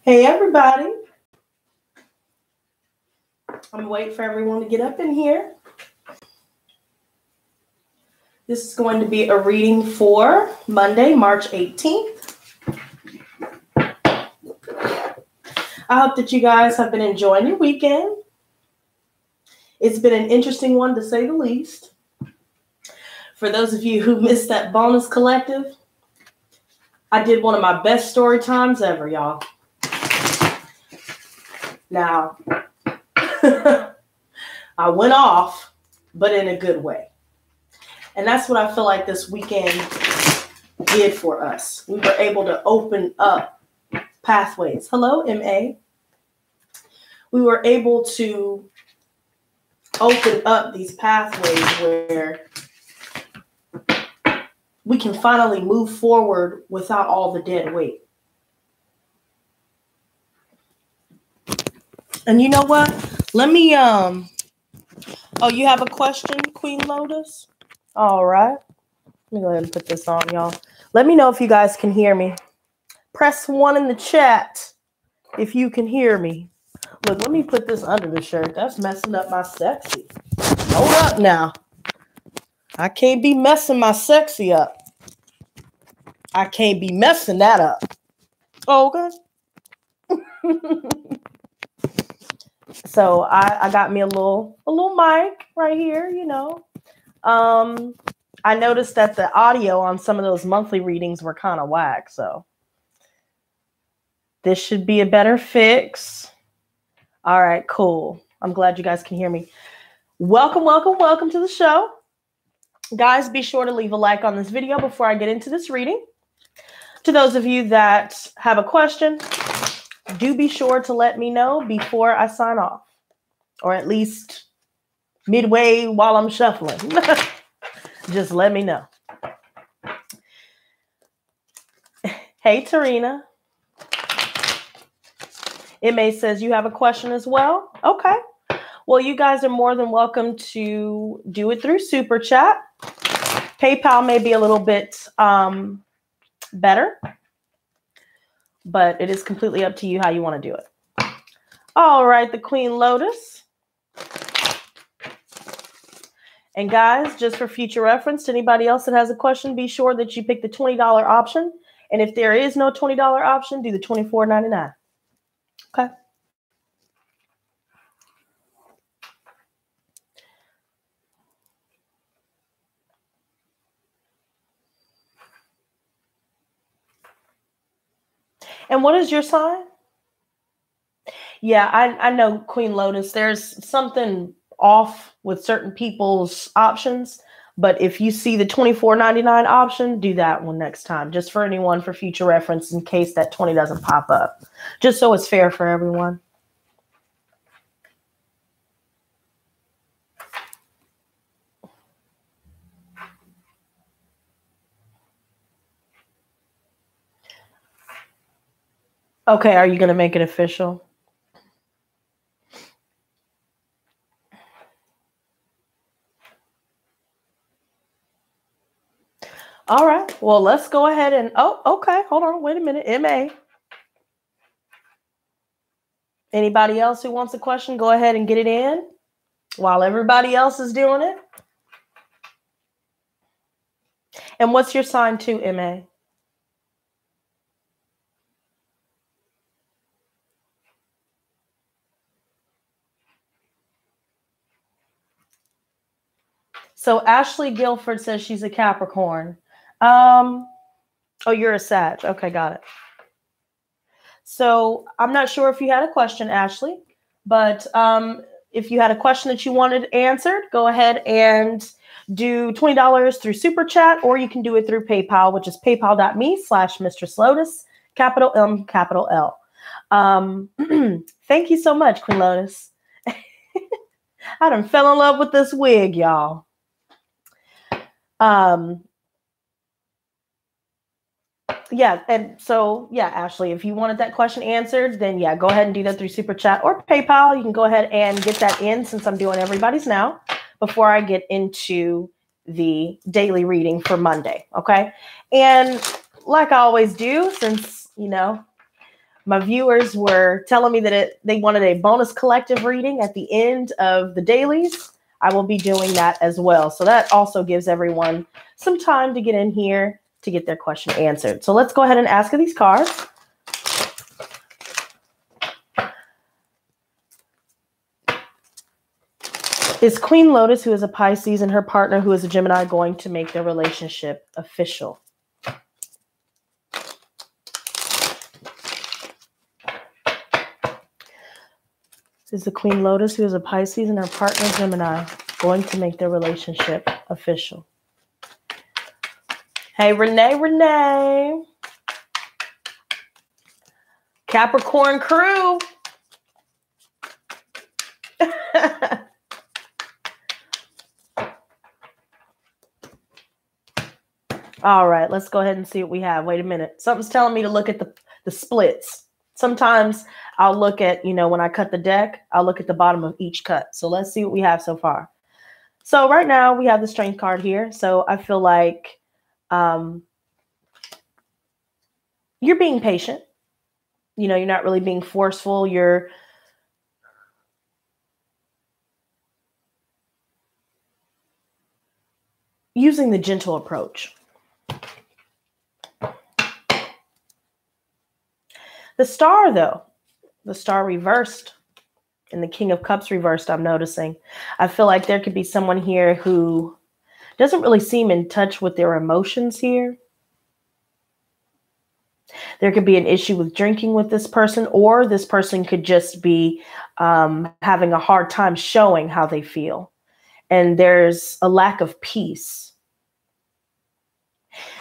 Hey, everybody. I'm waiting for everyone to get up in here. This is going to be a reading for Monday, March 18th. I hope that you guys have been enjoying your weekend. It's been an interesting one, to say the least. For those of you who missed that bonus collective, I did one of my best story times ever, y'all. Now, I went off, but in a good way. And that's what I feel like this weekend did for us. We were able to open up pathways. Hello, MA. We were able to open up these pathways where we can finally move forward without all the dead weight. And you know what? Let me, oh, you have a question, Queen Lotus? All right. Let me go ahead and put this on, y'all. Let me know if you guys can hear me. Press 1 in the chat if you can hear me. Look, let me put this under the shirt. That's messing up my sexy. Hold up now. I can't be messing my sexy up. I can't be messing that up. Okay. So I got me a little mic right here, you know. I noticed that the audio on some of those monthly readings were kind of whack, so this should be a better fix. All right, cool. I'm glad you guys can hear me. Welcome, welcome, welcome to the show. Guys, be sure to leave a like on this video before I get into this reading. To those of you that have a question, do be sure to let me know before I sign off, or at least midway while I'm shuffling. Just let me know. Hey, Tarina. MA says you have a question as well. Okay. Well, you guys are more than welcome to do it through Super Chat. PayPal may be a little bit better, but it is completely up to you how you want to do it. All right, the Queen Lotus. And guys, just for future reference, to anybody else that has a question, be sure that you pick the $20 option. And if there is no $20 option, do the $24.99. Okay. And what is your sign? Yeah, I know, Queen Lotus, there's something off with certain people's options. But if you see the $24.99 option, do that one next time. Just for anyone for future reference in case that 20 doesn't pop up. Just so it's fair for everyone. Okay, are you going to make it official? All right. Well, let's go ahead and... Oh, okay. Hold on. Wait a minute. MA. Anybody else who wants a question, go ahead and get it in while everybody else is doing it. And what's your sign too, MA? So Ashley Guilford says she's a Capricorn. Oh, you're a Sag. Okay, got it. So I'm not sure if you had a question, Ashley, but if you had a question that you wanted answered, go ahead and do $20 through Super Chat, or you can do it through PayPal, which is paypal.me/Mistress Lotus, capital M, capital L. Thank you so much, Queen Lotus. I done fell in love with this wig, y'all. Yeah, and so, yeah, Ashley, if you wanted that question answered, then yeah, go ahead and do that through Super Chat or PayPal. You can go ahead and get that in since I'm doing everybody's now before I get into the daily reading for Monday, okay? And like I always do, since, you know, My viewers were telling me that they wanted a bonus collective reading at the end of the dailies. I will be doing that as well. So that also gives everyone some time to get in here to get their question answered. So let's go ahead and ask these cards. Is Queen Lotus, who is a Pisces, and her partner, who is a Gemini, going to make their relationship official? Is the Queen Lotus, who is a Pisces, and her partner, Gemini, going to make their relationship official? Hey, Renee. Capricorn crew. All right, let's go ahead and see what we have. Wait a minute. Something's telling me to look at the splits. Sometimes I'll look at, when I cut the deck, I'll look at the bottom of each cut. So let's see what we have so far. So right now we have the Strength card here. So I feel like you're being patient. You're not really being forceful. You're using the gentle approach. The Star, though, the Star reversed and the King of Cups reversed, I'm noticing. I feel like there could be someone here who doesn't really seem in touch with their emotions here. There could be an issue with drinking with this person, or this person could just be having a hard time showing how they feel. And there's a lack of peace.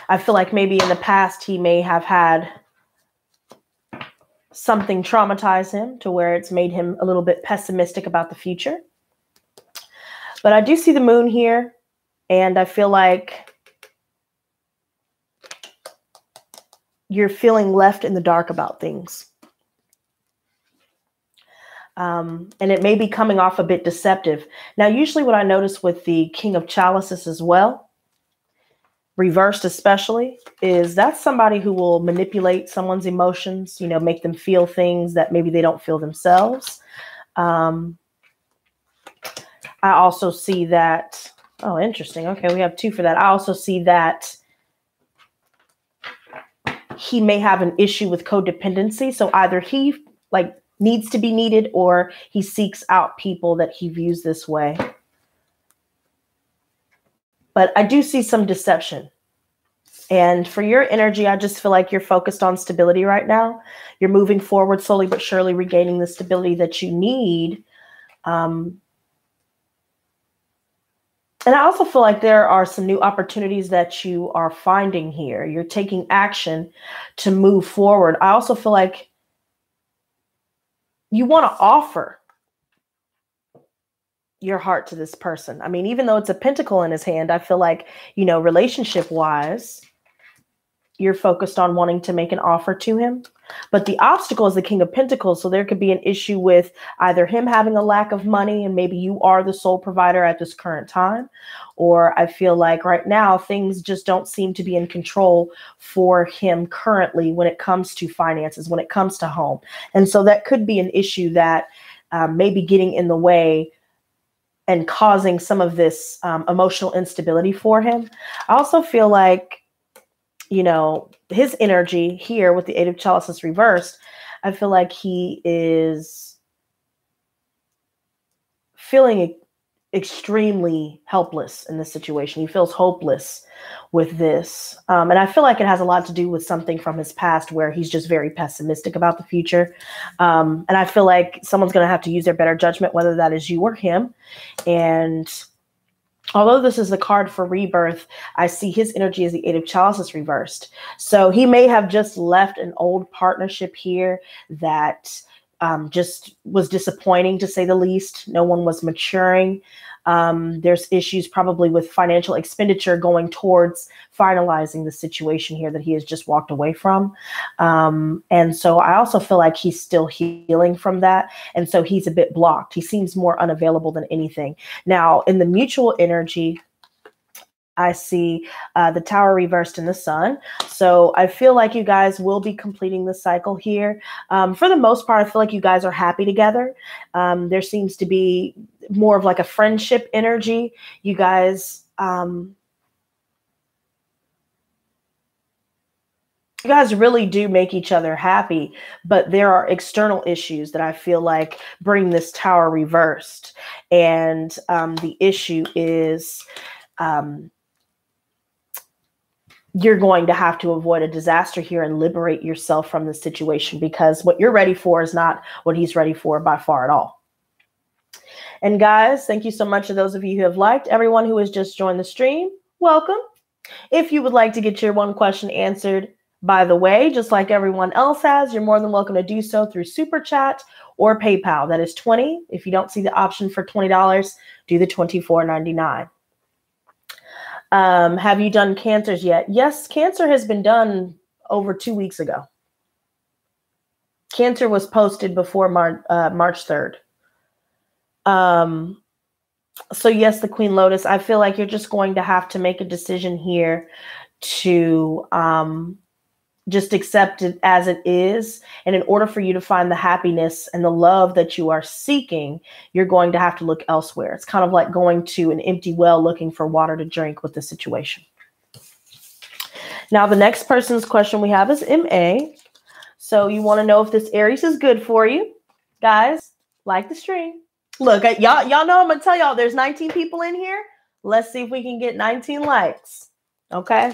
I feel like maybe in the past he may have had something traumatize him to where it's made him a little bit pessimistic about the future. But I do see the Moon here, and I feel like you're feeling left in the dark about things. And it may be coming off a bit deceptive. Now, usually what I notice with the King of Chalices as well, reversed especially, is that's somebody who will manipulate someone's emotions, make them feel things that maybe they don't feel themselves. I also see that, oh, interesting. Okay, we have two for that. I also see that he may have an issue with codependency. So either he needs to be needed, or he seeks out people that he views this way. But I do see some deception. And for your energy, I just feel like you're focused on stability right now. You're moving forward slowly but surely, regaining the stability that you need. And I also feel like there are some new opportunities that you are finding here. You're taking action to move forward. I also feel like you want to offer your heart to this person. I mean, even though it's a pentacle in his hand, I feel like, relationship wise, you're focused on wanting to make an offer to him. But the obstacle is the King of Pentacles. So there could be an issue with either him having a lack of money, and maybe you are the sole provider at this current time. Or I feel like right now things just don't seem to be in control for him currently when it comes to finances, when it comes to home. And so that could be an issue that may be getting in the way and causing some of this emotional instability for him. I also feel like, his energy here with the Eight of Chalices reversed, I feel like he is feeling extremely helpless in this situation. He feels hopeless with this. And I feel like it has a lot to do with something from his past where he's just very pessimistic about the future. And I feel like someone's going to have to use their better judgment, whether that is you or him. And although this is the card for rebirth, I see his energy as the Eight of Chalices reversed. So he may have just left an old partnership here that just was disappointing, to say the least. No one was maturing. There's issues probably with financial expenditure going towards finalizing the situation here that he has just walked away from. And so I also feel like he's still healing from that. And so he's a bit blocked. He seems more unavailable than anything. Now, in the mutual energy, I see the Tower reversed in the Sun. So I feel like you guys will be completing the cycle here. For the most part, I feel like you guys are happy together. There seems to be more of like a friendship energy. You guys really do make each other happy, but there are external issues that I feel like bring this Tower reversed. And the issue is you're going to have to avoid a disaster here and liberate yourself from the situation, because what you're ready for is not what he's ready for by far at all. And guys, thank you so much to those of you who have liked. Everyone who has just joined the stream, welcome. If you would like to get your one question answered, by the way, just like everyone else has, you're more than welcome to do so through Super Chat or PayPal. That is $20. If you don't see the option for $20, do the $24.99. Have you done cancers yet? Yes, cancer has been done over 2 weeks ago. Cancer was posted before March 3rd. So yes, the Queen Lotus, I feel like you're just going to have to make a decision here to just accept it as it is. And in order for you to find the happiness and the love that you are seeking, you're going to have to look elsewhere. It's kind of like going to an empty well looking for water to drink with the situation. Now, the next person's question we have is MA. So you want to know if this Aries is good for you. Guys, like the stream. Look, y'all know I'm going to tell y'all there's 19 people in here. Let's see if we can get 19 likes. Okay.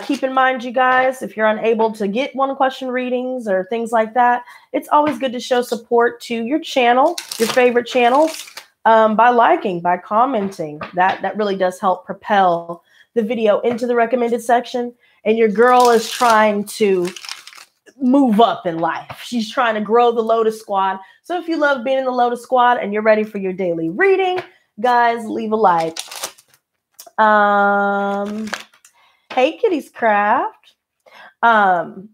Keep in mind, you guys, if you're unable to get one question readings or things like that, it's always good to show support to your channel, your favorite channels, by liking, by commenting. That really does help propel the video into the recommended section. And your girl is trying to move up in life. She's trying to grow the Lotus Squad. So if you love being in the Lotus Squad and you're ready for your daily reading, guys, leave a like. Hey, Kitty's Craft. So,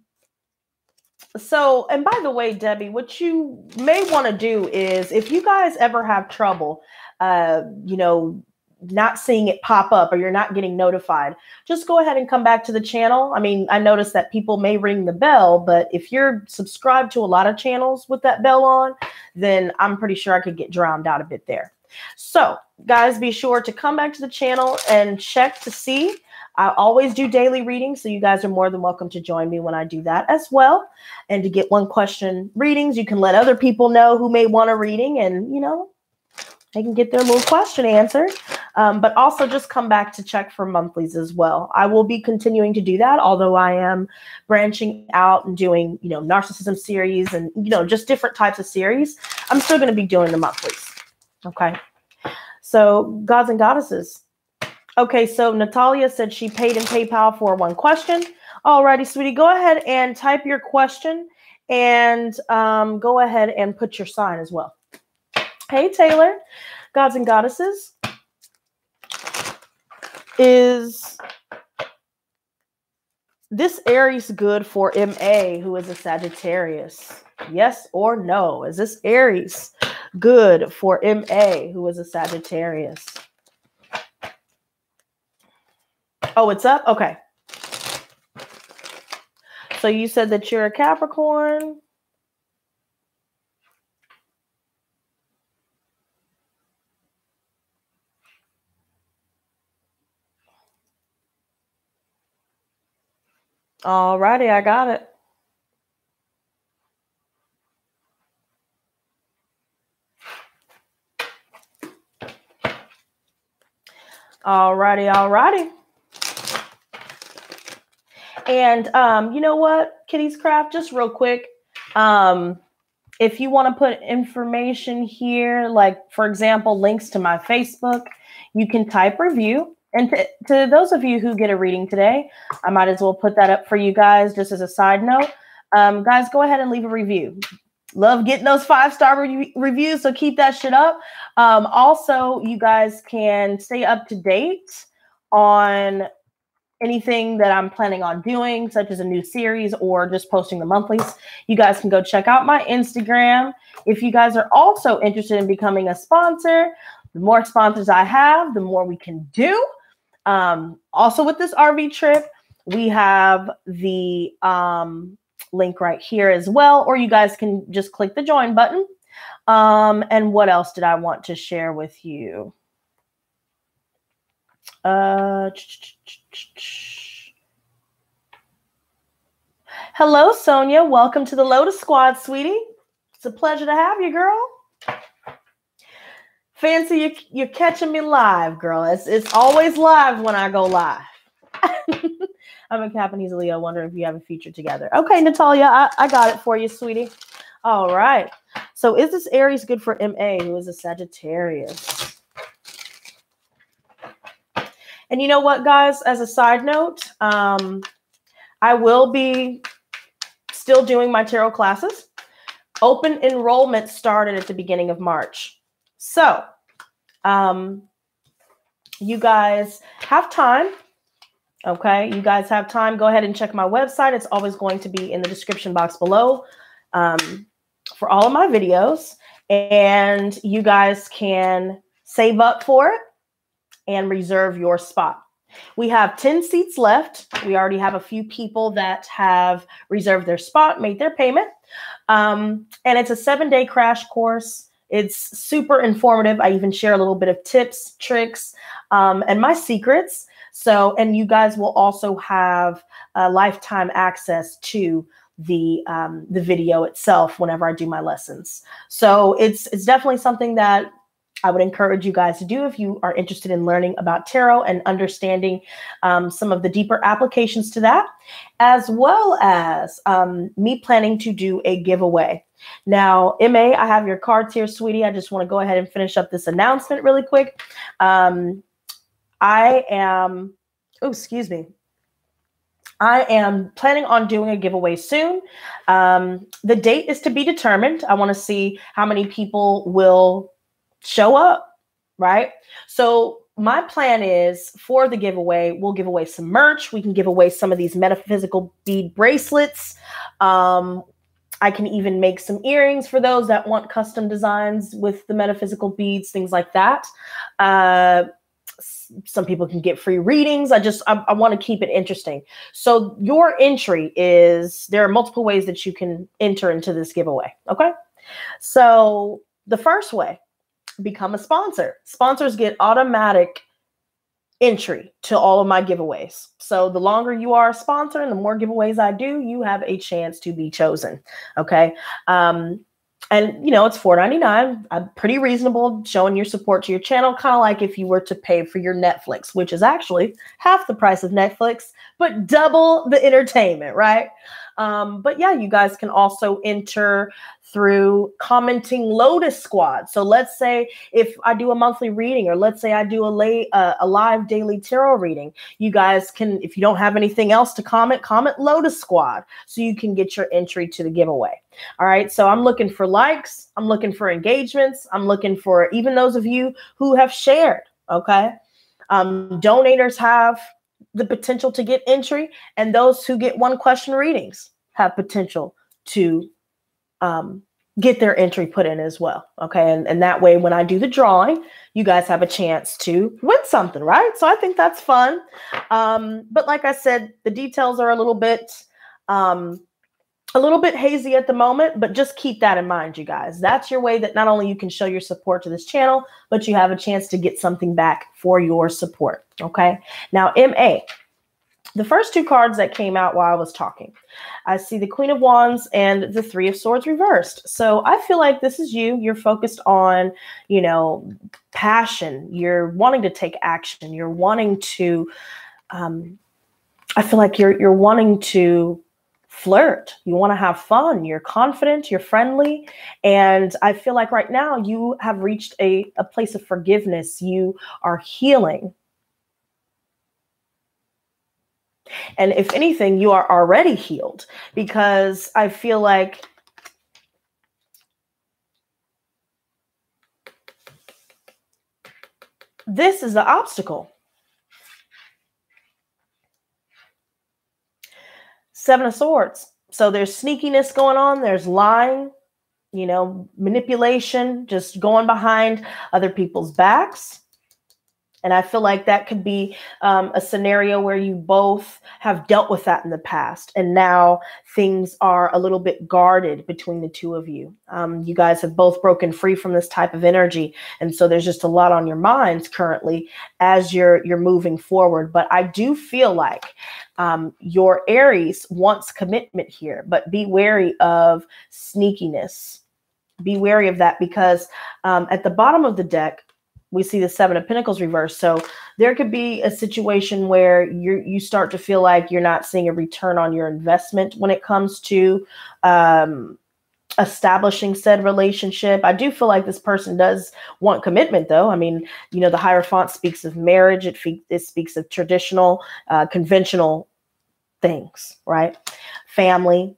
and by the way, Debbie, what you may want to do is, if you guys ever have trouble, not seeing it pop up or you're not getting notified, just go ahead and come back to the channel. I mean, I noticed that people may ring the bell, but if you're subscribed to a lot of channels with that bell on, then I'm pretty sure I could get drowned out a bit there. So, guys, be sure to come back to the channel and check to see. I always do daily readings, so you guys are more than welcome to join me when I do that as well. And to get one question readings, you can let other people know who may want a reading, and, they can get their little question answered. But also just come back to check for monthlies as well. I will be continuing to do that, although I am branching out and doing, narcissism series and, just different types of series. I'm still going to be doing the monthlies. Okay. So, gods and goddesses. Okay, so Natalia said she paid in PayPal for one question. Alrighty, sweetie, go ahead and type your question and go ahead and put your sign as well. Hey, Taylor, gods and goddesses. Is this Aries good for MA, who is a Sagittarius? Yes or no? Is this Aries good for MA, who is a Sagittarius? Oh, it's up? Okay. So you said that you're a Capricorn. All righty, I got it. All righty, all righty. And you know what, Kitty's Craft, just real quick, if you want to put information here, like, for example, links to my Facebook, you can type review. And to those of you who get a reading today, I might as well put that up for you guys just as a side note. Guys, go ahead and leave a review. Love getting those 5-star reviews, so keep that shit up. Also, you guys can stay up to date on anything that I'm planning on doing, such as a new series or just posting the monthlies. You guys can go check out my Instagram. If you guys are also interested in becoming a sponsor, the more sponsors I have, the more we can do. Also with this RV trip, we have the link right here as well, or you guys can just click the join button. And what else did I want to share with you? Hello, Sonia. Welcome to the Lotus Squad, sweetie. It's a pleasure to have you, girl. Fancy you're catching me live, girl. It's always live when I go live. I'm a Cap and he's a Leo. Wonder if you have a future together. Okay, Natalia, I got it for you, sweetie. All right. So is this Aries good for MA, who is a Sagittarius? And you know what, guys? As a side note, I will be still doing my tarot classes. Open enrollment started at the beginning of March. So you guys have time. Okay, you guys have time. Go ahead and check my website. It's always going to be in the description box below for all of my videos. And you guys can save up for it and reserve your spot. We have 10 seats left. We already have a few people that have reserved their spot, made their payment. And it's a 7-day crash course. It's super informative. I even share a little bit of tips, tricks, and my secrets. So, and you guys will also have lifetime access to the video itself whenever I do my lessons. So it's definitely something that I would encourage you guys to do if you are interested in learning about tarot and understanding some of the deeper applications to that, as well as me planning to do a giveaway. Now, MA, I have your cards here, sweetie. I just want to go ahead and finish up this announcement really quick. I am planning on doing a giveaway soon. The date is to be determined. I want to see how many people will show up, right? So my plan is for the giveaway, we'll give away some merch. We can give away some of these metaphysical bead bracelets. I can even make some earrings for those that want custom designs with the metaphysical beads, things like that. Some people can get free readings. I want to keep it interesting. So your entry is, there are multiple ways that you can enter into this giveaway. Okay. So the first way, become a sponsor. Sponsors get automatic entry to all of my giveaways. So the longer you are a sponsor and the more giveaways I do, you have a chance to be chosen. Okay. And, you know, it's $4.99, pretty reasonable, showing your support to your channel, kind of like if you were to pay for your Netflix, which is actually half the price of Netflix, but double the entertainment, right? But yeah, you guys can also enter through commenting Lotus Squad. So let's say if I do a monthly reading, or let's say I do a live daily tarot reading, you guys can, if you don't have anything else to comment Lotus Squad so you can get your entry to the giveaway. All right. So I'm looking for likes. I'm looking for engagements. I'm looking for even those of you who have shared. Okay. Donators have the potential to get entry, and those who get one question readings have potential to get their entry put in as well. Okay. And that way, when I do the drawing, you guys have a chance to win something, right? So I think that's fun. But like I said, the details are a little bit hazy at the moment, but just keep that in mind, you guys. That's your way that not only you can show your support to this channel, but you have a chance to get something back for your support. Okay. Now, MA, the first two cards that came out while I was talking, I see the Queen of Wands and the Three of Swords reversed. So I feel like this is you. You're focused on, you know, passion. You're wanting to take action. You're wanting to, I feel like you're wanting to flirt. You want to have fun. You're confident. You're friendly. And I feel like right now you have reached a place of forgiveness. You are healing. And if anything, you are already healed, because I feel like this is the obstacle. Seven of Swords. So there's sneakiness going on. There's lying, you know, manipulation, just going behind other people's backs. And I feel like that could be a scenario where you both have dealt with that in the past. And now things are a little bit guarded between the two of you. You guys have both broken free from this type of energy. And so there's just a lot on your minds currently as you're moving forward. But I do feel like your Aries wants commitment here, but be wary of sneakiness. Be wary of that because at the bottom of the deck, we see the Seven of Pentacles reversed. So there could be a situation where you start to feel like you're not seeing a return on your investment when it comes to establishing said relationship. I do feel like this person does want commitment, though. I mean, you know, the Hierophant speaks of marriage. It speaks of traditional, conventional things, right? Family.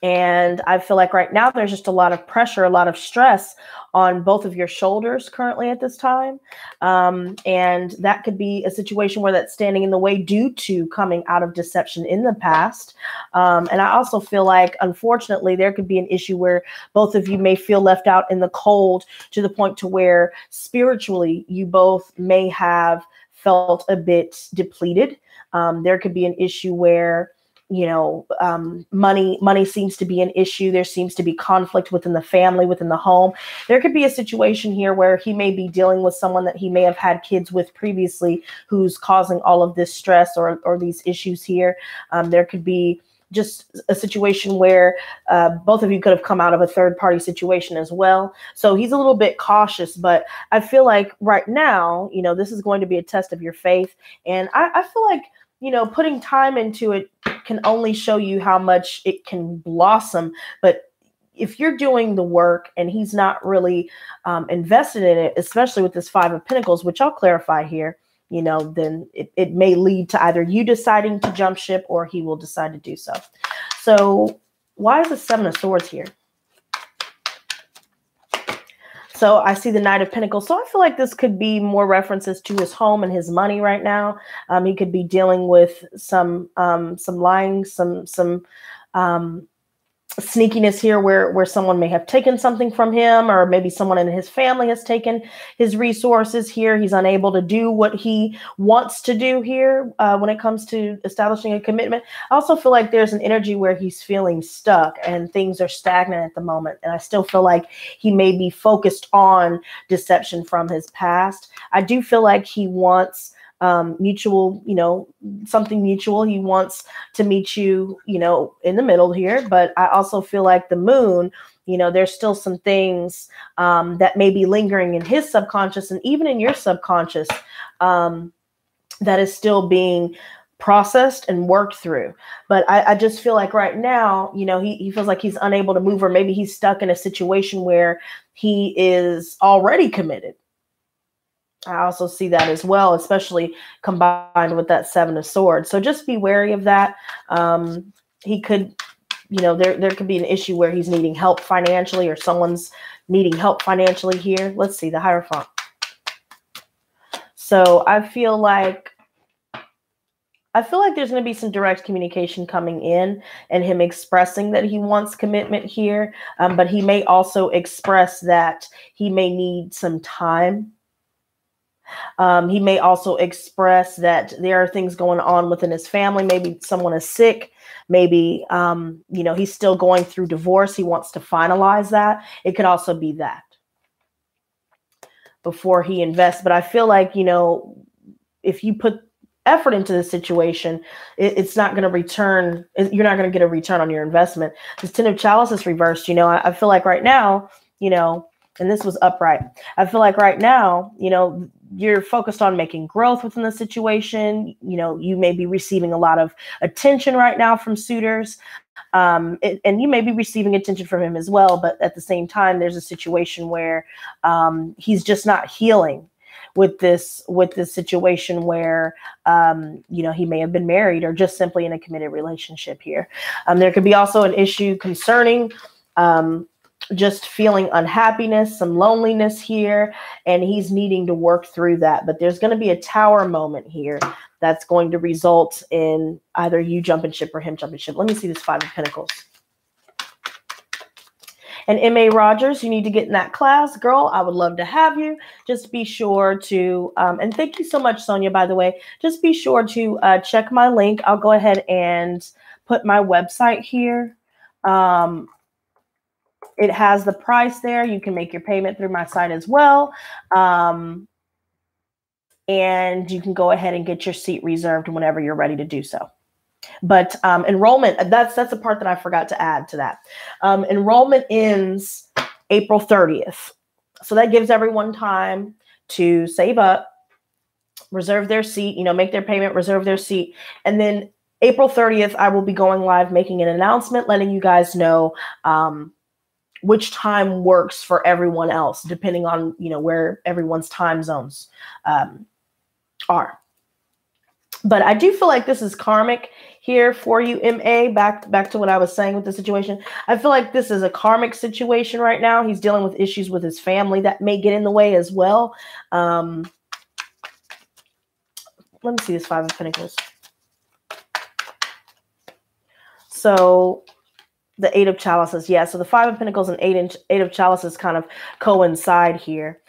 And I feel like right now there's just a lot of pressure, a lot of stress on both of your shoulders currently at this time. And that could be a situation where that's standing in the way due to coming out of deception in the past. And I also feel like, unfortunately, there could be an issue where both of you may feel left out in the cold to the point to where spiritually you both may have felt a bit depleted. There could be an issue where money seems to be an issue. There seems to be conflict within the family, within the home. There could be a situation here where he may be dealing with someone that he may have had kids with previously who's causing all of this stress or these issues here. There could be just a situation where both of you could have come out of a third party situation as well. So he's a little bit cautious, but I feel like right now, this is going to be a test of your faith. And I feel like, putting time into it can only show you how much it can blossom. But if you're doing the work and he's not really invested in it, especially with this Five of Pentacles, which I'll clarify here, then it may lead to either you deciding to jump ship or he will decide to do so. So why is the Seven of Swords here? So I see the Knight of Pentacles. So I feel like this could be more references to his home and his money right now. He could be dealing with some lying, some sneakiness here where someone may have taken something from him, or maybe someone in his family has taken his resources here. He's unable to do what he wants to do here when it comes to establishing a commitment. I also feel like there's an energy where he's feeling stuck and things are stagnant at the moment. And I still feel like he may be focused on deception from his past. I do feel like he wants mutual, something mutual. He wants to meet you, in the middle here. But I also feel like the moon, there's still some things that may be lingering in his subconscious and even in your subconscious that is still being processed and worked through. But I just feel like right now, he feels like he's unable to move, or maybe he's stuck in a situation where he is already committed. I also see that as well, especially combined with that Seven of Swords. So just be wary of that. He could, there could be an issue where he's needing help financially, or someone's needing help financially here. Let's see the Hierophant. So I feel like there's going to be some direct communication coming in and him expressing that he wants commitment here. But he may also express that he may need some time. He may also express that there are things going on within his family. Maybe someone is sick. Maybe, he's still going through divorce. He wants to finalize that. It could also be that before he invests. But I feel like, if you put effort into the situation, it's not going to return. You're not going to get a return on your investment. This Ten of Chalices reversed, I feel like right now, and this was upright. I feel like right now, you're focused on making growth within the situation. You may be receiving a lot of attention right now from suitors. And you may be receiving attention from him as well. But at the same time, there's a situation where he's just not healing with this situation where, he may have been married or just simply in a committed relationship here. There could be also an issue concerning just feeling unhappiness, some loneliness here, and he's needing to work through that. But there's going to be a Tower moment here that's going to result in either you jumping ship or him jumping ship. Let me see this Five of Pentacles. And M.A. Rogers, you need to get in that class. Girl, I would love to have you. Just be sure to, and thank you so much, Sonia, by the way. Just be sure to check my link. I'll go ahead and put my website here. It has the price there. You can make your payment through my site as well. And you can go ahead and get your seat reserved whenever you're ready to do so. But enrollment, that's the part that I forgot to add to that. Enrollment ends April 30th. So that gives everyone time to save up, reserve their seat, make their payment, reserve their seat. And then April 30th, I will be going live, making an announcement, letting you guys know which time works for everyone else, depending on, where everyone's time zones are. But I do feel like this is karmic here for you, MA. Back to what I was saying with the situation. I feel like this is a karmic situation right now. He's dealing with issues with his family that may get in the way as well. Let me see this Five of Pentacles. So the Eight of Chalices, yeah. So the Five of Pentacles and Eight of Chalices kind of coincide here,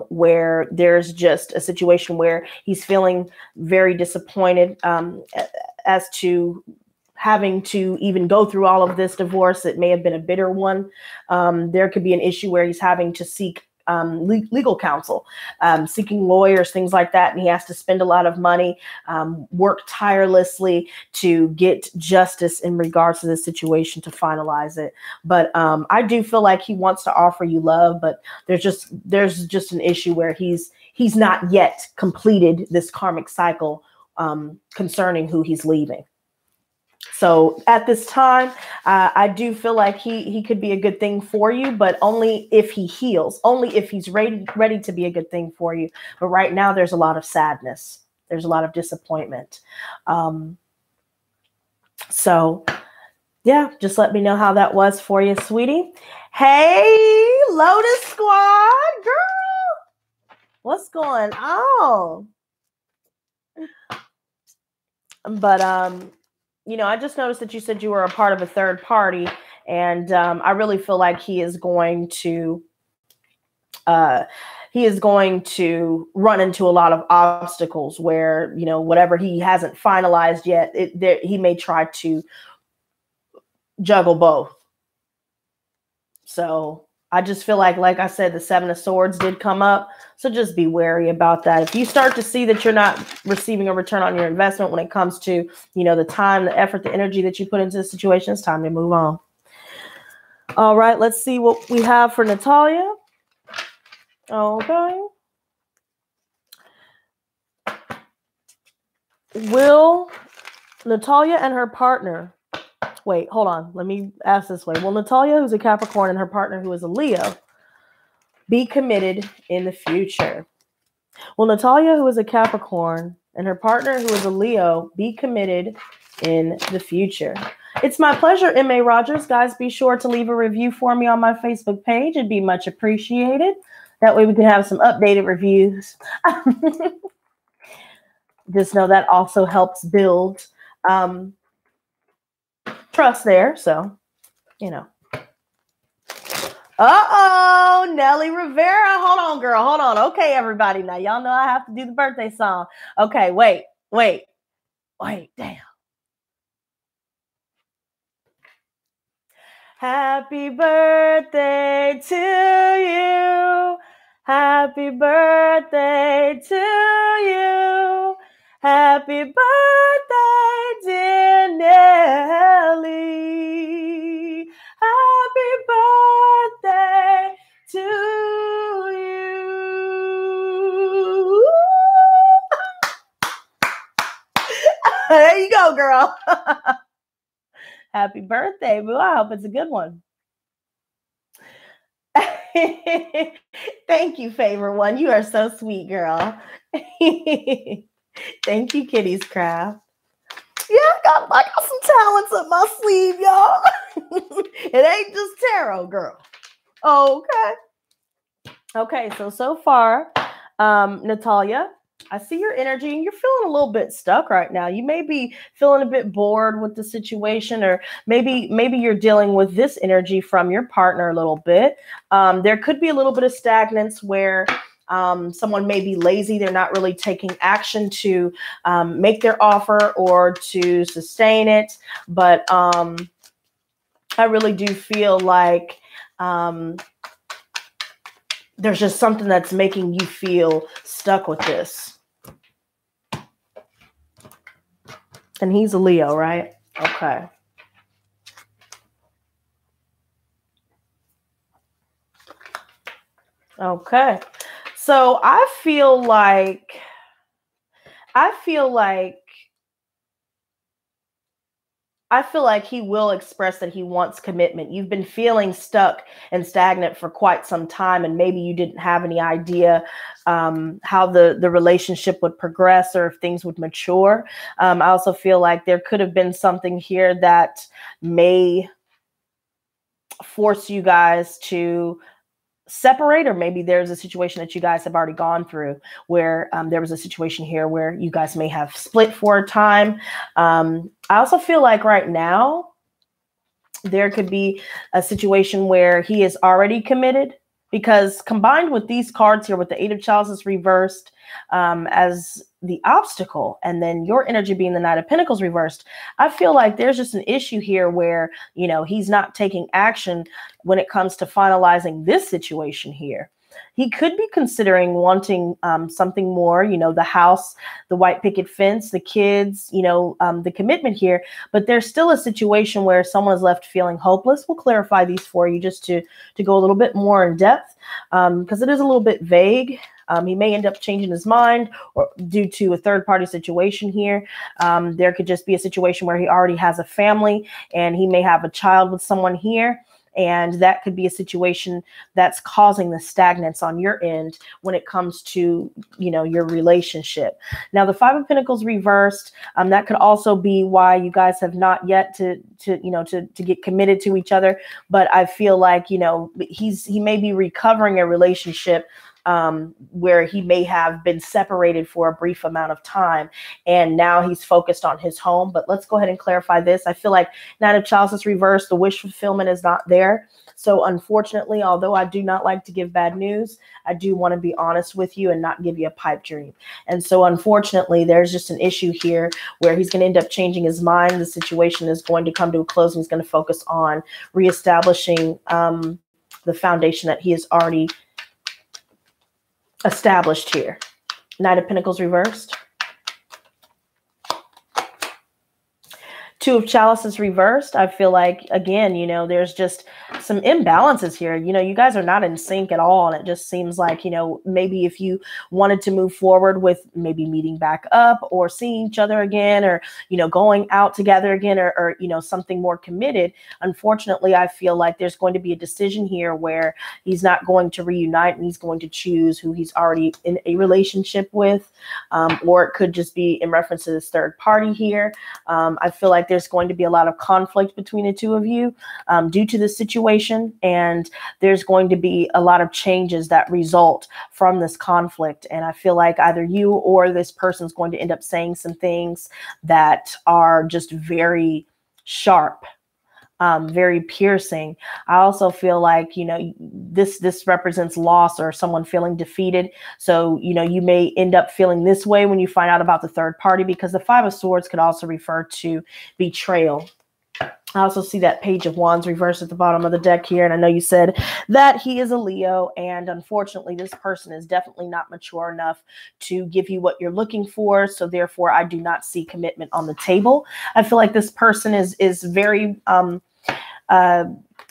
where there's just a situation where he's feeling very disappointed as to having to even go through all of this divorce. It may have been a bitter one. There could be an issue where he's having to seek legal counsel, seeking lawyers, things like that. And he has to spend a lot of money, work tirelessly to get justice in regards to this situation, to finalize it. But I do feel like he wants to offer you love, but there's just an issue where he's not yet completed this karmic cycle concerning who he's leaving. So at this time, I do feel like he could be a good thing for you, but only if he heals, only if he's ready to be a good thing for you. But right now, there's a lot of sadness. There's a lot of disappointment. So yeah, just let me know how that was for you, sweetie. Hey, Lotus Squad, girl, what's going on? But I just noticed that you said you were a part of a third party, and I really feel like he is going to run into a lot of obstacles where, whatever he hasn't finalized yet, he may try to juggle both. So I just feel like I said, the Seven of Swords did come up. So just be wary about that. If you start to see that you're not receiving a return on your investment when it comes to, the time, the effort, the energy that you put into the situation, it's time to move on. All right, let's see what we have for Natalia. Okay. Will Natalia and her partner... Wait, hold on. Let me ask this way. Will Natalia, who's a Capricorn, and her partner, who is a Leo, be committed in the future? Will Natalia, who is a Capricorn, and her partner, who is a Leo, be committed in the future? It's my pleasure, M.A. Rogers. Guys, be sure to leave a review for me on my Facebook page. It'd be much appreciated. That way we can have some updated reviews. Just know that also helps build trust there. So, Uh-oh, Nelly Rivera. Hold on, girl. Hold on. Okay, everybody. Now, y'all know I have to do the birthday song. Okay, wait. Damn. Happy birthday to you. Happy birthday to you. Happy birthday, dear Nelly. Happy birthday to you. There you go, girl. Happy birthday, boo. I hope it's a good one. Thank you, favorite one. You are so sweet, girl. Thank you, Kitty's Craft. Yeah, I got some talents up my sleeve, y'all. It ain't just tarot, girl. Okay. Okay, so far, Natalia, I see your energy and you're feeling a little bit stuck right now. You may be feeling a bit bored with the situation, or maybe you're dealing with this energy from your partner a little bit. There could be a little bit of stagnance where someone may be lazy. They're not really taking action to make their offer or to sustain it. But I really do feel like there's just something that's making you feel stuck with this. And he's a Leo, right? Okay. Okay. So I feel like he will express that he wants commitment. You've been feeling stuck and stagnant for quite some time, and maybe you didn't have any idea how the relationship would progress or if things would mature. I also feel like there could have been something here that may force you guys to separate, or maybe there's a situation that you guys have already gone through where there was a situation here where you guys may have split for a time. I also feel like right now there could be a situation where he is already committed, because combined with these cards here with the Eight of Chalices reversed as the obstacle, and then your energy being the Knight of Pentacles reversed, I feel like there's just an issue here where, you know, he's not taking action when it comes to finalizing this situation here. He could be considering wanting something more, you know, the house, the white picket fence, the kids, you know, the commitment here. But there's still a situation where someone is left feeling hopeless. We'll clarify these for you just to go a little bit more in depth, because it is a little bit vague. He may end up changing his mind or due to a third party situation here. There could just be a situation where he already has a family and he may have a child with someone here. And that could be a situation that's causing the stagnance on your end when it comes to, you know, your relationship. Now, the Five of Pentacles reversed, that could also be why you guys have not yet to get committed to each other. But I feel like, you know, he may be recovering a relationship where he may have been separated for a brief amount of time, and now he's focused on his home. But let's go ahead and clarify this. I feel like Nine of Chalices reversed, the wish fulfillment is not there. So unfortunately, although I do not like to give bad news, I do want to be honest with you and not give you a pipe dream. And so unfortunately, there's just an issue here where he's going to end up changing his mind. The situation is going to come to a close, and he's going to focus on reestablishing the foundation that he has already established here. Knight of Pentacles reversed. Two of Chalices reversed. I feel like, again, you know, there's just some imbalances here. You know, you guys are not in sync at all. And it just seems like, you know, maybe if you wanted to move forward with maybe meeting back up or seeing each other again, or, you know, going out together again, or you know, something more committed. Unfortunately, I feel like there's going to be a decision here where he's not going to reunite and he's going to choose who he's already in a relationship with. Or it could just be in reference to this third party here. I feel like there's going to be a lot of conflict between the two of you due to this situation. And there's going to be a lot of changes that result from this conflict. And I feel like either you or this person is going to end up saying some things that are just very sharp, very piercing. I also feel like, you know, this represents loss or someone feeling defeated. So, you know, you may end up feeling this way when you find out about the third party, because the Five of Swords could also refer to betrayal. I also see that Page of Wands reversed at the bottom of the deck here. And I know you said that he is a Leo, and unfortunately, this person is definitely not mature enough to give you what you're looking for. So therefore, I do not see commitment on the table. I feel like this person is very,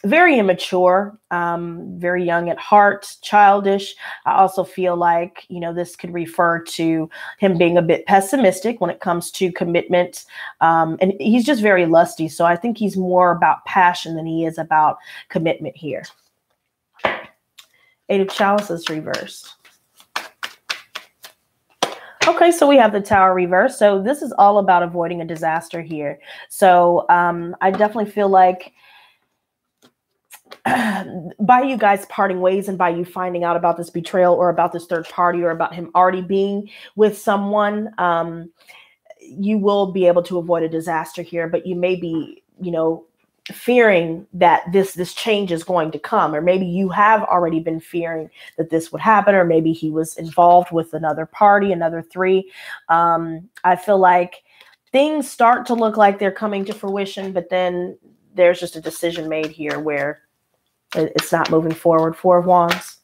very immature, very young at heart, childish. I also feel like, you know, this could refer to him being a bit pessimistic when it comes to commitment. And he's just very lusty. So I think he's more about passion than he is about commitment here. Eight of Chalices reversed. Okay, so we have the Tower reversed. So this is all about avoiding a disaster here. So I definitely feel like by you guys parting ways and by you finding out about this betrayal or about this third party or about him already being with someone, you will be able to avoid a disaster here, but you may be, fearing that this change is going to come, or maybe you have already been fearing that this would happen, or maybe he was involved with another party, another three. I feel like things start to look like they're coming to fruition, but then there's just a decision made here where it's not moving forward. Four of Wands.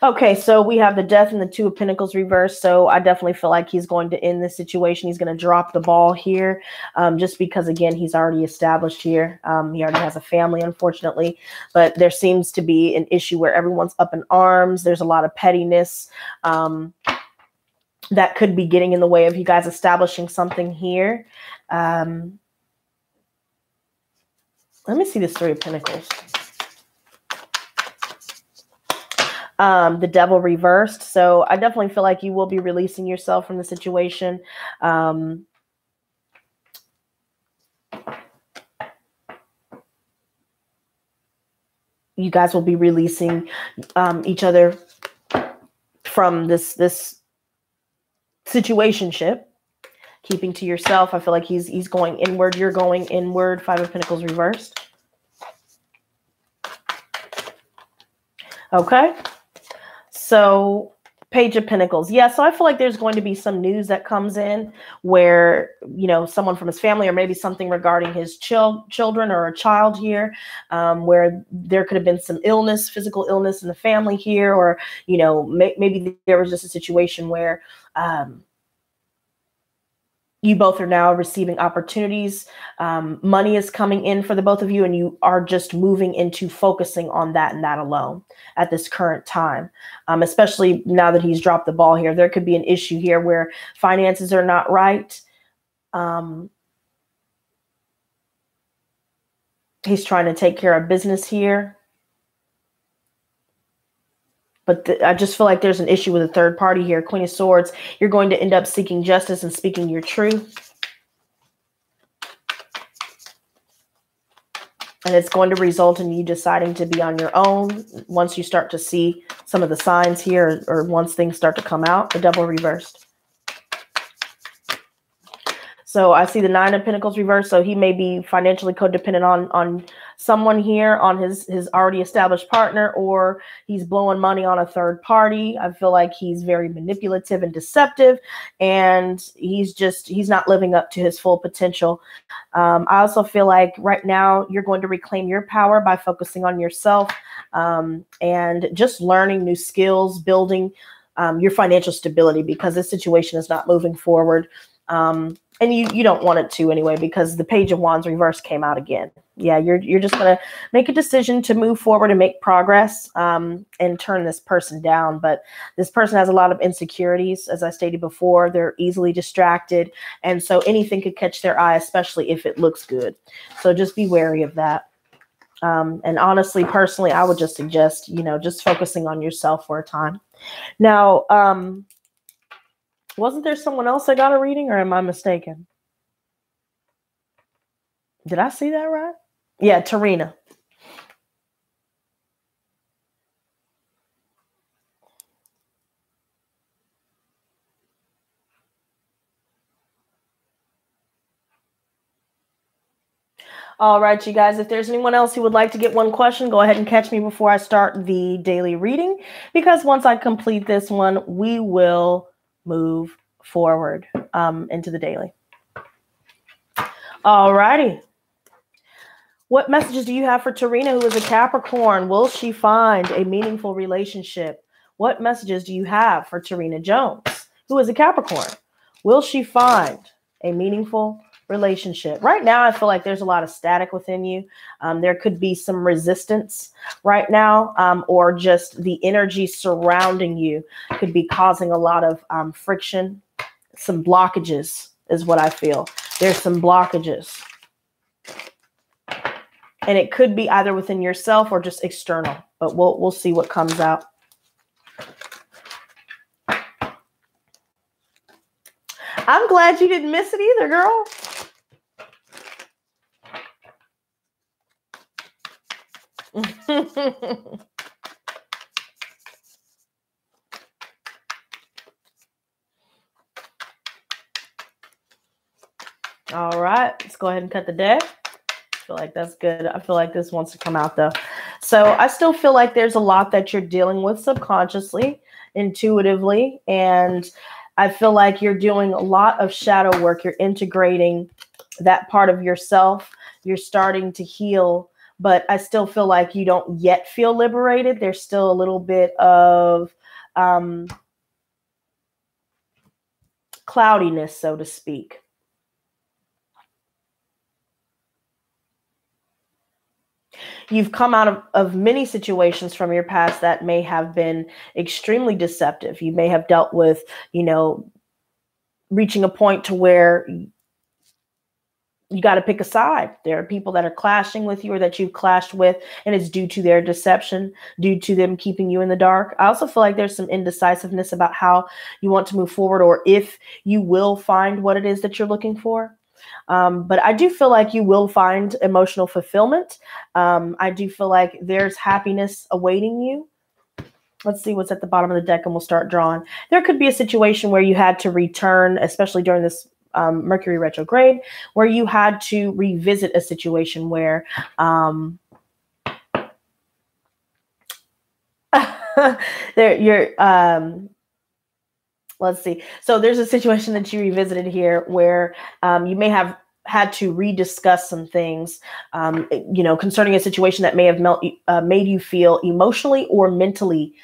Okay, so we have the Death and the Two of Pentacles reversed. So I definitely feel like he's going to end this situation. He's going to drop the ball here, just because, again, he's already established here. He already has a family, unfortunately. But there seems to be an issue where everyone's up in arms. There's a lot of pettiness that could be getting in the way of you guys establishing something here. Let me see this Three of Pentacles. The Devil reversed. So I definitely feel like you will be releasing yourself from the situation. You guys will be releasing each other from this situationship, keeping to yourself. I feel like he's going inward. You're going inward. Five of Pentacles reversed. Okay. So Page of Pentacles. Yeah, so I feel like there's going to be some news that comes in where, someone from his family, or maybe something regarding his children or a child here, where there could have been some illness, physical illness in the family here, or, maybe there was just a situation where you both are now receiving opportunities. Money is coming in for the both of you, and you are just moving into focusing on that and that alone at this current time. Especially now that he's dropped the ball here, there could be an issue here where finances are not right. He's trying to take care of business here. But I just feel like there's an issue with a third party here. Queen of Swords, you're going to end up seeking justice and speaking your truth. And it's going to result in you deciding to be on your own once you start to see some of the signs here, or once things start to come out. The Devil reversed. So I see the Nine of Pentacles reversed. So he may be financially codependent on someone here, on his already established partner, or he's blowing money on a third party. I feel like he's very manipulative and deceptive, and he's not living up to his full potential. I also feel like right now you're going to reclaim your power by focusing on yourself, and just learning new skills, building your financial stability, because this situation is not moving forward. And you don't want it to anyway, because the Page of Wands reverse came out again. Yeah, you're just going to make a decision to move forward and make progress, and turn this person down. But this person has a lot of insecurities. As I stated before, they're easily distracted. And so anything could catch their eye, especially if it looks good. So just be wary of that. And honestly, personally, I would just suggest, just focusing on yourself for a time. Now, wasn't there someone else that got a reading, or am I mistaken? Did I see that right? Yeah, Tarina. All right, you guys, if there's anyone else who would like to get one question, go ahead and catch me before I start the daily reading, because once I complete this one, we will move forward into the daily. All righty. What messages do you have for Tarina, who is a Capricorn? Will she find a meaningful relationship? What messages do you have for Tarina Jones, who is a Capricorn? Will she find a meaningful relationship? Right now, I feel like there's a lot of static within you. There could be some resistance right now, or just the energy surrounding you could be causing a lot of friction. Some blockages is what I feel. There's some blockages. And it could be either within yourself or just external, but we'll see what comes out. I'm glad you didn't miss it either, girl. All right, let's go ahead and cut the deck. I feel like that's good. I feel like this wants to come out though. So I still feel like there's a lot that you're dealing with subconsciously, intuitively, and I feel like you're doing a lot of shadow work. You're integrating that part of yourself. You're starting to heal, but I still feel like you don't yet feel liberated. There's still a little bit of cloudiness, so to speak. You've come out of many situations from your past that may have been extremely deceptive. You may have dealt with, reaching a point to where you got to pick a side. There are people that are clashing with you or that you've clashed with, and it's due to their deception, due to them keeping you in the dark. I also feel like there's some indecisiveness about how you want to move forward or if you will find what it is that you're looking for. But I do feel like you will find emotional fulfillment. I do feel like there's happiness awaiting you. Let's see what's at the bottom of the deck and we'll start drawing. There could be a situation where you had to return, especially during this Mercury retrograde, where you had to revisit a situation where let's see. So there's a situation that you revisited here where you may have had to rediscuss some things, concerning a situation that may have made you feel emotionally or mentally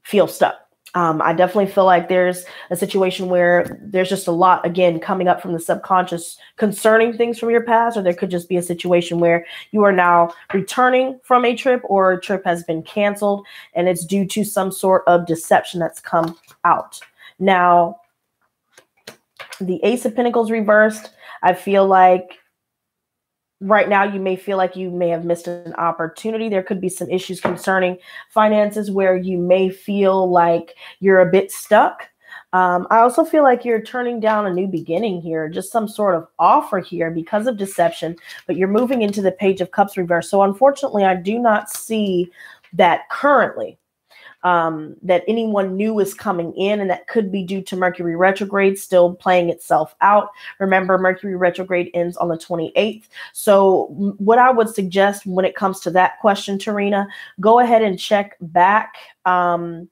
feel stuck. I definitely feel like there's a situation where there's just a lot, again, coming up from the subconscious concerning things from your past, or there could just be a situation where you are now returning from a trip or a trip has been canceled and it's due to some sort of deception that's come out. Now, the Ace of Pentacles reversed, I feel like right now you may feel like you may have missed an opportunity. There could be some issues concerning finances where you may feel like you're a bit stuck. I also feel like you're turning down a new beginning here, just some sort of offer here because of deception, but you're moving into the Page of Cups reverse. So unfortunately, I do not see that currently. That anyone new is coming in, and that could be due to Mercury retrograde still playing itself out. Remember, Mercury retrograde ends on the 28th. So what I would suggest when it comes to that question, Tarina, go ahead and check back a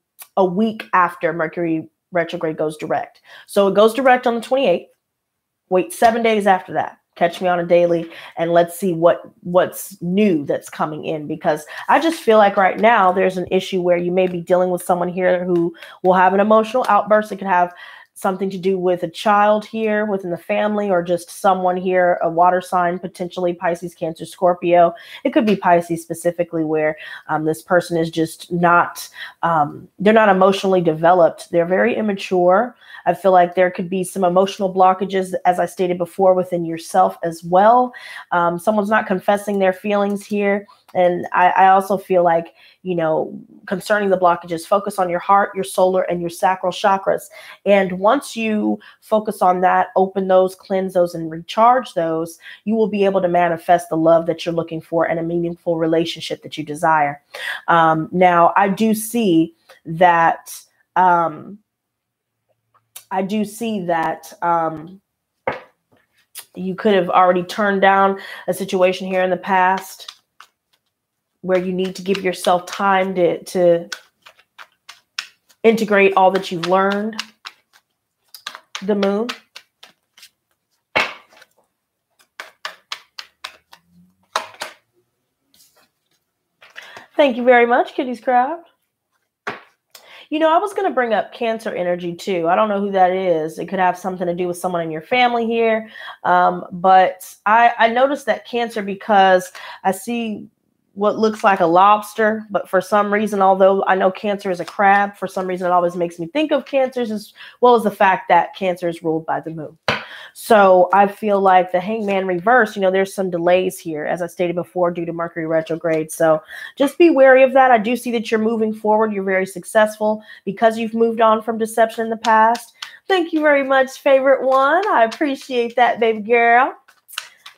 week after Mercury retrograde goes direct. So it goes direct on the 28th. Wait 7 days after that. Catch me on a daily and let's see what's new that's coming in, because I just feel like right now there's an issue where you may be dealing with someone here who will have an emotional outburst. It could have something to do with a child here within the family, or just someone here, a water sign, potentially Pisces, Cancer, Scorpio. It could be Pisces specifically, where this person is just not, they're not emotionally developed. They're very immature. I feel like there could be some emotional blockages, as I stated before, within yourself as well. Someone's not confessing their feelings here. And I also feel like, concerning the blockages, focus on your heart, your solar, and your sacral chakras. And once you focus on that, open those, cleanse those, and recharge those, you will be able to manifest the love that you're looking for and a meaningful relationship that you desire. Now, I do see that you could have already turned down a situation here in the past where you need to give yourself time to integrate all that you've learned. The Moon. Thank you very much, Kitty's Craft. I was going to bring up Cancer energy too. I don't know who that is. It could have something to do with someone in your family here. But I noticed that Cancer, because I see what looks like a lobster, but for some reason, although I know Cancer is a crab, for some reason it always makes me think of Cancers, as well as the fact that Cancer is ruled by the moon. So I feel like the Hangman reverse, there's some delays here, as I stated before, due to Mercury retrograde. So just be wary of that. I do see that you're moving forward. You're very successful because you've moved on from deception in the past. Thank you very much, favorite one. I appreciate that, baby girl.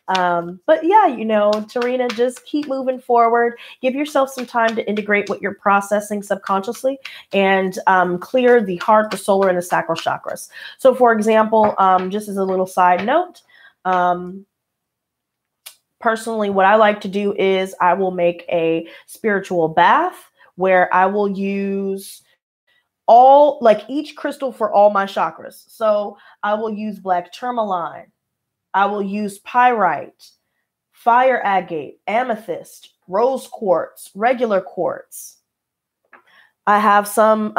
But yeah, you know, Tarina, just keep moving forward. Give yourself some time to integrate what you're processing subconsciously and clear the heart, the solar, and the sacral chakras. So, for example, just as a little side note, personally, what I like to do is I will make a spiritual bath where I will use all, like, each crystal for all my chakras. So I will use black tourmaline. I will use pyrite, fire agate, amethyst, rose quartz, regular quartz. I have some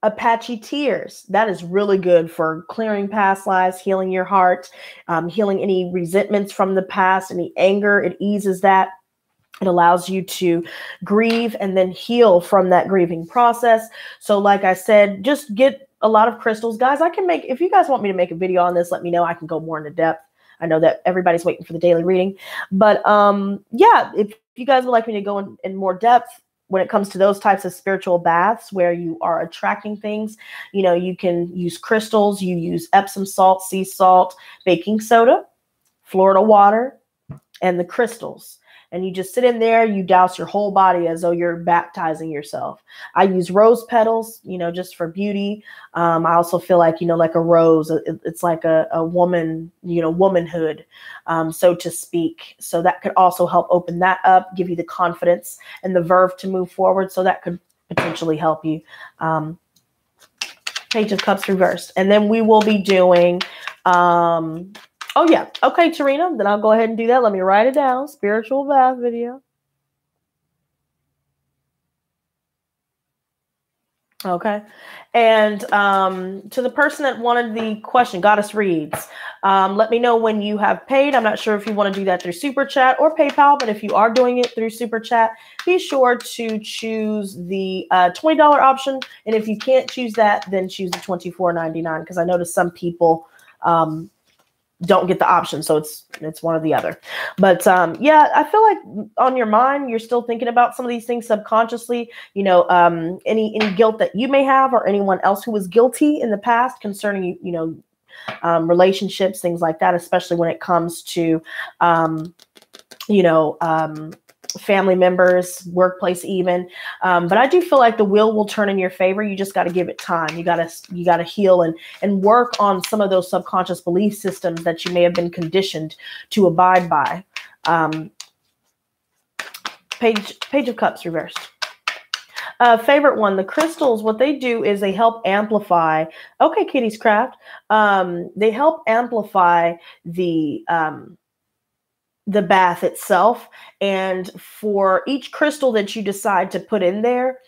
Apache tears. That is really good for clearing past lives, healing your heart, healing any resentments from the past, any anger. It eases that. It allows you to grieve and then heal from that grieving process. So like I said, just get a lot of crystals. Guys, I can make, if you guys want me to make a video on this, let me know. I can go more into depth. I know that everybody's waiting for the daily reading. But yeah, if you guys would like me to go in more depth when it comes to those types of spiritual baths where you are attracting things, you know, you can use crystals. You use Epsom salt, sea salt, baking soda, Florida water, and the crystals. And you just sit in there, you douse your whole body as though you're baptizing yourself. I use rose petals, you know, just for beauty. I also feel like, you know, like a rose, it's like a woman, you know, womanhood, so to speak. So that could also help open that up, give you the confidence and the verve to move forward. So that could potentially help you. Page of Cups reversed. And then we will be doing... oh, yeah. Okay, Tarina, then I'll go ahead and do that. Let me write it down. Spiritual bath video. Okay. And to the person that wanted the question, Goddess Reads, let me know when you have paid. I'm not sure if you want to do that through Super Chat or PayPal, but if you are doing it through Super Chat, be sure to choose the $20 option. And if you can't choose that, then choose the $24.99, because I noticed some people... don't get the option. So it's one or the other. But yeah, I feel like on your mind, you're still thinking about some of these things subconsciously, you know, any guilt that you may have or anyone else who was guilty in the past concerning, you know, relationships, things like that, especially when it comes to, you know, family members, workplace even. But I do feel like the wheel will turn in your favor. You just got to give it time. You got to heal and work on some of those subconscious belief systems that you may have been conditioned to abide by. Page of Cups reversed. Favorite one, the crystals, what they do is they help amplify. Okay, Kitty's Craft. They help amplify the bath itself. And for each crystal that you decide to put in there,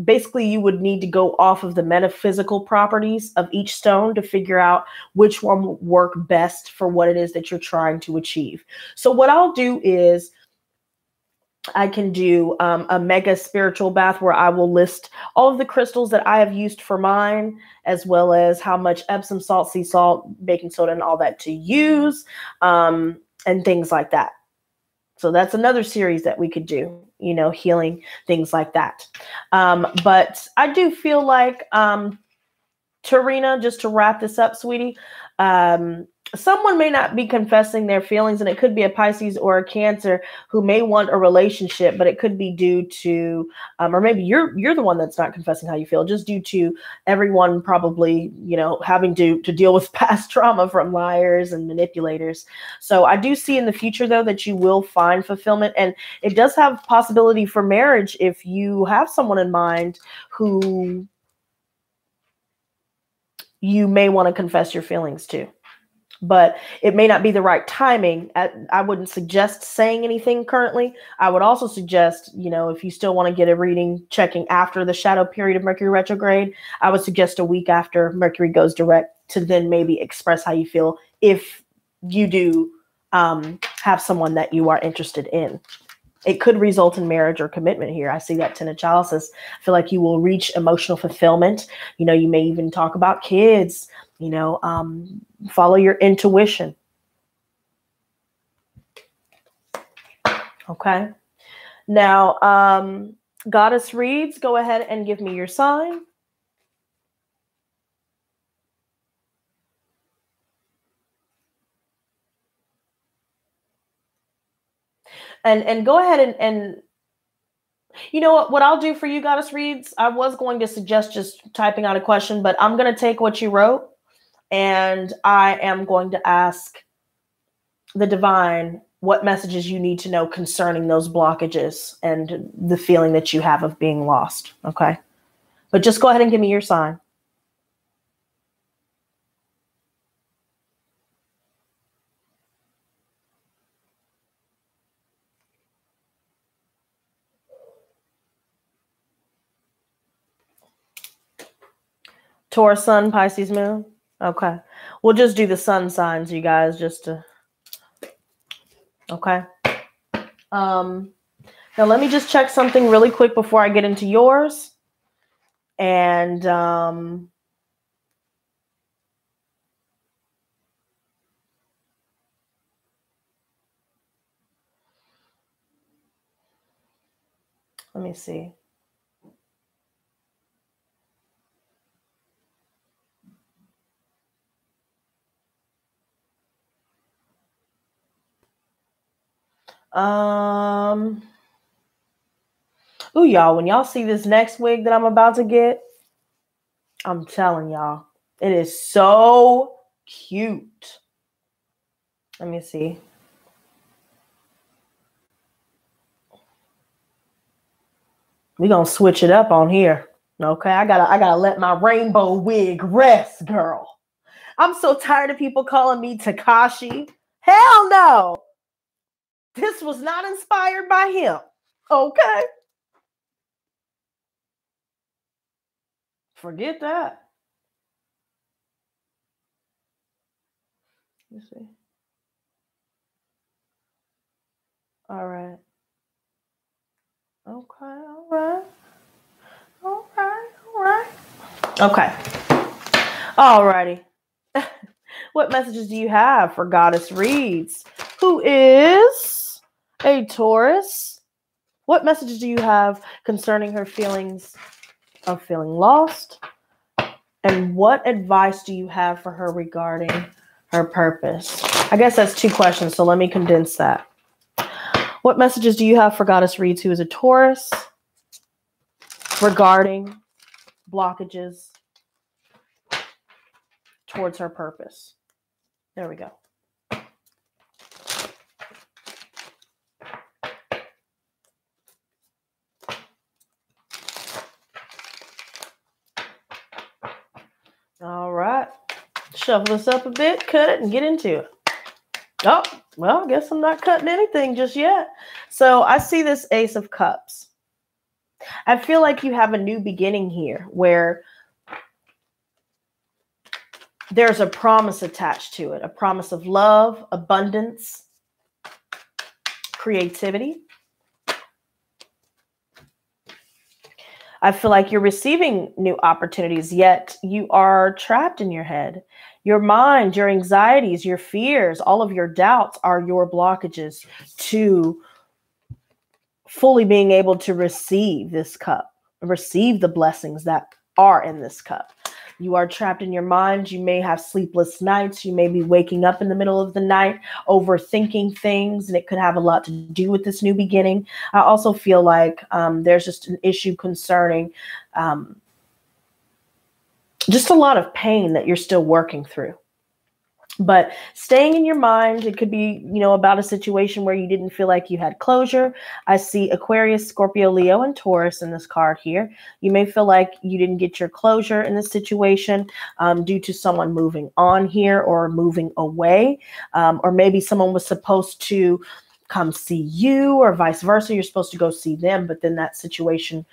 basically you would need to go off of the metaphysical properties of each stone to figure out which one will work best for what it is that you're trying to achieve. So what I'll do is I can do a mega spiritual bath where I will list all of the crystals that I have used for mine, as well as how much Epsom salt, sea salt, baking soda, and all that to use. And things like that. So that's another series that we could do, you know, healing, things like that. But I do feel like, Tarina, just to wrap this up, sweetie, someone may not be confessing their feelings, and it could be a Pisces or a Cancer who may want a relationship, but it could be due to, or maybe you're the one that's not confessing how you feel, just due to everyone probably, you know, having to deal with past trauma from liars and manipulators. So I do see in the future, though, that you will find fulfillment, and it does have possibility for marriage if you have someone in mind who you may want to confess your feelings to. But it may not be the right timing. I wouldn't suggest saying anything currently. I would also suggest, you know, if you still want to get a reading, checking after the shadow period of Mercury retrograde, I would suggest a week after Mercury goes direct to then maybe express how you feel if you do have someone that you are interested in. It could result in marriage or commitment here. I see that Ten of Chalices. I feel like you will reach emotional fulfillment. You know, you may even talk about kids, you know, follow your intuition. Okay. Now, Goddess Reads, go ahead and give me your sign. And go ahead and you know what I'll do for you, Goddess Reads? I was going to suggest just typing out a question, but I'm going to take what you wrote and I am going to ask the divine what messages you need to know concerning those blockages and the feeling that you have of being lost. Okay. But just go ahead and give me your sign. Taurus sun, Pisces moon. Okay. We'll just do the sun signs, you guys, just to, okay. Now let me just check something really quick before I get into yours. And let me see. Ooh, y'all, when y'all see this next wig that I'm about to get, I'm telling y'all, it is so cute. Let me see. We're gonna switch it up on here. Okay, I gotta let my rainbow wig rest, girl. I'm so tired of people calling me Takashi. Hell no. This was not inspired by him. Okay. Forget that. Let's see. All right. Okay, all right. All right, all right. Okay. All righty. What messages do you have for Goddess Reads, who is a Taurus? What messages do you have concerning her feelings of feeling lost? And what advice do you have for her regarding her purpose? I guess that's two questions, so let me condense that. What messages do you have for Goddess Reads, who is a Taurus, regarding blockages towards her purpose? There we go. All right. Shuffle this up a bit, cut it, and get into it. Oh, well, I guess I'm not cutting anything just yet. So I see this Ace of Cups. I feel like you have a new beginning here where there's a promise attached to it, a promise of love, abundance, creativity. I feel like you're receiving new opportunities, yet you are trapped in your head. Your mind, your anxieties, your fears, all of your doubts are your blockages to fully being able to receive this cup, receive the blessings that are in this cup. You are trapped in your mind. You may have sleepless nights. You may be waking up in the middle of the night, overthinking things, and it could have a lot to do with this new beginning. I also feel like there's just an issue concerning just a lot of pain that you're still working through. But staying in your mind, it could be, about a situation where you didn't feel like you had closure. I see Aquarius, Scorpio, Leo, and Taurus in this card here. You may feel like you didn't get your closure in this situation due to someone moving on here or moving away. Or maybe someone was supposed to come see you or vice versa. You're supposed to go see them, but then that situation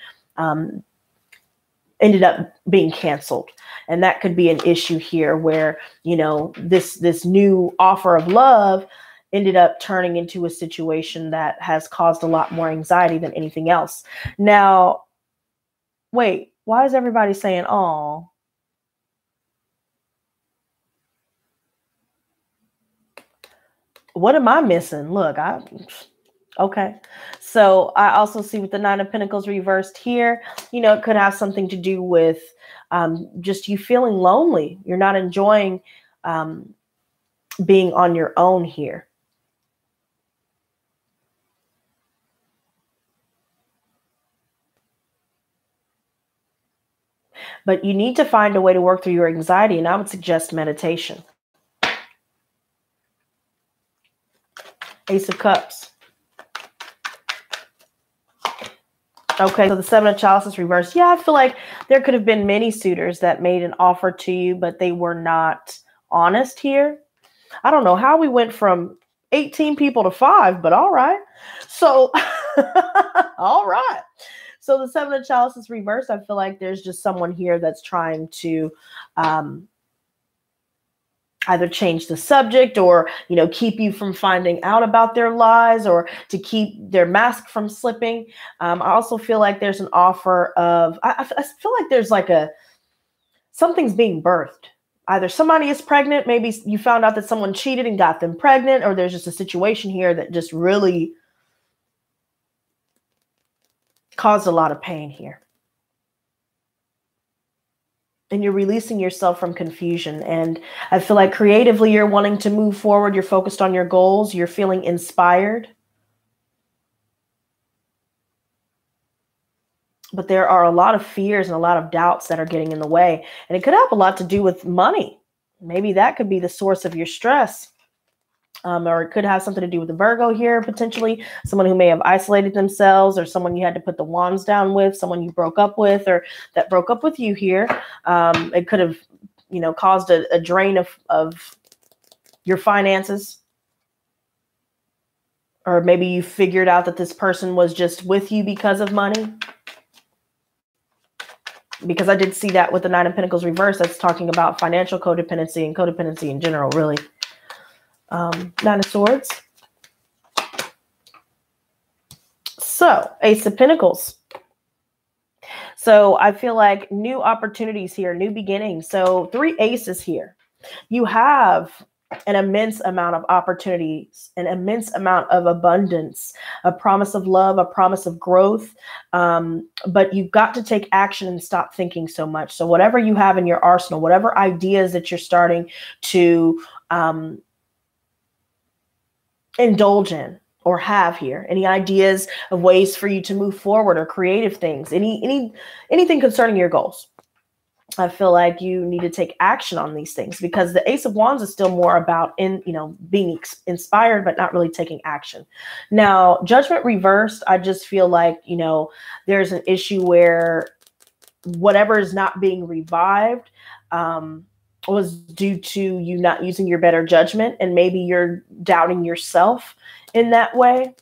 ended up being canceled. And that could be an issue here where, this new offer of love ended up turning into a situation that has caused a lot more anxiety than anything else. Now, wait, why is everybody saying, "Oh"? What am I missing? Look, okay. So I also see with the Nine of Pentacles reversed here, it could have something to do with just you feeling lonely. You're not enjoying being on your own here. But you need to find a way to work through your anxiety, and I would suggest meditation. Ace of Cups. Okay, so the Seven of Chalices reversed. Yeah, I feel like there could have been many suitors that made an offer to you, but they were not honest here. I don't know how we went from 18 people to 5, but all right. So, all right. So the Seven of Chalices reversed. I feel like there's just someone here that's trying to either change the subject or, keep you from finding out about their lies or to keep their mask from slipping. I also feel like there's an offer of, I feel like there's like something's being birthed. Either somebody is pregnant, maybe you found out that someone cheated and got them pregnant, or there's just a situation here that just really caused a lot of pain here. And you're releasing yourself from confusion. And I feel like creatively you're wanting to move forward. You're focused on your goals. You're feeling inspired. But there are a lot of fears and a lot of doubts that are getting in the way. And it could have a lot to do with money. Maybe that could be the source of your stress. Or it could have something to do with the Virgo here, potentially. Someone who may have isolated themselves, or someone you had to put the wands down with, someone you broke up with, or that broke up with you here. It could have, caused a drain of your finances. Or maybe you figured out that this person was just with you because of money. Because I did see that with the Nine of Pentacles reverse. That's talking about financial codependency and codependency in general, really. Nine of Swords. So, Ace of Pentacles. So I feel like new opportunities here, new beginnings. So 3 aces here. You have an immense amount of opportunities, an immense amount of abundance, a promise of love, a promise of growth. But you've got to take action and stop thinking so much. So whatever you have in your arsenal, whatever ideas that you're starting to indulge in or have here, any ideas of ways for you to move forward or creative things, anything concerning your goals. I feel like you need to take action on these things, because the Ace of Wands is still more about being inspired, but not really taking action. Now, Judgment reversed, I just feel like, there's an issue where whatever is not being revived, was due to you not using your better judgment, and maybe you're doubting yourself in that way.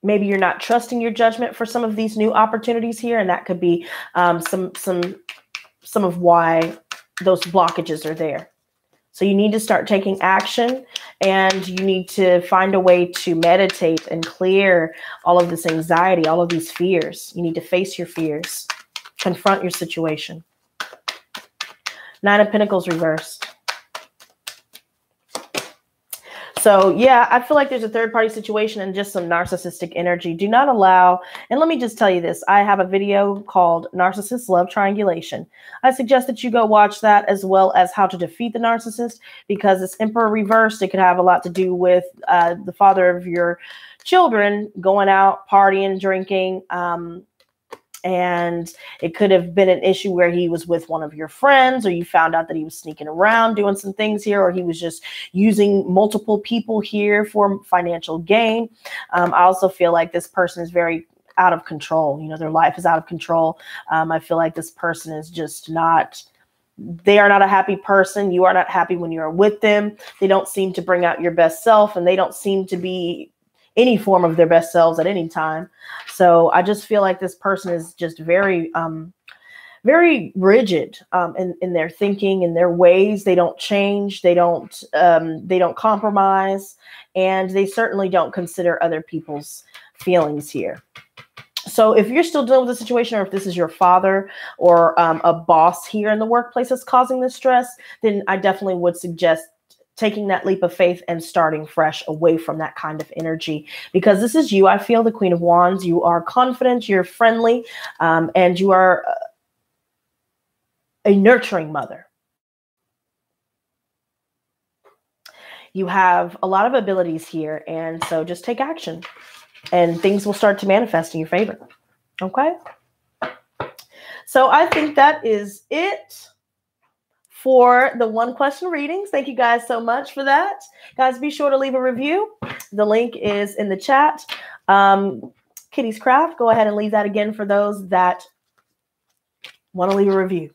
Maybe you're not trusting your judgment for some of these new opportunities here, and that could be some of why those blockages are there. So you need to start taking action, and you need to find a way to meditate and clear all of this anxiety, all of these fears. You need to face your fears, confront your situation. Nine of Pentacles reversed. So yeah, I feel like there's a third-party situation and just some narcissistic energy. Do not allow, and let me just tell you this, I have a video called Narcissist Love Triangulation. I suggest that you go watch that, as well as how to defeat the narcissist, because this Emperor reversed, it could have a lot to do with the father of your children going out, partying, drinking, and it could have been an issue where he was with one of your friends, or you found out that he was sneaking around doing some things here, or he was just using multiple people here for financial gain. I also feel like this person is very out of control. Their life is out of control. I feel like this person is just not, they are not a happy person. You are not happy when you're with them. They don't seem to bring out your best self, and they don't seem to be any form of their best selves at any time. So I just feel like this person is just very, very rigid in their thinking, in their ways. They don't change. They don't compromise, and they certainly don't consider other people's feelings here. So if you're still dealing with the situation, or if this is your father or a boss here in the workplace that's causing this stress, then I definitely would suggest taking that leap of faith and starting fresh away from that kind of energy, because this is you. I feel the Queen of Wands. You are confident, you're friendly, and you are a nurturing mother. You have a lot of abilities here, and so just take action, and things will start to manifest in your favor. Okay? So I think that is it for the one question readings. Thank you guys so much for that. Guys, be sure to leave a review. The link is in the chat. Kitty's Craft, go ahead and leave that again for those that want to leave a review.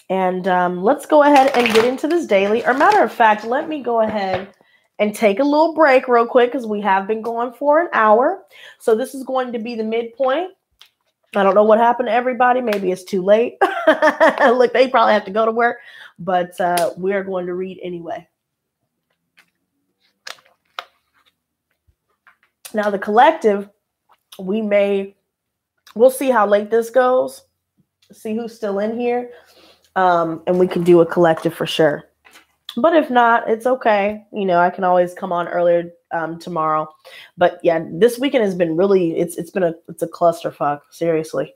And let's go ahead and get into this daily. Or matter of fact, let me go ahead and take a little break real quick because we have been going for an hour. So this is going to be the midpoint. I don't know what happened to everybody. Maybe it's too late. Look, they probably have to go to work, but we're going to read anyway. Now the collective, we'll see how late this goes. See who's still in here. And we can do a collective for sure. But if not, it's okay. You know, I can always come on earlier tomorrow. But yeah, this weekend has been really, it's a clusterfuck, seriously.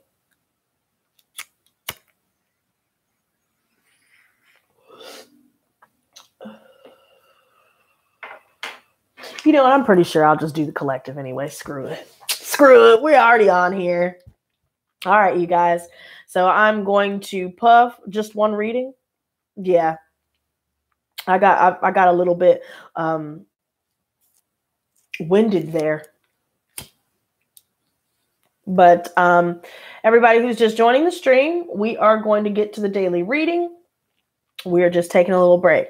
You know what? I'm pretty sure I'll just do the collective anyway. Screw it. Screw it. We're already on here. All right, you guys. So I'm going to puff just one reading. Yeah. I got a little bit winded there. But everybody who's just joining the stream, we are going to get to the daily reading. We are just taking a little break.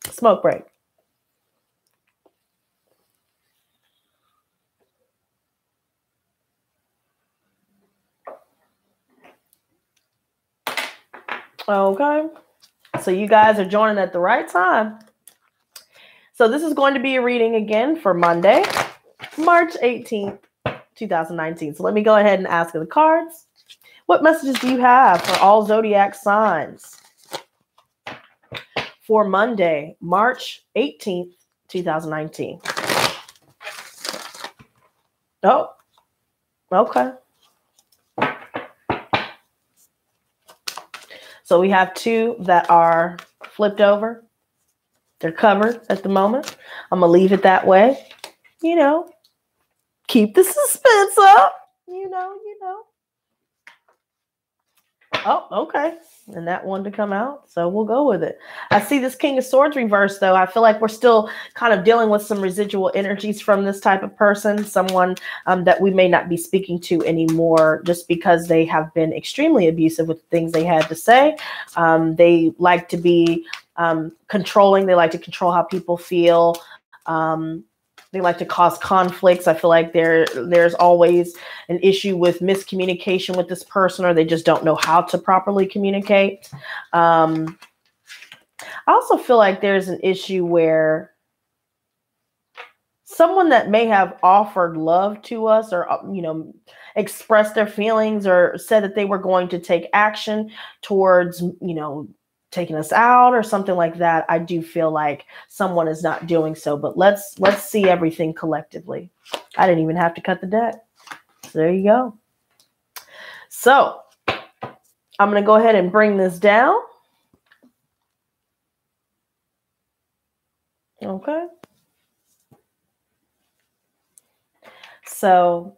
Smoke break. Okay. So you guys are joining at the right time. So this is going to be a reading again for Monday, March 18th, 2019. So let me go ahead and ask the cards. What messages do you have for all zodiac signs for Monday, March 18th, 2019? Oh, okay. So we have two that are flipped over. They're covered at the moment. I'm going to leave it that way. You know, keep the suspense up. You know. Oh, okay. And that one to come out. So we'll go with it. I see this King of Swords reverse, though. I feel like we're still kind of dealing with some residual energies from this type of person. Someone that we may not be speaking to anymore just because they have been extremely abusive with things they had to say. They like to be controlling. They like to control how people feel. They like to cause conflicts. I feel like there's always an issue with miscommunication with this person, or they just don't know how to properly communicate. I also feel like there's an issue where someone that may have offered love to us or, expressed their feelings or said that they were going to take action towards, taking us out or something like that. I do feel like someone is not doing so, but let's see everything collectively. I didn't even have to cut the deck. So there you go. So I'm going to go ahead and bring this down. Okay. So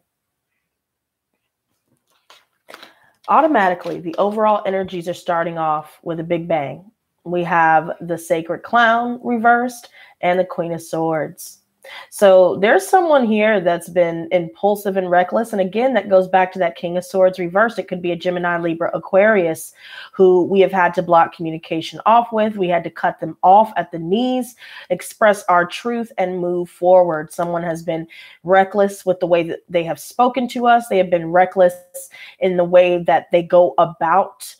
automatically, the overall energies are starting off with a big bang. We have the Sacred Clown reversed and the Queen of Swords. So there's someone here that's been impulsive and reckless. And again, that goes back to that King of Swords reversed. It could be a Gemini, Libra, Aquarius who we have had to block communication off with. We had to cut them off at the knees, express our truth, and move forward. Someone has been reckless with the way that they have spoken to us. They have been reckless in the way that they go about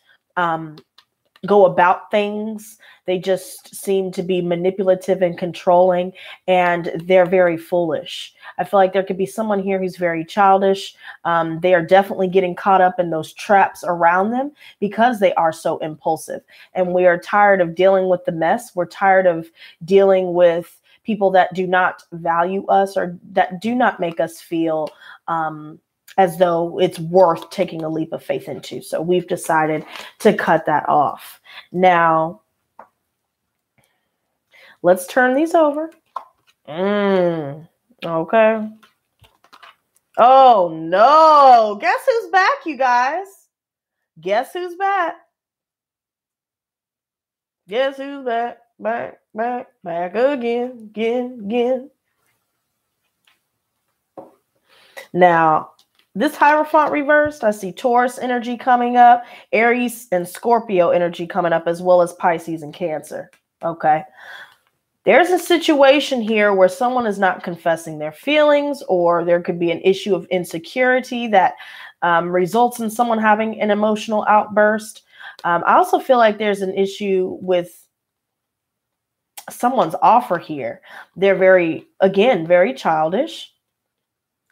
things. They just seem to be manipulative and controlling, and they're very foolish. I feel like there could be someone here who's very childish. They are definitely getting caught up in those traps around them because they are so impulsive. And we are tired of dealing with the mess. We're tired of dealing with people that do not value us or that do not make us feel as though it's worth taking a leap of faith into. So we've decided to cut that off. Now, let's turn these over. Okay. Oh, no. Guess who's back, you guys? Guess who's back? Guess who's back? Back again. Now, this Hierophant reversed, I see Taurus energy coming up, Aries and Scorpio energy coming up, as well as Pisces and Cancer. Okay. There's a situation here where someone is not confessing their feelings, or there could be an issue of insecurity that results in someone having an emotional outburst. I also feel like there's an issue with someone's offer here. They're very childish.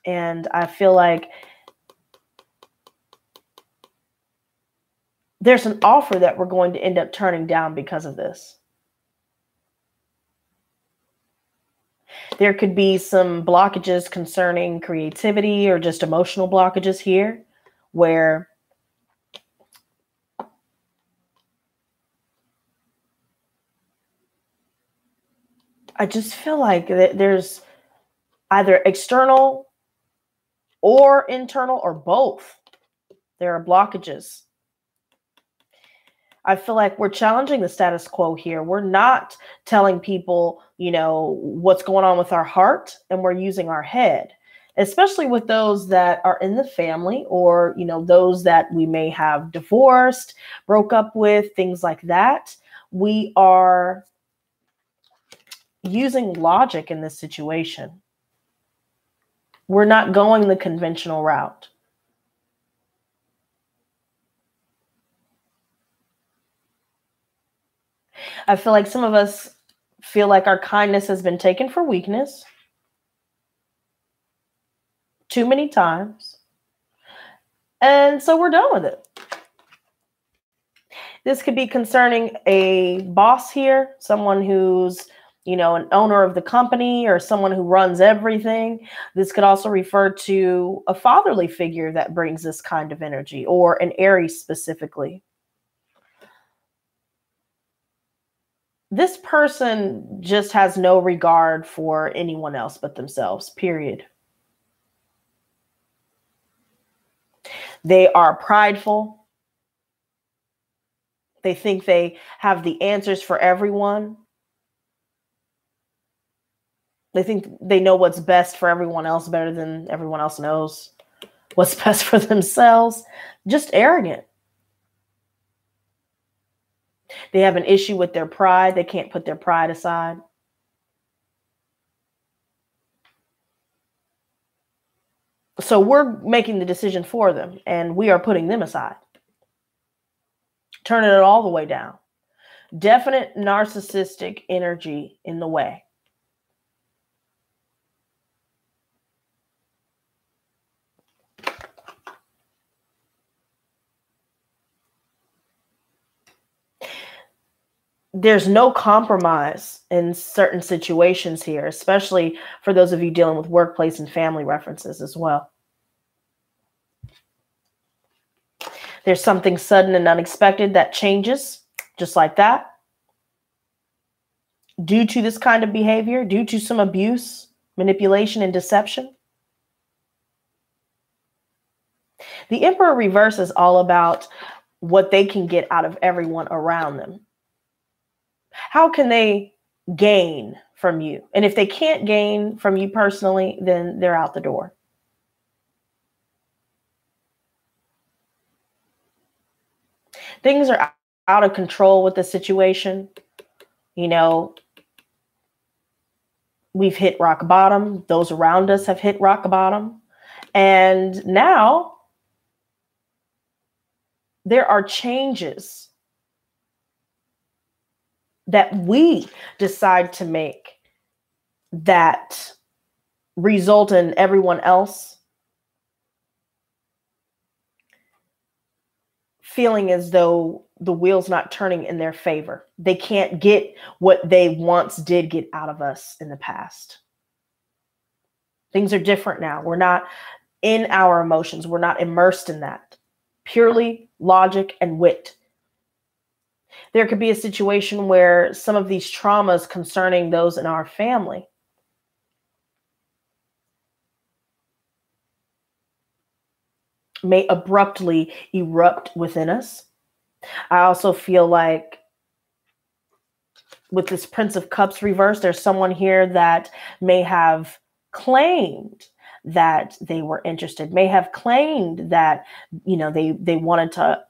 And I feel like there's an offer that we're going to end up turning down because of this. There could be some blockages concerning creativity or just emotional blockages here, where I just feel like there's either external or internal or both. There are blockages. I feel like we're challenging the status quo here. We're not telling people, what's going on with our heart, and we're using our head, especially with those that are in the family, or, those that we may have divorced, broke up with, things like that. We are using logic in this situation. We're not going the conventional route. I feel like some of us feel like our kindness has been taken for weakness too many times. And so we're done with it. This could be concerning a boss here, someone who's, an owner of the company, or someone who runs everything. This could also refer to a fatherly figure that brings this kind of energy, or an Aries specifically. This person just has no regard for anyone else but themselves, period. They are prideful. They think they have the answers for everyone. They think they know what's best for everyone else better than everyone else knows what's best for themselves. Just arrogant. They have an issue with their pride. They can't put their pride aside. So we're making the decision for them, and we are putting them aside. Turning it all the way down. Definite narcissistic energy in the way. There's no compromise in certain situations here, especially for those of you dealing with workplace and family references as well. There's something sudden and unexpected that changes just like that. Due to this kind of behavior, due to some abuse, manipulation, and deception. The Emperor reverse is all about what they can get out of everyone around them. How can they gain from you? And if they can't gain from you personally, then they're out the door. Things are out of control with the situation. We've hit rock bottom. Those around us have hit rock bottom. And now there are changes that we decide to make that result in everyone else feeling as though the wheel's not turning in their favor. They can't get what they once did get out of us in the past. Things are different now. We're not in our emotions. We're not immersed in that. Purely logic and wit. There could be a situation where some of these traumas concerning those in our family may abruptly erupt within us. I also feel like with this Prince of Cups reversed, there's someone here that may have claimed that they were interested, may have claimed that, they wanted to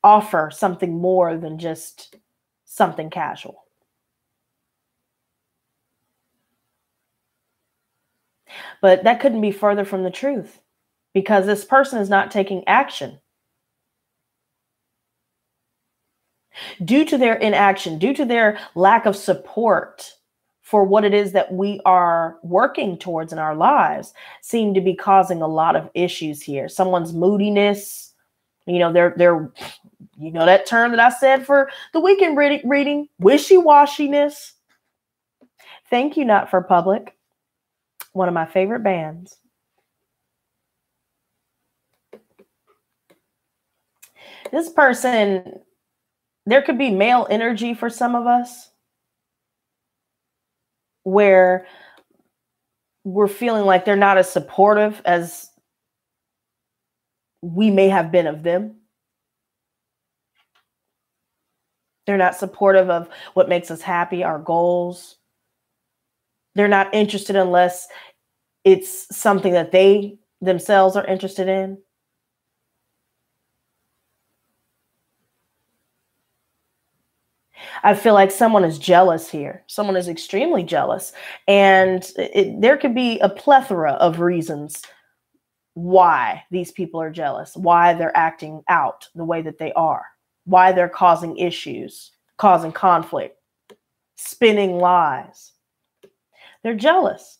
offer something more than just something casual. But that couldn't be further from the truth, because this person is not taking action. Due to their inaction, due to their lack of support for what it is that we are working towards in our lives, seem to be causing a lot of issues here. Someone's moodiness, they're that term that I said for the weekend reading, wishy-washiness. Thank you, Not for Public. One of my favorite bands. This person, there could be male energy for some of us, where we're feeling like they're not as supportive as we may have been of them. They're not supportive of what makes us happy, our goals. They're not interested unless it's something that they themselves are interested in. I feel like someone is jealous here. Someone is extremely jealous. And there could be a plethora of reasons why these people are jealous, why they're acting out the way that they are, why they're causing issues, causing conflict, spinning lies. They're jealous.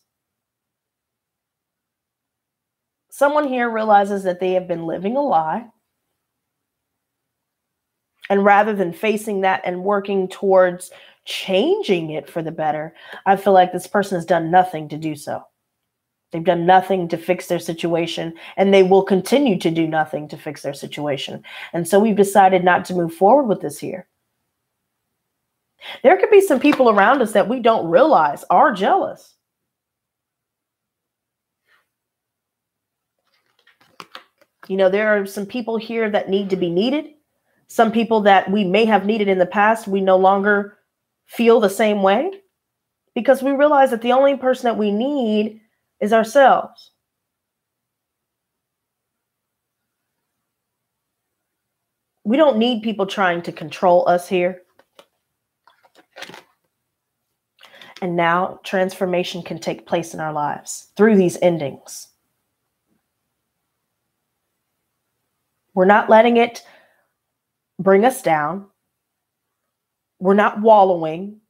Someone here realizes that they have been living a lie. And rather than facing that and working towards changing it for the better, I feel like this person has done nothing to do so. They've done nothing to fix their situation, and they will continue to do nothing to fix their situation. And so we've decided not to move forward with this here. There could be some people around us that we don't realize are jealous. There are some people here that need to be needed. Some people that we may have needed in the past, we no longer feel the same way, because we realize that the only person that we need is ourselves. We don't need people trying to control us here. And now transformation can take place in our lives through these endings. We're not letting it bring us down. We're not wallowing.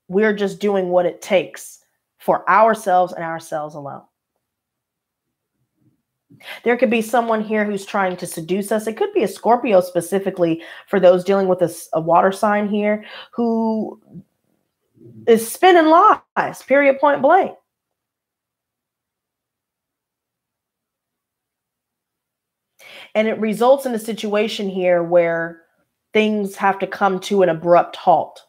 We're just doing what it takes for ourselves and ourselves alone. There could be someone here who's trying to seduce us. It could be a Scorpio specifically, for those dealing with a water sign here, who is spinning lies, period, point blank. And it results in a situation here where things have to come to an abrupt halt.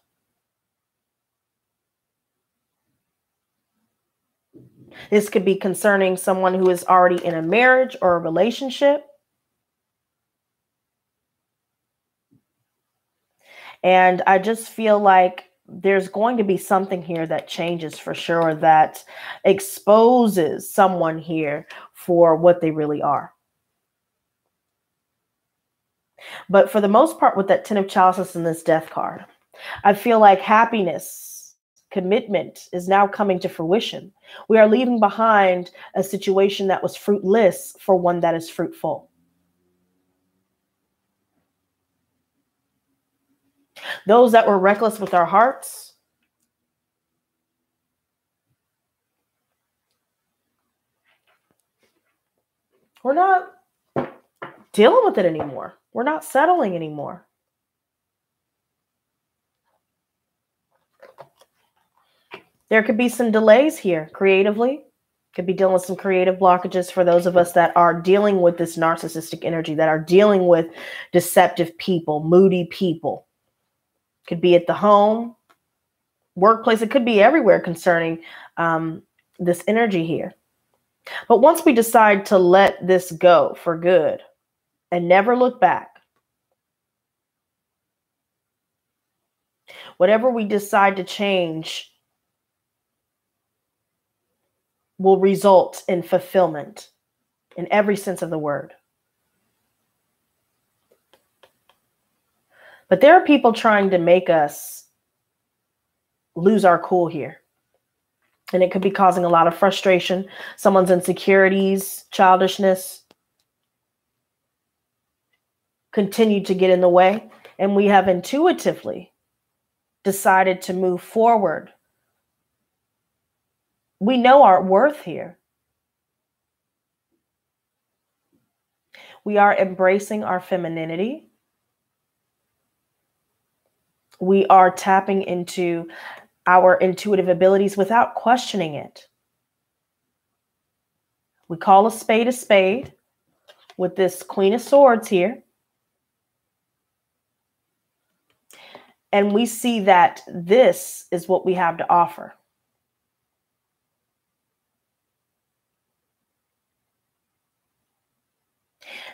This could be concerning someone who is already in a marriage or a relationship. And I just feel like there's going to be something here that changes for sure, that exposes someone here for what they really are. But for the most part, with that Ten of Chalices and this Death card, I feel like happiness, commitment is now coming to fruition. We are leaving behind a situation that was fruitless for one that is fruitful. Those that were reckless with our hearts, we're not dealing with it anymore. We're not settling anymore. There could be some delays here creatively. Could be dealing with some creative blockages for those of us that are dealing with this narcissistic energy, that are dealing with deceptive people, moody people. Could be at the home, workplace. It could be everywhere concerning this energy here. But once we decide to let this go for good and never look back, whatever we decide to change will result in fulfillment in every sense of the word. But there are people trying to make us lose our cool here. And it could be causing a lot of frustration. Someone's insecurities, childishness continue to get in the way. And we have intuitively decided to move forward. We know our worth here. We are embracing our femininity. We are tapping into our intuitive abilities without questioning it. We call a spade with this Queen of Swords here. And we see that this is what we have to offer.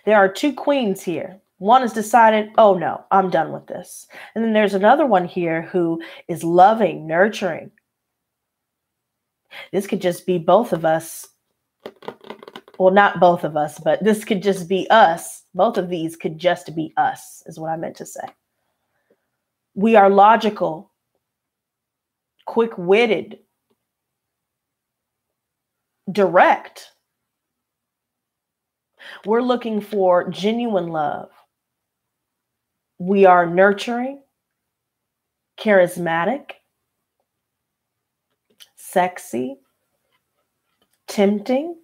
There are two queens here. One has decided, oh no, I'm done with this. And then there's another one here who is loving, nurturing. This could just be both of us. Well, not both of us, but this could just be us. Both of these could just be us, is what I meant to say. We are logical, quick-witted, direct. We're looking for genuine love. We are nurturing, charismatic, sexy, tempting.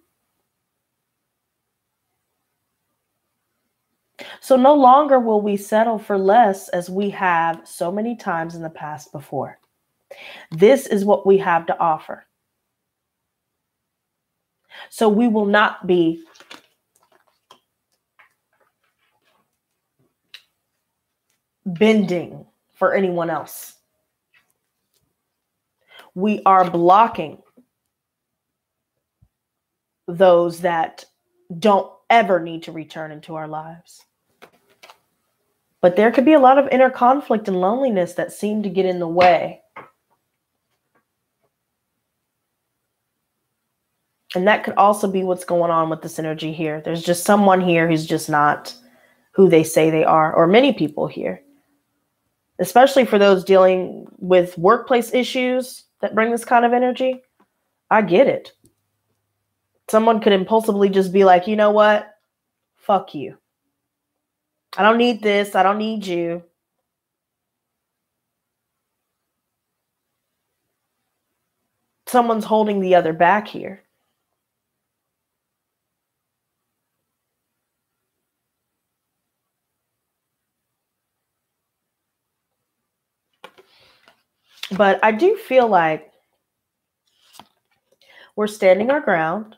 So no longer will we settle for less as we have so many times in the past before. This is what we have to offer. So we will not be bending for anyone else. We are blocking those that don't ever need to return into our lives. But there could be a lot of inner conflict and loneliness that seem to get in the way. And that could also be what's going on with this energy here. There's just someone here who's just not who they say they are, or many people here. Especially for those dealing with workplace issues that bring this kind of energy. I get it. Someone could impulsively just be like, you know what? Fuck you. I don't need this. I don't need you. Someone's holding the other back here. But I do feel like we're standing our ground.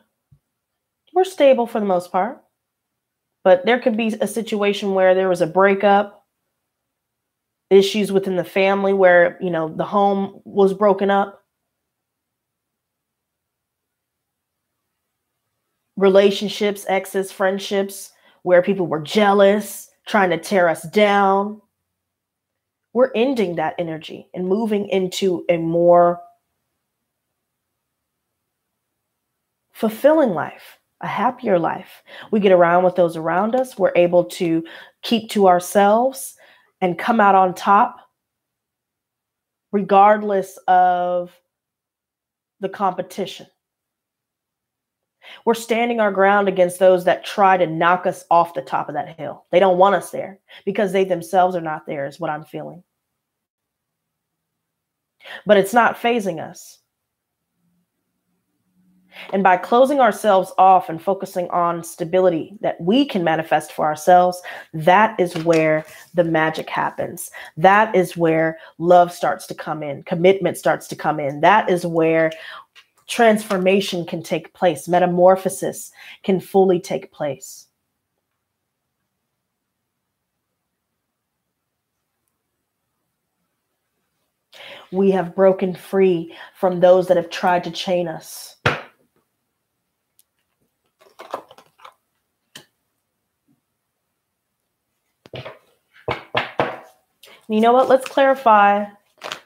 We're stable for the most part. But there could be a situation where there was a breakup, issues within the family where, you know, the home was broken up. Relationships, exes, friendships, where people were jealous, trying to tear us down. We're ending that energy and moving into a more fulfilling life, a happier life. We get around with those around us. We're able to keep to ourselves and come out on top, regardless of the competition. We're standing our ground against those that try to knock us off the top of that hill. They don't want us there because they themselves are not there, is what I'm feeling. But it's not phasing us. And by closing ourselves off and focusing on stability that we can manifest for ourselves, that is where the magic happens. That is where love starts to come in. Commitment starts to come in. That is where transformation can take place. Metamorphosis can fully take place. We have broken free from those that have tried to chain us. You know what? Let's clarify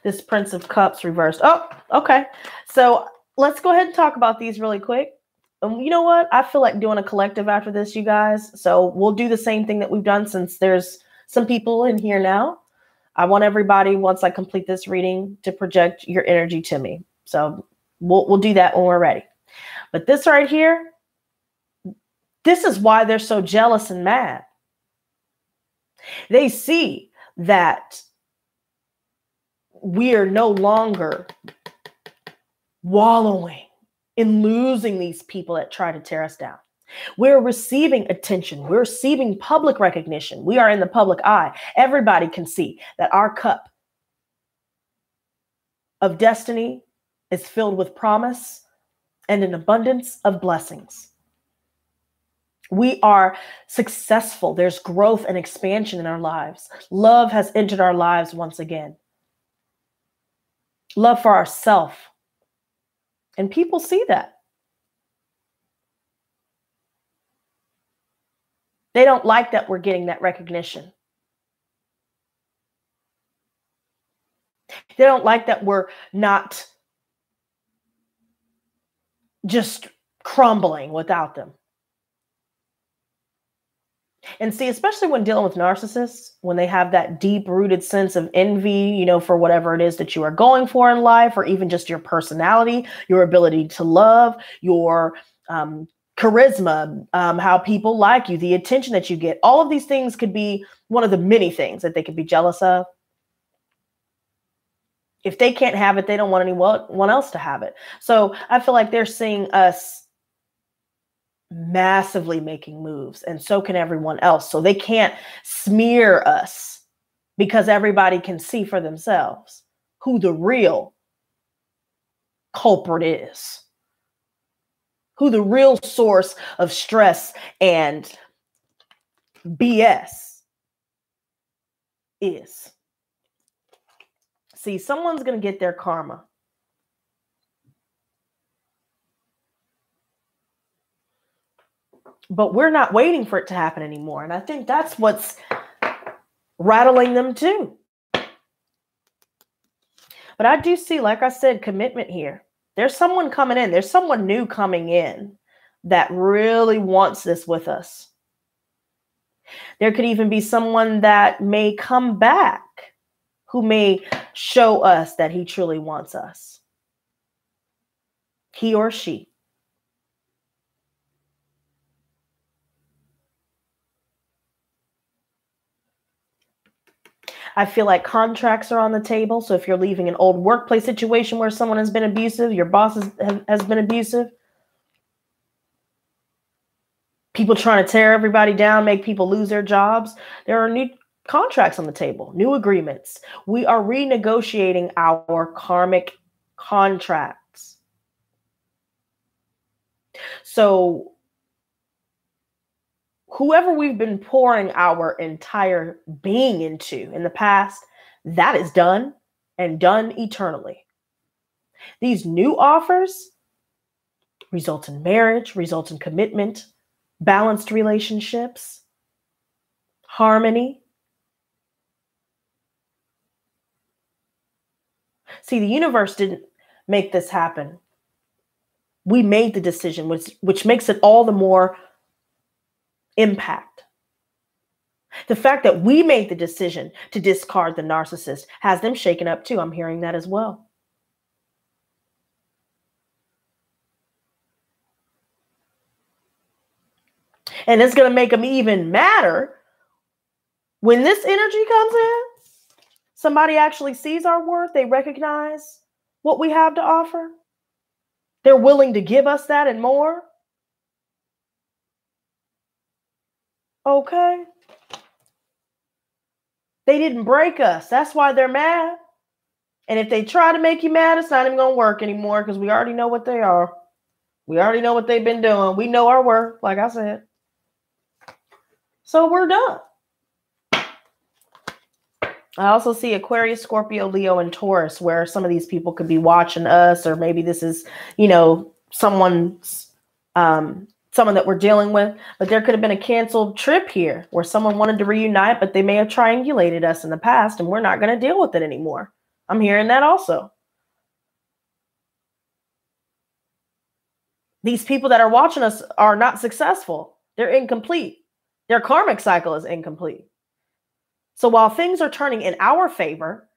this Prince of Cups reversed. Oh, okay. So let's go ahead and talk about these really quick. You know what? I feel like doing a collective after this, you guys. So we'll do the same thing that we've done since there's some people in here now. I want everybody, once I complete this reading, to project your energy to me. So we'll do that when we're ready. But this right here, this is why they're so jealous and mad. They see that we are no longer wallowing in losing these people that try to tear us down. We're receiving attention. We're receiving public recognition. We are in the public eye. Everybody can see that our cup of destiny is filled with promise and an abundance of blessings. We are successful. There's growth and expansion in our lives. Love has entered our lives once again. Love for ourselves. And people see that. They don't like that we're getting that recognition. They don't like that we're not just crumbling without them. And see, especially when dealing with narcissists, when they have that deep-rooted sense of envy, for whatever it is that you are going for in life, or even just your personality, your ability to love, your charisma, how people like you, the attention that you get. All of these things could be one of the many things that they could be jealous of. If they can't have it, they don't want anyone else to have it. So I feel like they're seeing us massively making moves, and so can everyone else. So they can't smear us because everybody can see for themselves who the real culprit is, who the real source of stress and BS is. See, someone's going to get their karma. But we're not waiting for it to happen anymore. And I think that's what's rattling them too. But I do see, like I said, commitment here. There's someone coming in. There's someone new coming in that really wants this with us. There could even be someone that may come back who may show us that he truly wants us. He or she. I feel like contracts are on the table. So if you're leaving an old workplace situation where someone has been abusive, your boss has been abusive, people trying to tear everybody down, make people lose their jobs, there are new contracts on the table, new agreements. We are renegotiating our karmic contracts. So whoever we've been pouring our entire being into in the past, that is done and done eternally. These new offers result in marriage, result in commitment, balanced relationships, harmony. See, the universe didn't make this happen. We made the decision, which makes it all the more impact. The fact that we made the decision to discard the narcissist has them shaken up too. I'm hearing that as well. And it's going to make them even madder when this energy comes in. Somebody actually sees our worth. They recognize what we have to offer. They're willing to give us that and more. Okay. They didn't break us. That's why they're mad. And if they try to make you mad, it's not even going to work anymore because we already know what they are. We already know what they've been doing. We know our worth, like I said. So we're done. I also see Aquarius, Scorpio, Leo, and Taurus, where some of these people could be watching us, or maybe this is, someone's someone that we're dealing with, but there could have been a canceled trip here where someone wanted to reunite, but they may have triangulated us in the past and we're not going to deal with it anymore. I'm hearing that also. These people that are watching us are not successful. They're incomplete. Their karmic cycle is incomplete. So while things are turning in our favor,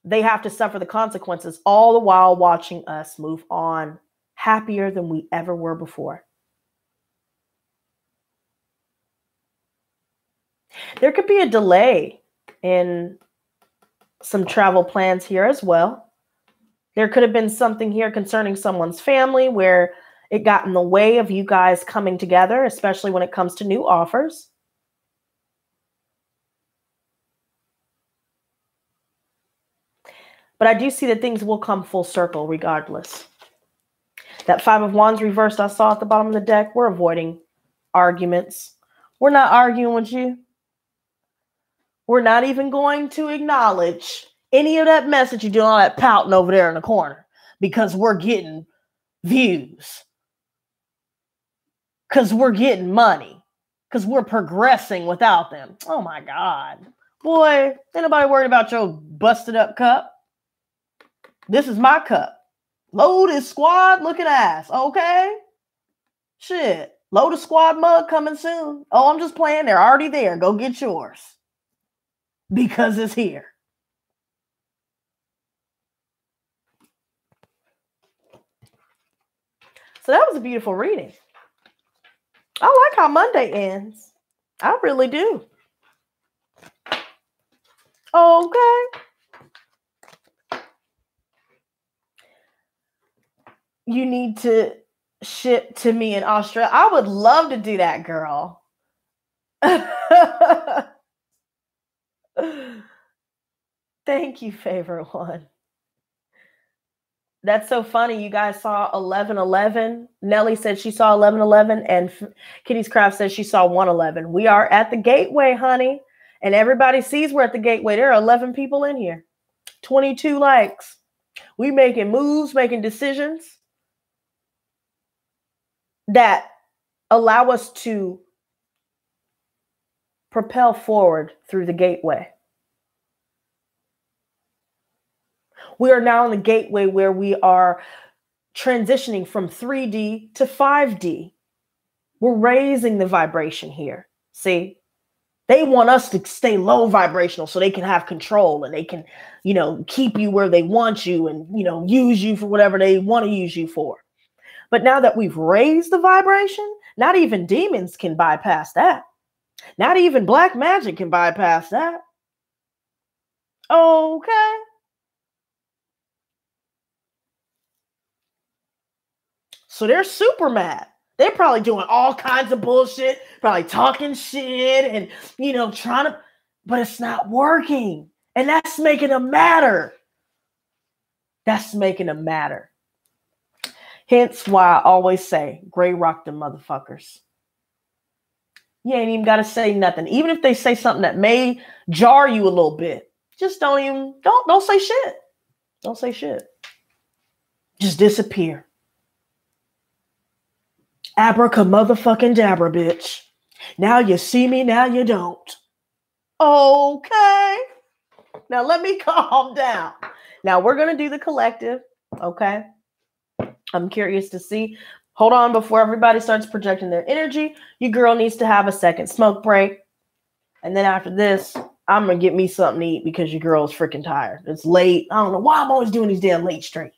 they have to suffer the consequences, all the while watching us move on happier than we ever were before. There could be a delay in some travel plans here as well. There could have been something here concerning someone's family where it got in the way of you guys coming together, especially when it comes to new offers. But I do see that things will come full circle regardless. That Five of Wands reversed I saw at the bottom of the deck. We're avoiding arguments. We're not arguing with you. We're not even going to acknowledge any of that mess that you're doing, all that pouting over there in the corner, because we're getting views, because we're getting money, because we're progressing without them. Oh my God. Boy, ain't nobody worried about your busted up cup. This is my cup. Lotus squad looking ass, okay? Shit. Lotus squad mug coming soon. Oh, I'm just playing. They're already there. Go get yours. Because it's here. So that was a beautiful reading. I like how Monday ends. I really do. Okay. You need to ship to me in Australia. I would love to do that, girl. Thank you, favorite one. That's so funny. You guys saw 11:11. Nellie said she saw 11:11, and Kitty's Craft said she saw 1:11. We are at the gateway, honey, and everybody sees we're at the gateway. There are 11 people in here, 22 likes. We making moves, making decisions that allow us to propel forward through the gateway. We are now in the gateway where we are transitioning from 3D to 5D. We're raising the vibration here. See, they want us to stay low vibrational so they can have control and they can, keep you where they want you and, use you for whatever they want to use you for. But now that we've raised the vibration, not even demons can bypass that. Not even black magic can bypass that. Okay. So they're super mad. They're probably doing all kinds of bullshit, probably talking shit and, trying to, but it's not working. And that's making them matter. That's making them matter. Hence why I always say, gray rock them motherfuckers. You ain't even got to say nothing. Even if they say something that may jar you a little bit, just don't say shit. Don't say shit. Just disappear. Abraca motherfucking dabra, bitch. Now you see me, now you don't. Okay. Now let me calm down. Now we're going to do the collective, okay? I'm curious to see. Hold on before everybody starts projecting their energy. Your girl needs to have a second smoke break. And then after this, I'm going to get me something to eat because your girl's freaking tired. It's late. I don't know why I'm always doing these damn late streams.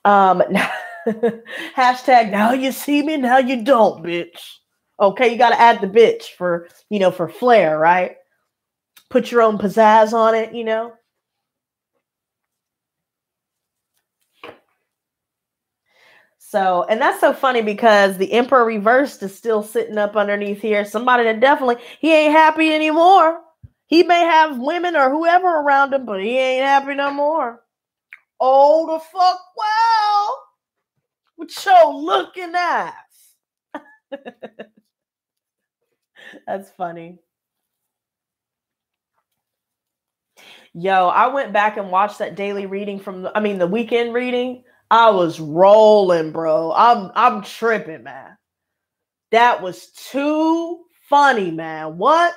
Hashtag now you see me, now you don't, bitch. Okay, you got to add the bitch for, for flair, right? Put your own pizzazz on it, So, and that's so funny because the Emperor reversed is still sitting up underneath here. Somebody that definitely, he ain't happy anymore. He may have women or whoever around him, but he ain't happy no more. Oh, the fuck well. With your looking ass. That's funny. Yo, I went back and watched that daily reading the weekend reading. I was rolling, bro. I'm tripping, man. That was too funny, man. What?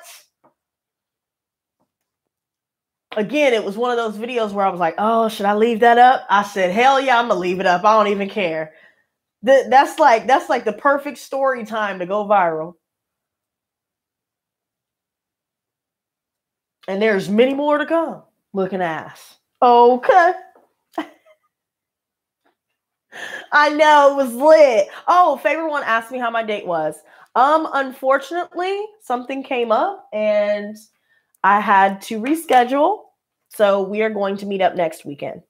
Again, it was one of those videos where I was like, oh, should I leave that up? I said, hell yeah, I'm gonna leave it up. I don't even care. That's like the perfect story time to go viral. And there's many more to come. Looking ass. Okay. I know, it was lit. Oh, favorite one asked me how my date was. Unfortunately, something came up and I had to reschedule. So we are going to meet up next weekend.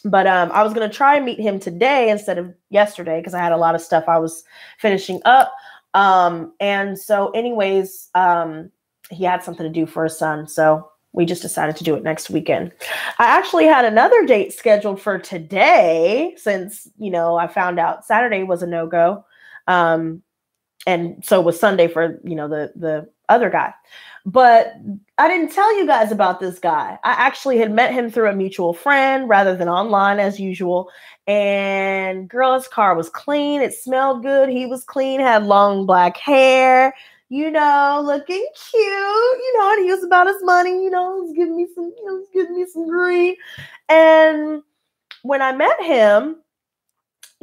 But I was going to try and meet him today instead of yesterday because I had a lot of stuff I was finishing up. And so anyways, he had something to do for his son. So we just decided to do it next weekend. I actually had another date scheduled for today since, I found out Saturday was a no-go. And so was Sunday for, the other guy. But I didn't tell you guys about this guy. I actually had met him through a mutual friend rather than online as usual. And girl, his car was clean. It smelled good. He was clean, had long black hair, looking cute. And he was about his money, he was giving me some green. And when I met him,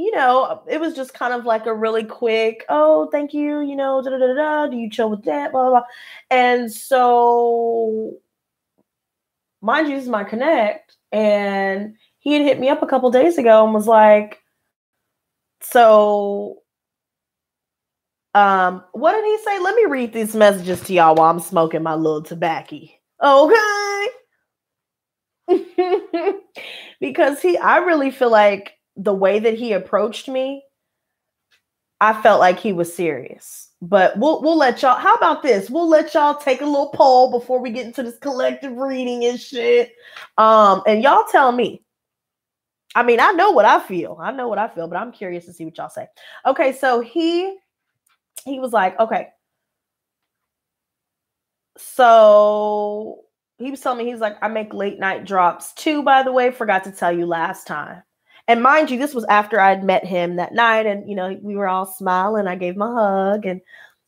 it was just kind of like a really quick, oh, thank you, do you chill with that, blah, blah, blah. And so, mind you, this is my connect, and he had hit me up a couple days ago and was like, so, what did he say? Let me read these messages to y'all while I'm smoking my little tobacco. Okay? Because I really feel like the way that he approached me, I felt like he was serious. But we'll let y'all, how about this? We'll let y'all take a little poll before we get into this collective reading and shit. And y'all tell me. I mean, I know what I feel, but I'm curious to see what y'all say. Okay, so he was like, okay. So he was telling me, he's like, I make late night drops too, by the way, forgot to tell you last time. And mind you, this was after I'd met him that night and, we were all smiling. I gave him a hug and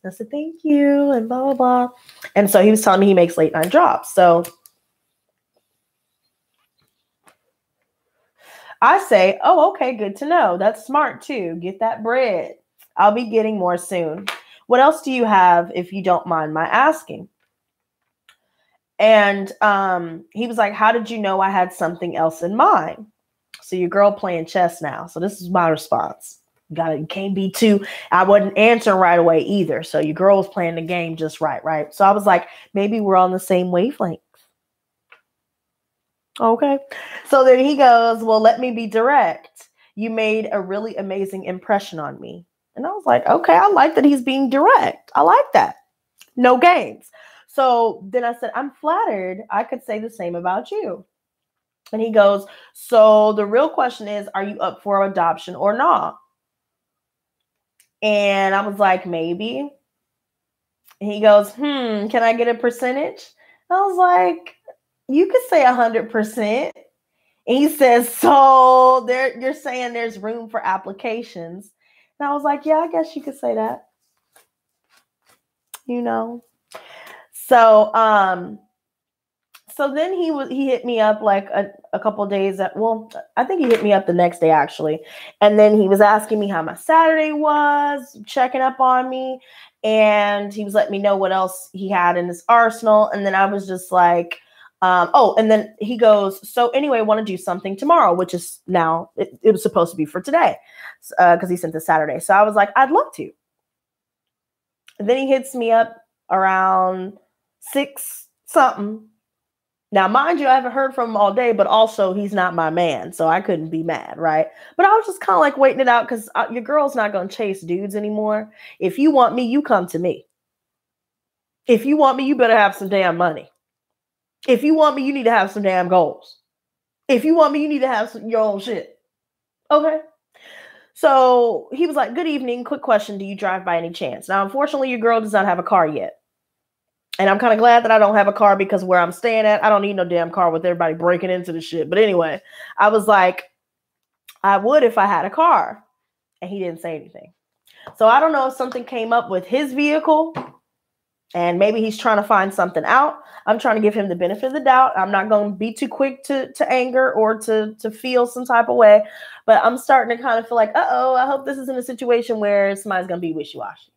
I said, thank you and blah, blah, blah. And so he was telling me he makes late night drops. So I say, oh, okay, good to know. That's smart too. Get that bread. I'll be getting more soon. What else do you have if you don't mind my asking? And he was like, how did you know I had something else in mind? So your girl playing chess now. So this is my response. You can't be too, I wasn't answering right away either. So your girl was playing the game just right? So I was like, maybe we're on the same wavelength. Okay. So then he goes, well, let me be direct. You made a really amazing impression on me. And I was like, okay, I like that he's being direct. I like that. No games. So then I said, I'm flattered. I could say the same about you. And he goes, so the real question is, are you up for adoption or not? And I was like, maybe. And he goes, can I get a percentage? I was like, you could say 100%. And he says, so you're saying there's room for applications. And I was like, yeah, I guess you could say that. So then he hit me up like a couple days. I think he hit me up the next day actually. And then he was asking me how my Saturday was, checking up on me. And he was letting me know what else he had in his arsenal. And then I was just like, and then he goes, so anyway, I want to do something tomorrow, which is now, it was supposed to be for today because he sent this Saturday. So I was like, I'd love to. And then he hits me up around 6 something. Now, mind you, I haven't heard from him all day, but also he's not my man, so I couldn't be mad, right? But I was just kind of like waiting it out because your girl's not going to chase dudes anymore. If you want me, you come to me. If you want me, you better have some damn money. If you want me, you need to have some damn goals. If you want me, you need to have your own shit. Okay? So he was like, good evening. Quick question. Do you drive by any chance? Now, unfortunately, your girl does not have a car yet. And I'm kind of glad that I don't have a car, because where I'm staying at, I don't need no damn car with everybody breaking into the shit. But anyway, I was like, I would if I had a car. And he didn't say anything. So I don't know if something came up with his vehicle and maybe he's trying to find something out. I'm trying to give him the benefit of the doubt. I'm not going to be too quick to anger or to feel some type of way. But I'm starting to kind of feel like, uh-oh, I hope this isn't a situation where somebody's going to be wishy-washy.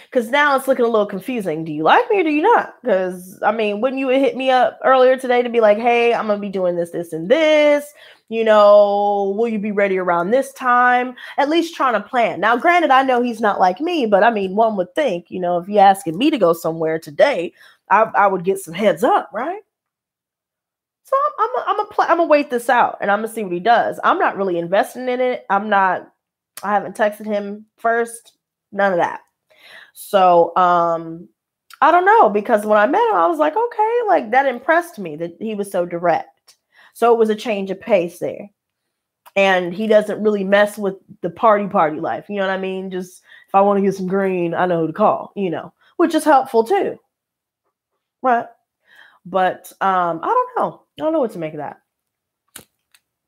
Because now it's looking a little confusing. Do you like me or do you not? Because, I mean, wouldn't you have hit me up earlier today to be like, hey, I'm going to be doing this, this, and this. You know, will you be ready around this time? At least trying to plan. Now, granted, I know he's not like me, but I mean, one would think, you know, if you're asking me to go somewhere today, I would get some heads up, right? So I'm gonna wait this out and I'm gonna see what he does. I'm not really investing in it. I haven't texted him first. None of that. So, I don't know, because when I met him, I was like, okay, like that impressed me that he was so direct. So it was a change of pace there. And he doesn't really mess with the party life. You know what I mean? Just if I want to get some green, I know who to call, you know, which is helpful too. Right. But I don't know. I don't know what to make of that.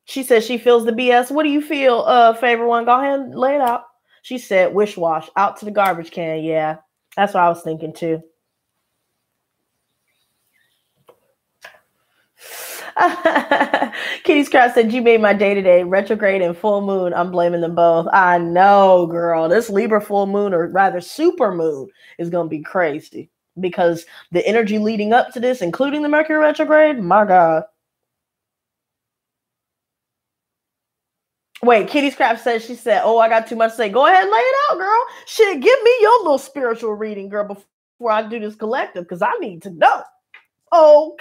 She says she feels the BS. What do you feel, favorite one? Go ahead and lay it out. She said, wish wash out to the garbage can. Yeah, that's what I was thinking too. Kitty Scrap said, you made my day today. Retrograde and full moon. I'm blaming them both. I know, girl. This Libra full moon, or rather super moon, is going to be crazy. Because the energy leading up to this, including the Mercury retrograde, my God. Wait, Kitty Scrap says, she said, oh, I got too much to say. Go ahead and lay it out, girl. Shit, give me your little spiritual reading, girl, before I do this collective, because I need to know. Okay.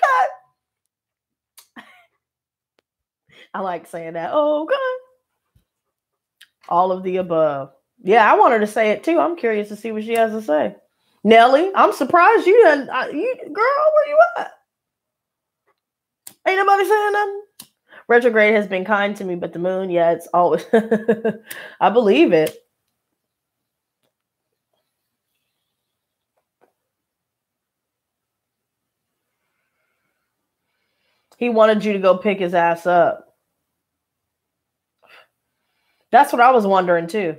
I like saying that. Okay. All of the above. Yeah, I want her to say it too. I'm curious to see what she has to say. Nelly, I'm surprised you didn't. Girl, where you at? Ain't nobody saying nothing. Retrograde has been kind to me, but the moon, yeah, it's always. I believe it. He wanted you to go pick his ass up. That's what I was wondering too.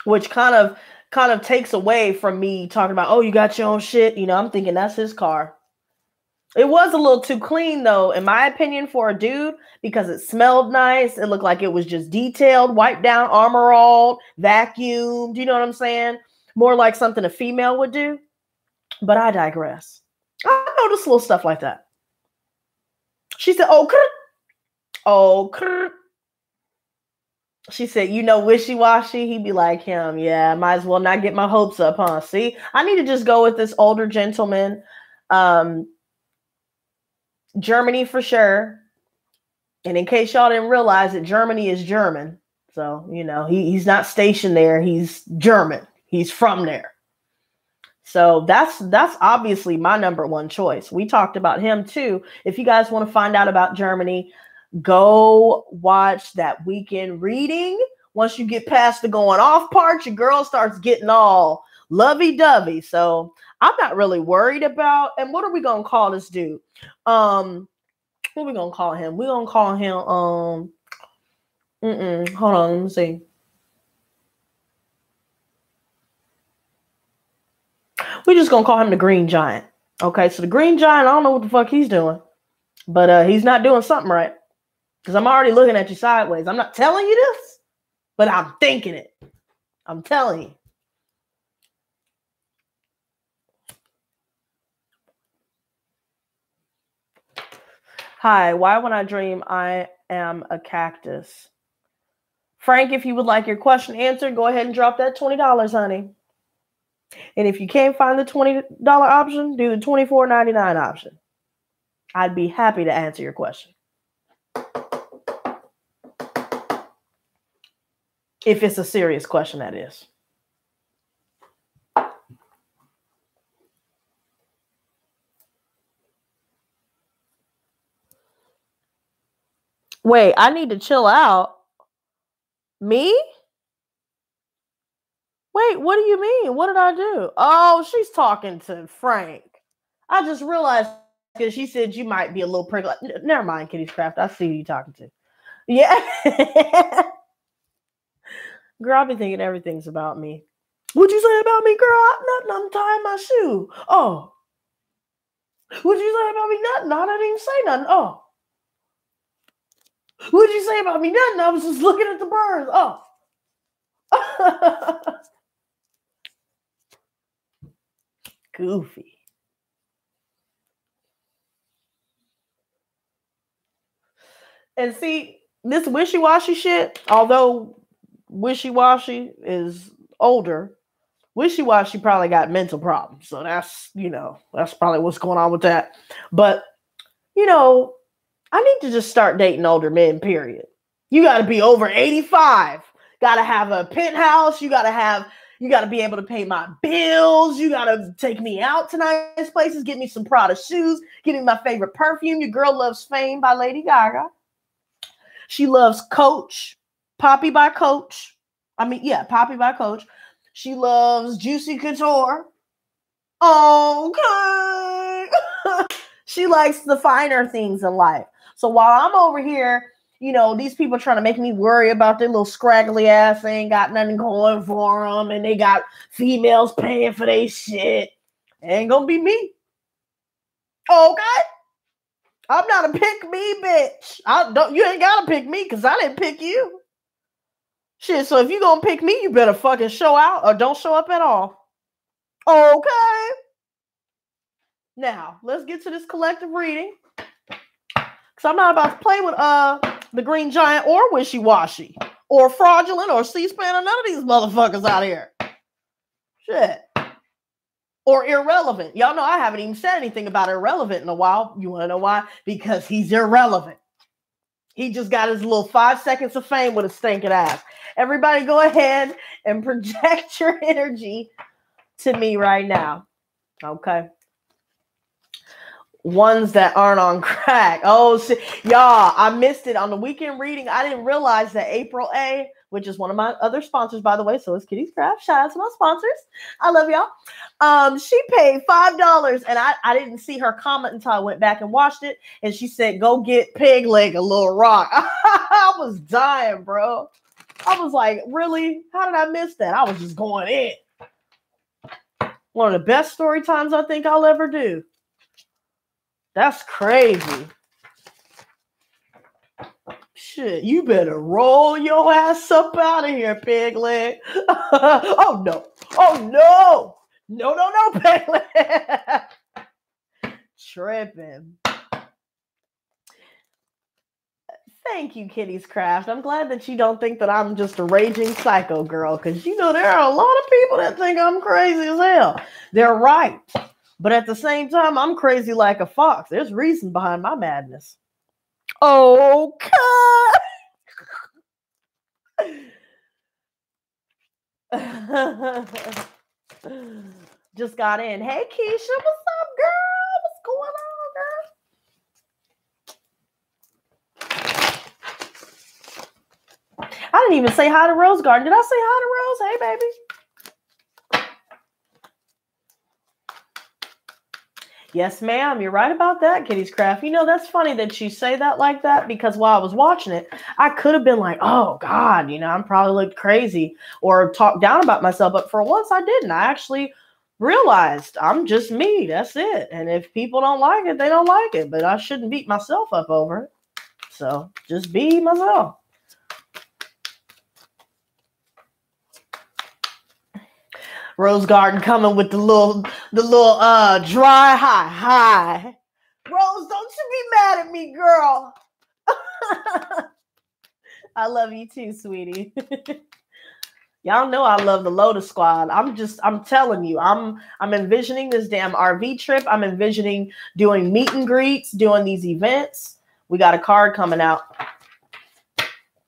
Which kind of takes away from me talking about, oh, you got your own shit. You know, I'm thinking that's his car. It was a little too clean, though, in my opinion, for a dude, because it smelled nice. It looked like it was just detailed, wiped down, armor all, vacuumed. You know what I'm saying? More like something a female would do. But I digress. I noticed little stuff like that. She said, oh, she said, you know, wishy-washy. He'd be like him. Yeah, might as well not get my hopes up, huh? See, I need to just go with this older gentleman. Germany for sure. And in case y'all didn't realize it, Germany is German. So, you know, he's not stationed there. He's German. He's from there. So that's obviously my number one choice. We talked about him too. If you guys want to find out about Germany, go watch that weekend reading. Once you get past the going off part, your girl starts getting all lovey-dovey. So I'm not really worried about. And what are we gonna call this dude? What are we gonna call him? We're gonna call him hold on, let me see. We're just gonna call him the Green Giant. Okay, so the Green Giant, I don't know what the fuck he's doing, but he's not doing something right. Because I'm already looking at you sideways. I'm not telling you this, but I'm thinking it. I'm telling you. Hi, why when I dream I am a cactus? Frank, if you would like your question answered, go ahead and drop that $20, honey. And if you can't find the $20 option, do the $24.99 option. I'd be happy to answer your question. If it's a serious question, that is. Wait, I need to chill out. Me? Wait, what do you mean? What did I do? Oh, she's talking to Frank. I just realized because she said you might be a little prickly. Never mind, Kitty's Craft. I see who you talking to. Yeah. Girl, I've been thinking everything's about me. What'd you say about me, girl? Nothing. I'm tying my shoe. Oh. What'd you say about me? Nothing. I didn't even say nothing. Oh. What'd you say about me? Nothing. I was just looking at the birds. Oh. Goofy. And see, this wishy-washy shit, although wishy-washy is older, wishy-washy probably got mental problems. So that's, that's probably what's going on with that. But, I need to just start dating older men, period. You got to be over 85. Got to have a penthouse. You got to be able to pay my bills. You got to take me out to nice places, get me some Prada shoes, get me my favorite perfume. Your girl loves Fame by Lady Gaga. She loves Coach, Poppy by Coach. Poppy by Coach. She loves Juicy Couture. Okay. She likes the finer things in life. So while I'm over here, these people trying to make me worry about their little scraggly ass, they ain't got nothing going for them, and they got females paying for their shit. It ain't gonna be me. Okay? I'm not a pick me, bitch. You ain't gotta pick me because I didn't pick you. Shit, so if you gonna pick me, you better fucking show out or don't show up at all. Okay. Now, let's get to this collective reading. Because I'm not about to play with the Green Giant or Wishy-Washy or Fraudulent or C-SPAN or none of these motherfuckers out here. Shit. Or Irrelevant. Y'all know I haven't even said anything about Irrelevant in a while. You want to know why? Because he's irrelevant. He just got his little 5 seconds of fame with a stinking ass. Everybody go ahead and project your energy to me right now. Okay. Ones that aren't on crack. Oh, shit. Y'all, I missed it on the weekend reading. I didn't realize that April A., which is one of my other sponsors, by the way, so it's Kitty's Craft. Shout out to my sponsors. I love y'all. She paid $5, and I didn't see her comment until I went back and watched it, and she said, go get Pig Leg a little rock. I was dying, bro. I was like, really? How did I miss that? I was just going in. One of the best story times I think I'll ever do. That's crazy. Shit, you better roll your ass up out of here, Pig Leg. Oh, no. Oh, no. No, Pig Leg. Tripping. Thank you, Kitty's Craft. I'm glad that you don't think that I'm just a raging psycho girl, because there are a lot of people that think I'm crazy as hell. They're right. But at the same time, I'm crazy like a fox. There's reason behind my madness. Okay. Just got in. Hey, Keisha, what's up, girl? What's going on, girl? I didn't even say hi to Rose Garden. Did I say hi to Rose? Hey, baby. Yes, ma'am. You're right about that, Kitty's Craft. That's funny that you say that like that, because while I was watching it, I could have been like, oh, God, I'm probably looked crazy or talked down about myself. But for once, I didn't. I actually realized I'm just me. That's it. And if people don't like it, they don't like it. But I shouldn't beat myself up over it. So just be myself. Rose Garden coming with the little dry hi. Rose, don't you be mad at me, girl. I love you too, sweetie. Y'all know I love the Lotus Squad. I'm telling you, I'm envisioning this damn RV trip. I'm envisioning doing meet and greets, doing these events. We got a card coming out.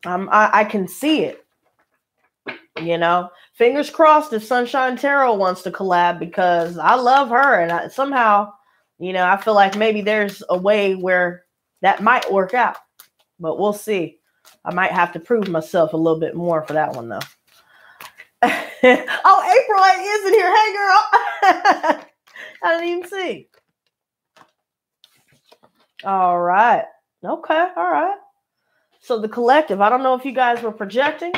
I can see it. Fingers crossed if Sunshine Tarot wants to collab, because I love her, and somehow, I feel like maybe there's a way where that might work out, but we'll see. I might have to prove myself a little bit more for that one, though. Oh, April is in here. Hey, girl. I didn't even see. All right. Okay. All right. So the collective, I don't know if you guys were projecting.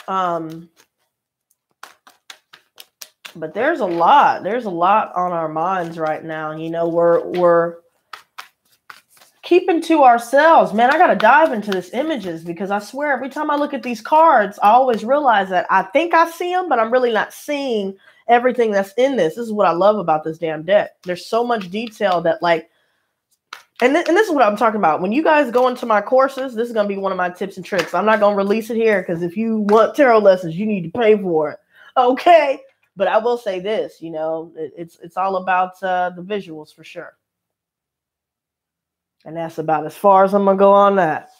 But there's a lot. There's a lot on our minds right now. You know, we're keeping to ourselves. Man, I got to dive into this images because I swear every time I look at these cards, I always realize that I think I see them, but I'm really not seeing everything that's in this. This is what I love about this damn deck. There's so much detail that like, and this is what I'm talking about. When you guys go into my courses, this is going to be one of my tips and tricks. I'm not going to release it here because if you want tarot lessons, you need to pay for it. Okay. But I will say this, you know, it's all about the visuals for sure. And that's about as far as I'm going to go on that.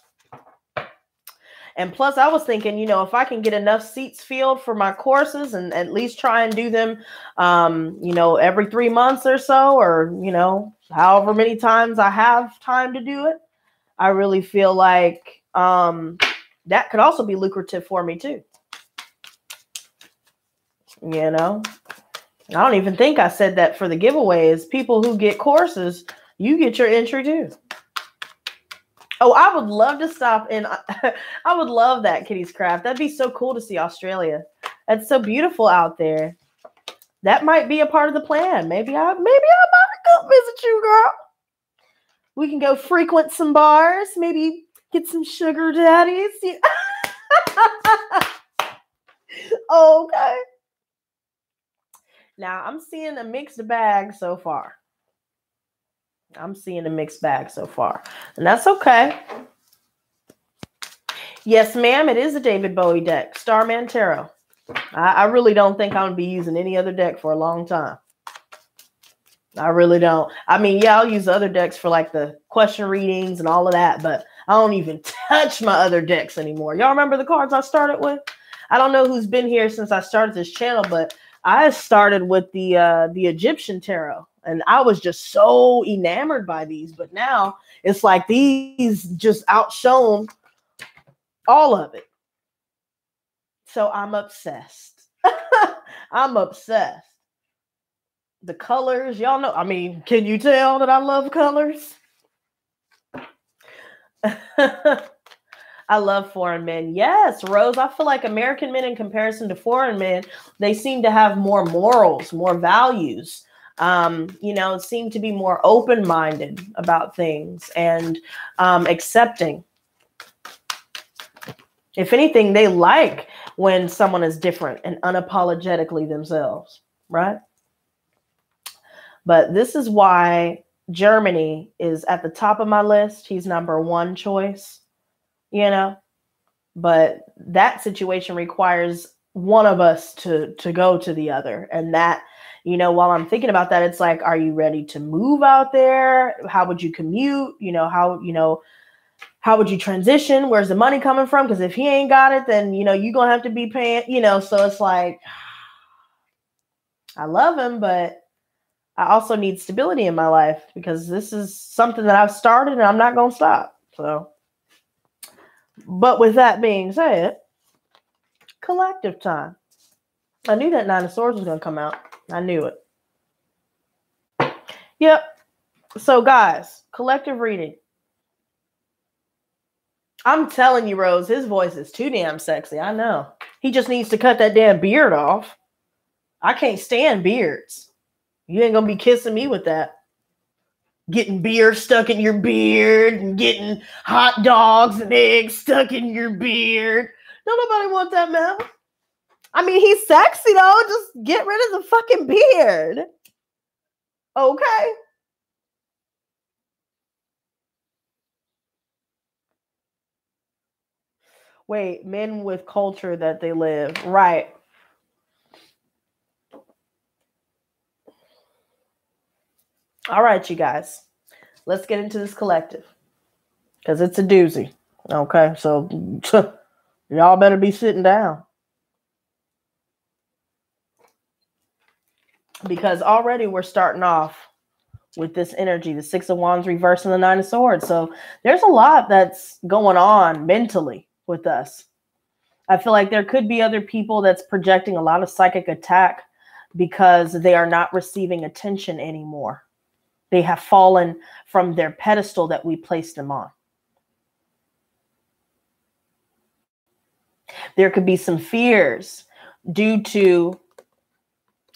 And plus, I was thinking, you know, if I can get enough seats filled for my courses and at least try and do them, you know, every 3 months or so, or, you know, however many times I have time to do it, I really feel like that could also be lucrative for me too. You know, I don't even think I said that for the giveaways. People who get courses, you get your entry too. Oh, I would love to stop in. I would love that, Kitty's Craft. That'd be so cool to see Australia. That's so beautiful out there. That might be a part of the plan. Maybe I might go visit you, girl. We can go frequent some bars. Maybe get some sugar daddies. Okay. Now, I'm seeing a mixed bag so far. I'm seeing a mixed bag so far. And that's okay. Yes, ma'am. It is a David Bowie deck. Starman Tarot. I really don't think I'm going to be using any other deck for a long time. I really don't. I mean, yeah, I'll use other decks for like the question readings and all of that. But I don't even touch my other decks anymore. Y'all remember the cards I started with? I don't know who's been here since I started this channel, but I started with the Egyptian tarot, and I was just so enamored by these. But now it's like these just outshone all of it. So I'm obsessed. I'm obsessed. The colors, y'all know. I mean, can you tell that I love colors? I love foreign men. Yes, Rose. I feel like American men in comparison to foreign men, they seem to have more morals, more values, you know, seem to be more open-minded about things and accepting. If anything, they like when someone is different and unapologetically themselves, right? But this is why Germany is at the top of my list. He's #1 choice. You know, but that situation requires one of us to go to the other. And that, you know, while I'm thinking about that, it's like, are you ready to move out there? How would you commute? You know, how would you transition? Where's the money coming from? Because if he ain't got it, then, you know, you're going to have to be paying, you know, so it's like, I love him, but I also need stability in my life because this is something that I've started and I'm not going to stop. So. But with that being said, collective time. I knew that 9 of Swords was going to come out. I knew it. Yep. So guys, collective reading. I'm telling you, Rose, his voice is too damn sexy. I know. He just needs to cut that damn beard off. I can't stand beards. You ain't going to be kissing me with that. Getting beer stuck in your beard and getting hot dogs and eggs stuck in your beard. Don't nobody want that, man. I mean, he's sexy, though. Just get rid of the fucking beard. Okay. Wait, men with culture that they live. Right. All right, you guys. Let's get into this collective. Because it's a doozy. Okay, so y'all better be sitting down. Because already we're starting off with this energy, the 6 of Wands reverse and the 9 of Swords. So there's a lot that's going on mentally with us. I feel like there could be other people that's projecting a lot of psychic attack because they are not receiving attention anymore. They have fallen from their pedestal that we placed them on. There could be some fears due to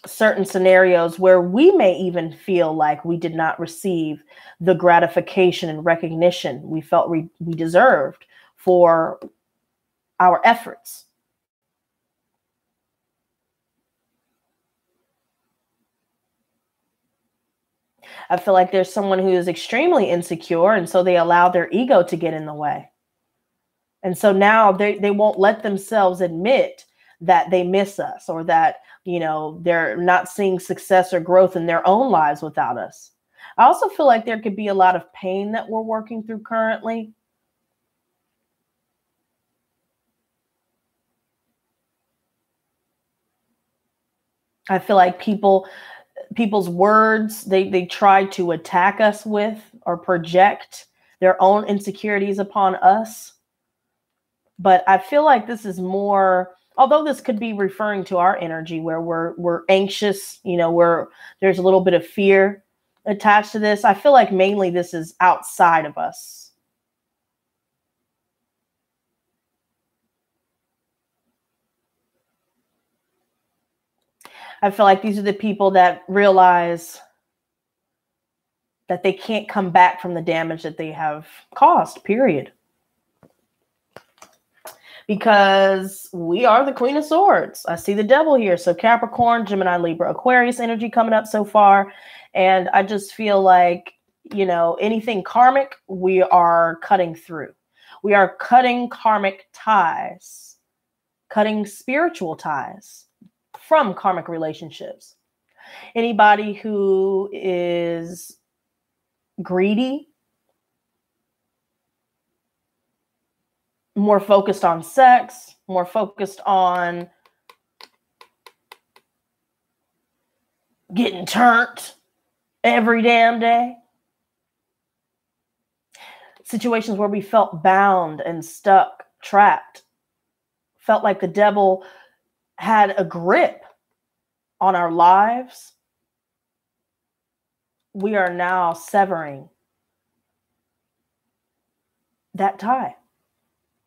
certain scenarios where we may even feel like we did not receive the gratification and recognition we felt we deserved for our efforts. I feel like there's someone who is extremely insecure, and so they allow their ego to get in the way. And so now they won't let themselves admit that they miss us, or that, you know, they're not seeing success or growth in their own lives without us. I also feel like there could be a lot of pain that we're working through currently. I feel like people's words, they try to attack us with or project their own insecurities upon us. But I feel like this is more, although this could be referring to our energy where we're anxious, you know, there's a little bit of fear attached to this. I feel like mainly this is outside of us. I feel like these are the people that realize that they can't come back from the damage that they have caused, period. Because we are the Queen of Swords. I see the devil here. So Capricorn, Gemini, Libra, Aquarius energy coming up so far. And I just feel like, you know, anything karmic, we are cutting through. We are cutting karmic ties, cutting spiritual ties from karmic relationships. Anybody who is greedy, more focused on sex, more focused on getting turned every damn day. Situations where we felt bound and stuck, trapped, felt like the devil had a grip on our lives. We are now severing that tie,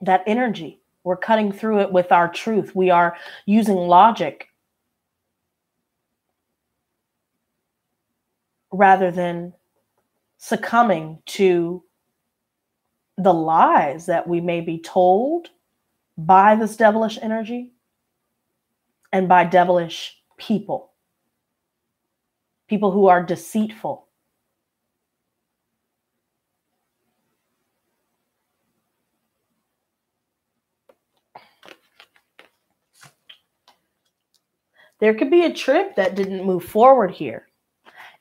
that energy. We're cutting through it with our truth. We are using logic rather than succumbing to the lies that we may be told by this devilish energy and by devilish people who are deceitful. There could be a trip that didn't move forward here.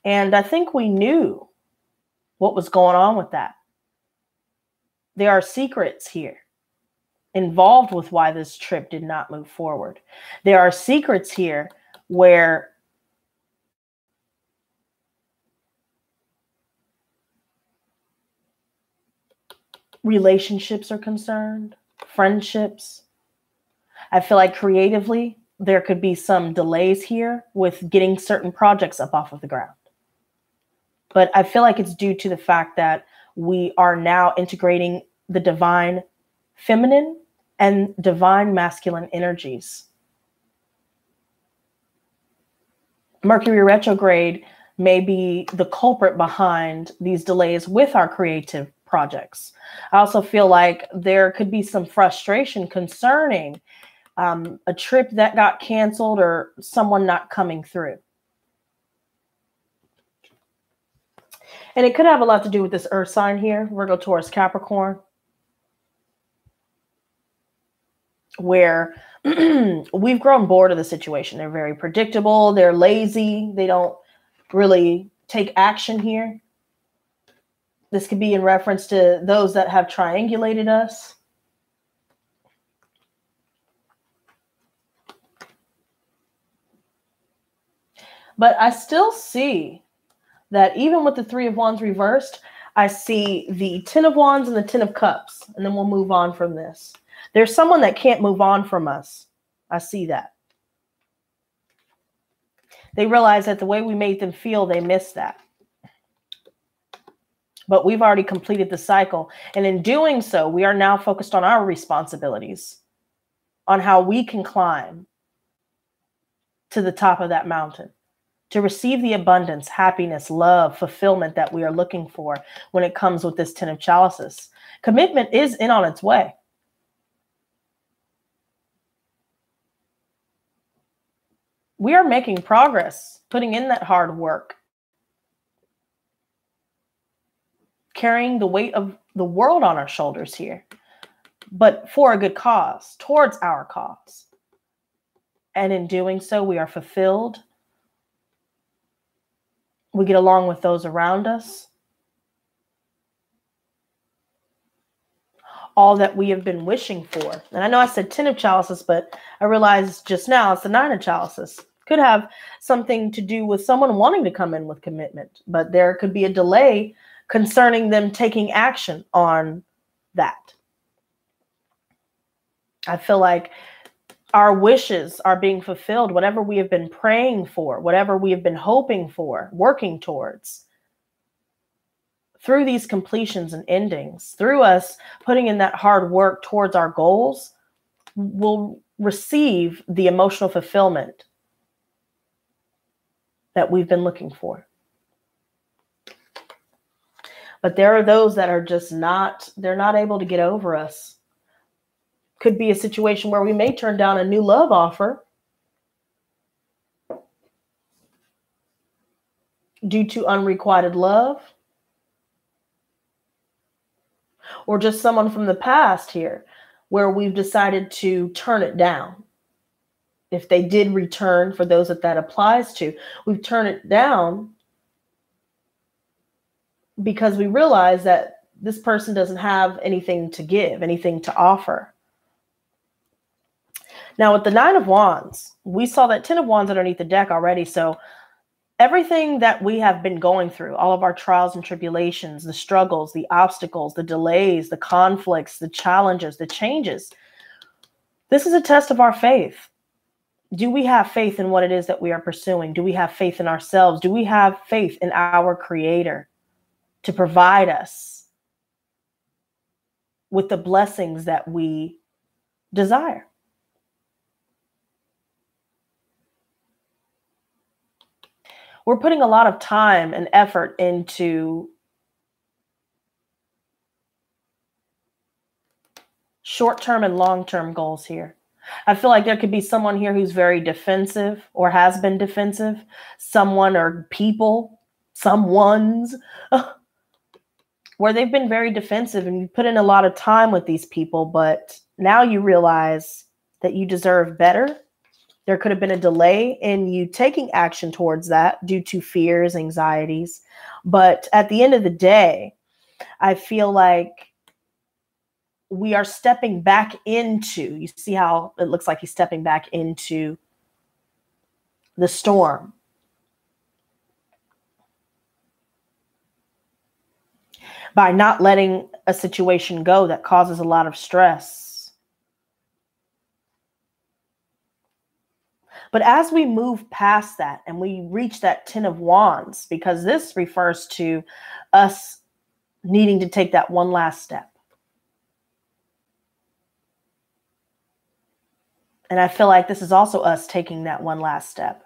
And I think we knew what was going on with that. There are secrets here involved with why this trip did not move forward. There are secrets here where relationships are concerned, friendships. I feel like creatively, there could be some delays here with getting certain projects up off of the ground. But I feel like it's due to the fact that we are now integrating the divine feminine and divine masculine energies. Mercury retrograde may be the culprit behind these delays with our creative projects. I also feel like there could be some frustration concerning a trip that got canceled or someone not coming through. And it could have a lot to do with this earth sign here, Virgo, Taurus, Capricorn, where we've grown bored of the situation. They're very predictable. They're lazy. They don't really take action here. This could be in reference to those that have triangulated us. But I still see that even with the Three of Wands reversed, I see the Ten of Wands and the Ten of Cups. And then we'll move on from this. There's someone that can't move on from us. I see that. They realize that the way we made them feel, they miss that. But we've already completed the cycle. And in doing so, we are now focused on our responsibilities, on how we can climb to the top of that mountain, to receive the abundance, happiness, love, fulfillment that we are looking for when it comes with this 10 of chalices. Commitment is in on its way. We are making progress, putting in that hard work, carrying the weight of the world on our shoulders here, but for a good cause, towards our cause. And in doing so, we are fulfilled. We get along with those around us. All that we have been wishing for. And I know I said 10 of chalices, but I realized just now it's the 9 of chalices. Could have something to do with someone wanting to come in with commitment, but there could be a delay concerning them taking action on that. I feel like our wishes are being fulfilled, whatever we have been praying for, whatever we have been hoping for, working towards. Through these completions and endings, through us putting in that hard work towards our goals, we'll receive the emotional fulfillment that we've been looking for. But there are those that are just they're not able to get over us. Could be a situation where we may turn down a new love offer due to unrequited love, or just someone from the past here where we've decided to turn it down. If they did return, for those that applies to, we've turned it down because we realize that this person doesn't have anything to give, anything to offer. Now, with the 9 of Wands, we saw that 10 of Wands underneath the deck already. So everything that we have been going through, all of our trials and tribulations, the struggles, the obstacles, the delays, the conflicts, the challenges, the changes, this is a test of our faith. Do we have faith in what it is that we are pursuing? Do we have faith in ourselves? Do we have faith in our Creator to provide us with the blessings that we desire? We're putting a lot of time and effort into short-term and long-term goals here. I feel like there could be someone here who's very defensive or has been defensive. Someone or people, someone's, where they've been very defensive and you put in a lot of time with these people, but now you realize that you deserve better. There could have been a delay in you taking action towards that due to fears, anxieties. But at the end of the day, I feel like we are stepping back into, you see how it looks like he's stepping back into the storm. By not letting a situation go that causes a lot of stress. But as we move past that and we reach that 10 of Wands, because this refers to us needing to take that one last step. And I feel like this is also us taking that one last step.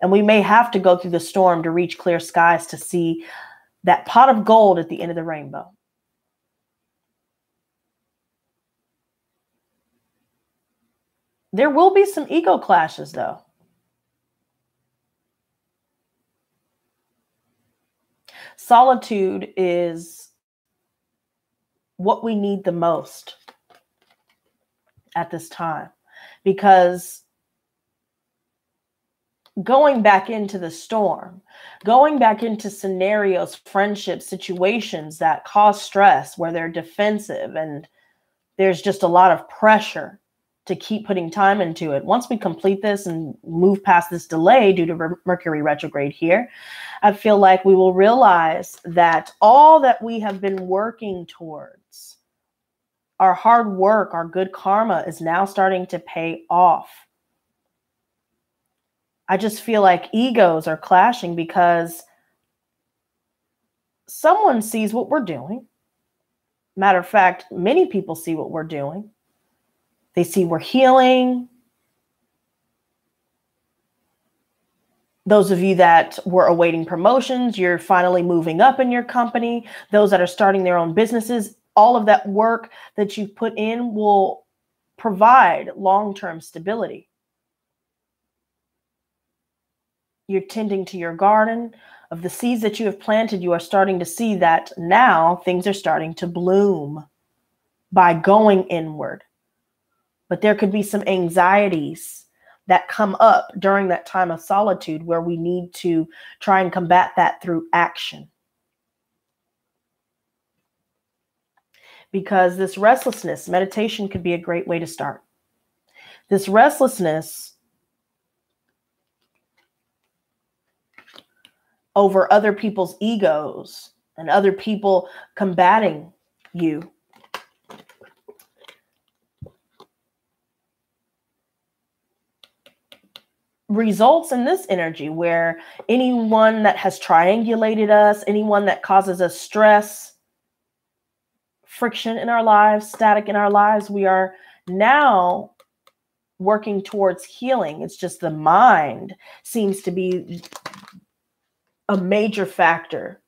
And we may have to go through the storm to reach clear skies to see that pot of gold at the end of the rainbow. There will be some ego clashes, though. Solitude is what we need the most at this time, because going back into the storm, going back into scenarios, friendships, situations that cause stress, where they're defensive and there's just a lot of pressure to keep putting time into it. Once we complete this and move past this delay due to Mercury retrograde here, I feel like we will realize that all that we have been working towards, our hard work, our good karma is now starting to pay off. I just feel like egos are clashing because someone sees what we're doing. Matter of fact, many people see what we're doing. They see we're healing. Those of you that were awaiting promotions, you're finally moving up in your company. Those that are starting their own businesses, all of that work that you've put in will provide long-term stability. You're tending to your garden of the seeds that you have planted. You are starting to see that now things are starting to bloom by going inward. But there could be some anxieties that come up during that time of solitude where we need to try and combat that through action. Because this restlessness, meditation could be a great way to start. This restlessness over other people's egos and other people combating you results in this energy where anyone that has triangulated us, anyone that causes us stress, friction in our lives, static in our lives, we are now working towards healing. It's just the mind seems to be a major factor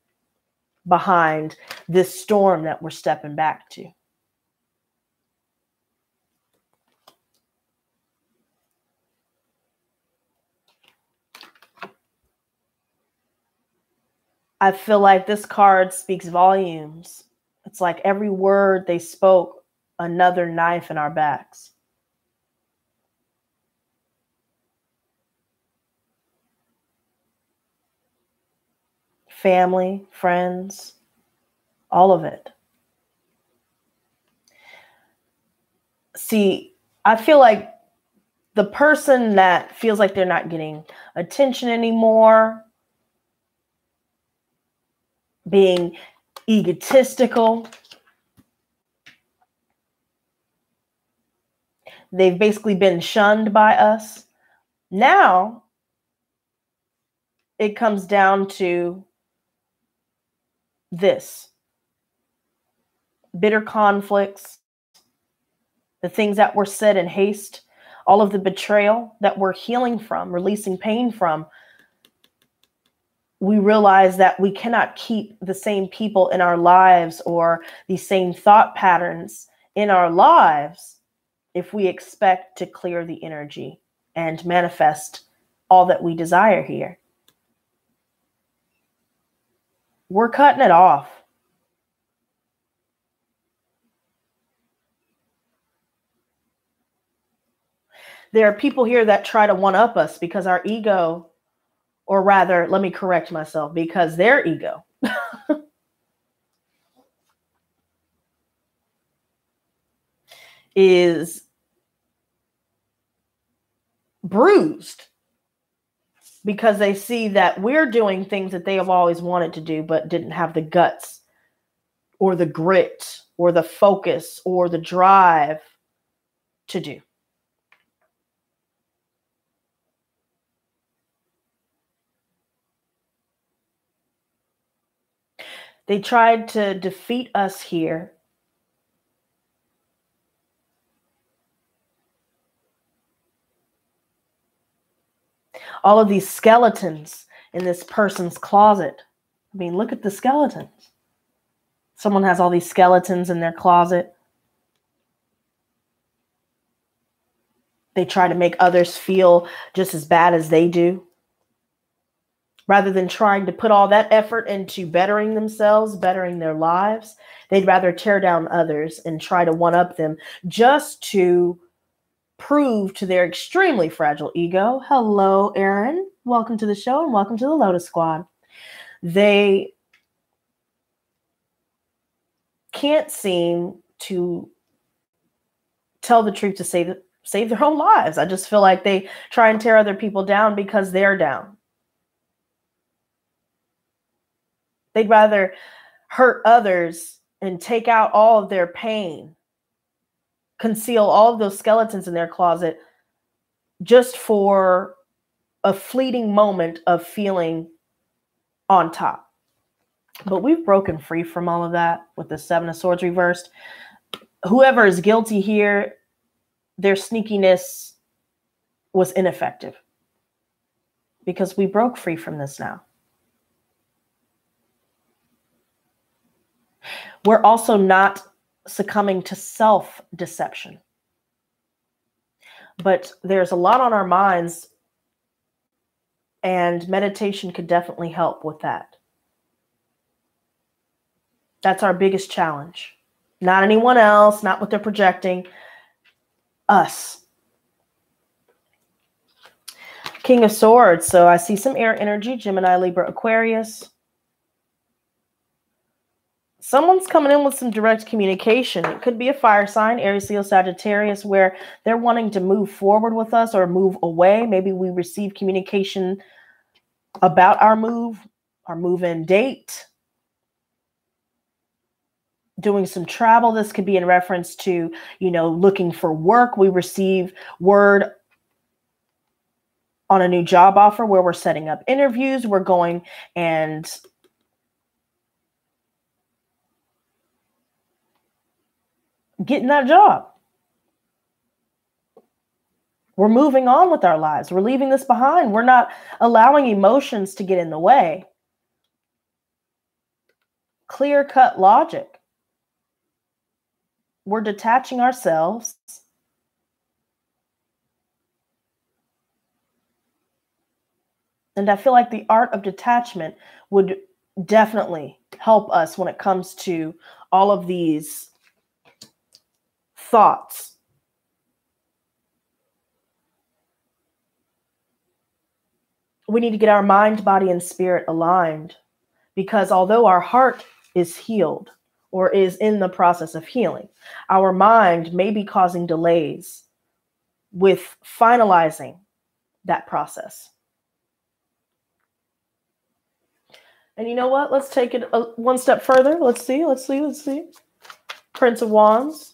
behind this storm that we're stepping back to. I feel like this card speaks volumes. It's like every word they spoke, another knife in our backs. Family, friends, all of it. See, I feel like the person that feels like they're not getting attention anymore, being egotistical, they've basically been shunned by us. Now, it comes down to this. Bitter conflicts, the things that were said in haste, all of the betrayal that we're healing from, releasing pain from. We realize that we cannot keep the same people in our lives or the same thought patterns in our lives if we expect to clear the energy and manifest all that we desire here. We're cutting it off. There are people here that try to one-up us because our ego, or rather, let me correct myself, because their ego is bruised because they see that we're doing things that they have always wanted to do but didn't have the guts or the grit or the focus or the drive to do. They tried to defeat us here. All of these skeletons in this person's closet. I mean, look at the skeletons. Someone has all these skeletons in their closet. They try to make others feel just as bad as they do. Rather than trying to put all that effort into bettering themselves, bettering their lives, they'd rather tear down others and try to one-up them just to prove to their extremely fragile ego. Hello, Aaron. Welcome to the show and welcome to the Lotus Squad. They can't seem to tell the truth to save their own lives. I just feel like they try and tear other people down because they're down. They'd rather hurt others and take out all of their pain conceal all of those skeletons in their closet just for a fleeting moment of feeling on top. But we've broken free from all of that with the Seven of Swords reversed. Whoever is guilty here, their sneakiness was ineffective because we broke free from this now. We're also not succumbing to self-deception. But there's a lot on our minds, and meditation could definitely help with that. That's our biggest challenge. Not anyone else, not what they're projecting. Us. King of Swords. So I see some air energy. Gemini, Libra, Aquarius. Someone's coming in with some direct communication. It could be a fire sign, Aries, Leo, Sagittarius, where they're wanting to move forward with us or move away. Maybe we receive communication about our move-in date. Doing some travel. This could be in reference to, looking for work. We receive word on a new job offer where we're setting up interviews. We're going and getting that job. We're moving on with our lives. We're leaving this behind. We're not allowing emotions to get in the way. Clear-cut logic. We're detaching ourselves. And I feel like the art of detachment would definitely help us when it comes to all of these thoughts. We need to get our mind, body, and spirit aligned, because although our heart is healed or is in the process of healing, our mind may be causing delays with finalizing that process. And you know what? Let's take it one step further. Let's see. Prince of Wands.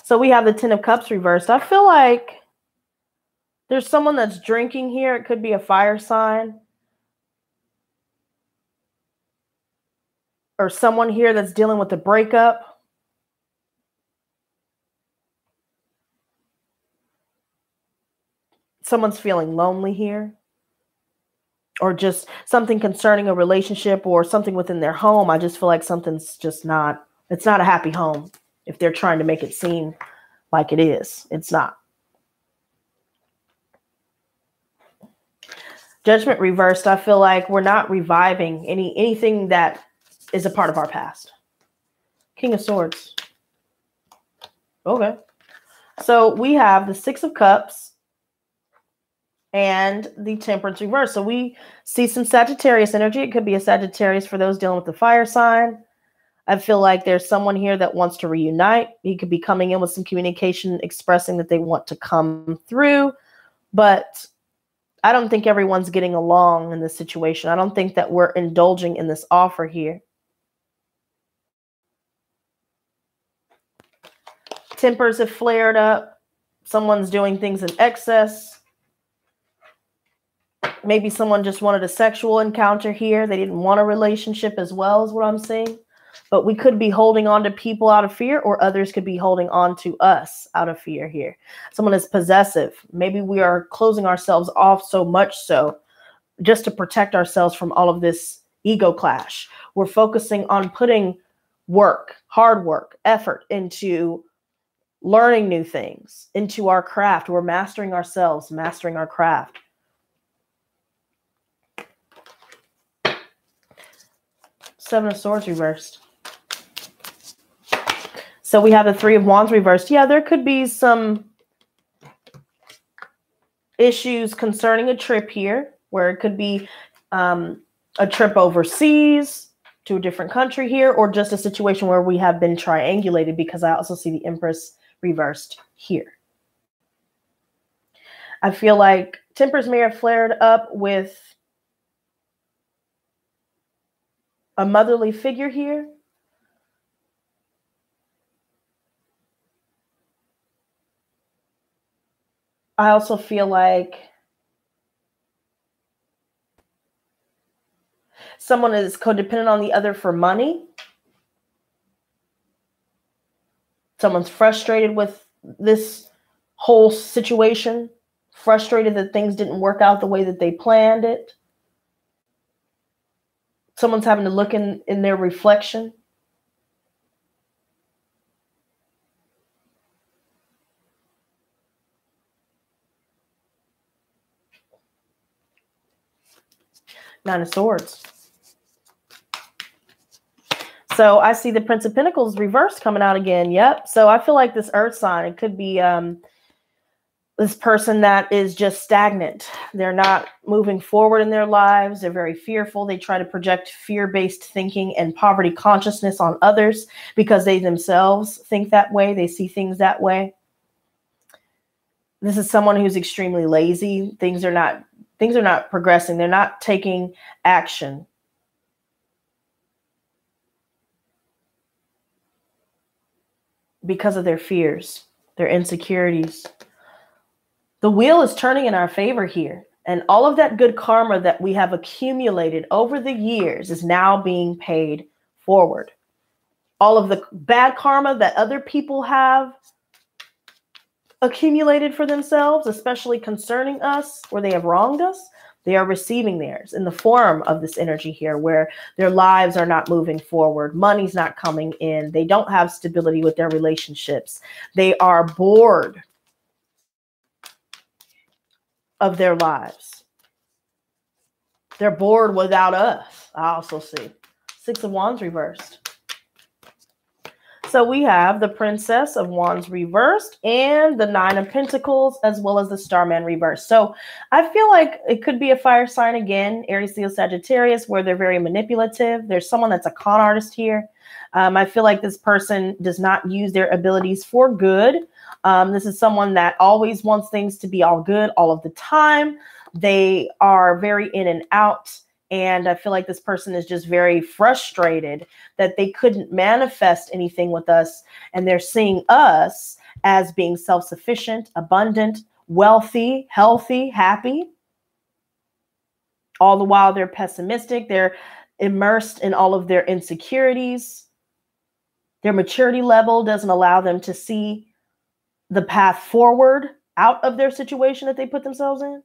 So we have the Ten of Cups reversed. I feel like there's someone that's drinking here. It could be a fire sign. Or someone here that's dealing with a breakup. Someone's feeling lonely here. Or just something concerning a relationship or something within their home. I just feel like something's just not, it's not a happy home. If they're trying to make it seem like it is, it's not. Judgment reversed. I feel like we're not reviving anything that is a part of our past. King of Swords. Okay. So we have the Six of Cups and the Temperance reverse. So we see some Sagittarius energy. It could be a Sagittarius for those dealing with the fire sign. I feel like there's someone here that wants to reunite. He could be coming in with some communication expressing that they want to come through, but I don't think everyone's getting along in this situation. I don't think that we're indulging in this offer here. Tempers have flared up. Someone's doing things in excess. Maybe someone just wanted a sexual encounter here. They didn't want a relationship as well, is what I'm seeing. But we could be holding on to people out of fear, or others could be holding on to us out of fear here. Someone is possessive. Maybe we are closing ourselves off so much so just to protect ourselves from all of this ego clash. We're focusing on putting work, hard work, effort into learning new things, into our craft. We're mastering ourselves, mastering our craft. Seven of Swords reversed. So we have the Three of Wands reversed. Yeah, there could be some issues concerning a trip here, where it could be a trip overseas to a different country here, or just a situation where we have been triangulated, because I also see the Empress reversed here. I feel like tempers may have flared up with a motherly figure here. I also feel like someone is codependent on the other for money. Someone's frustrated with this whole situation, frustrated that things didn't work out the way that they planned it. Someone's having to look in their reflection. Nine of Swords. So I see the Prince of Pentacles reversed coming out again. Yep. So I feel like this earth sign, it could be this person that is just stagnant. They're not moving forward in their lives. They're very fearful. They try to project fear-based thinking and poverty consciousness on others because they themselves think that way. They see things that way. This is someone who's extremely lazy. Things are not progressing. They're not taking action. Because of their fears, their insecurities. The wheel is turning in our favor here. And all of that good karma that we have accumulated over the years is now being paid forward. All of the bad karma that other people have accumulated for themselves, especially concerning us, where they have wronged us, they are receiving theirs in the form of this energy here, where their lives are not moving forward. Money's not coming in. They don't have stability with their relationships. They are bored of their lives. They're bored without us. I also see Six of Wands reversed. So we have the Princess of Wands reversed and the Nine of Pentacles, as well as the Starman reversed. So I feel like it could be a fire sign again, Aries, Leo, Sagittarius, where they're very manipulative. There's someone that's a con artist here. I feel like this person does not use their abilities for good. This is someone that always wants things to be all good all of the time. They are very in and out. And I feel like this person is just very frustrated that they couldn't manifest anything with us. And they're seeing us as being self-sufficient, abundant, wealthy, healthy, happy. All the while they're pessimistic. They're immersed in all of their insecurities. Their maturity level doesn't allow them to see the path forward out of their situation that they put themselves in.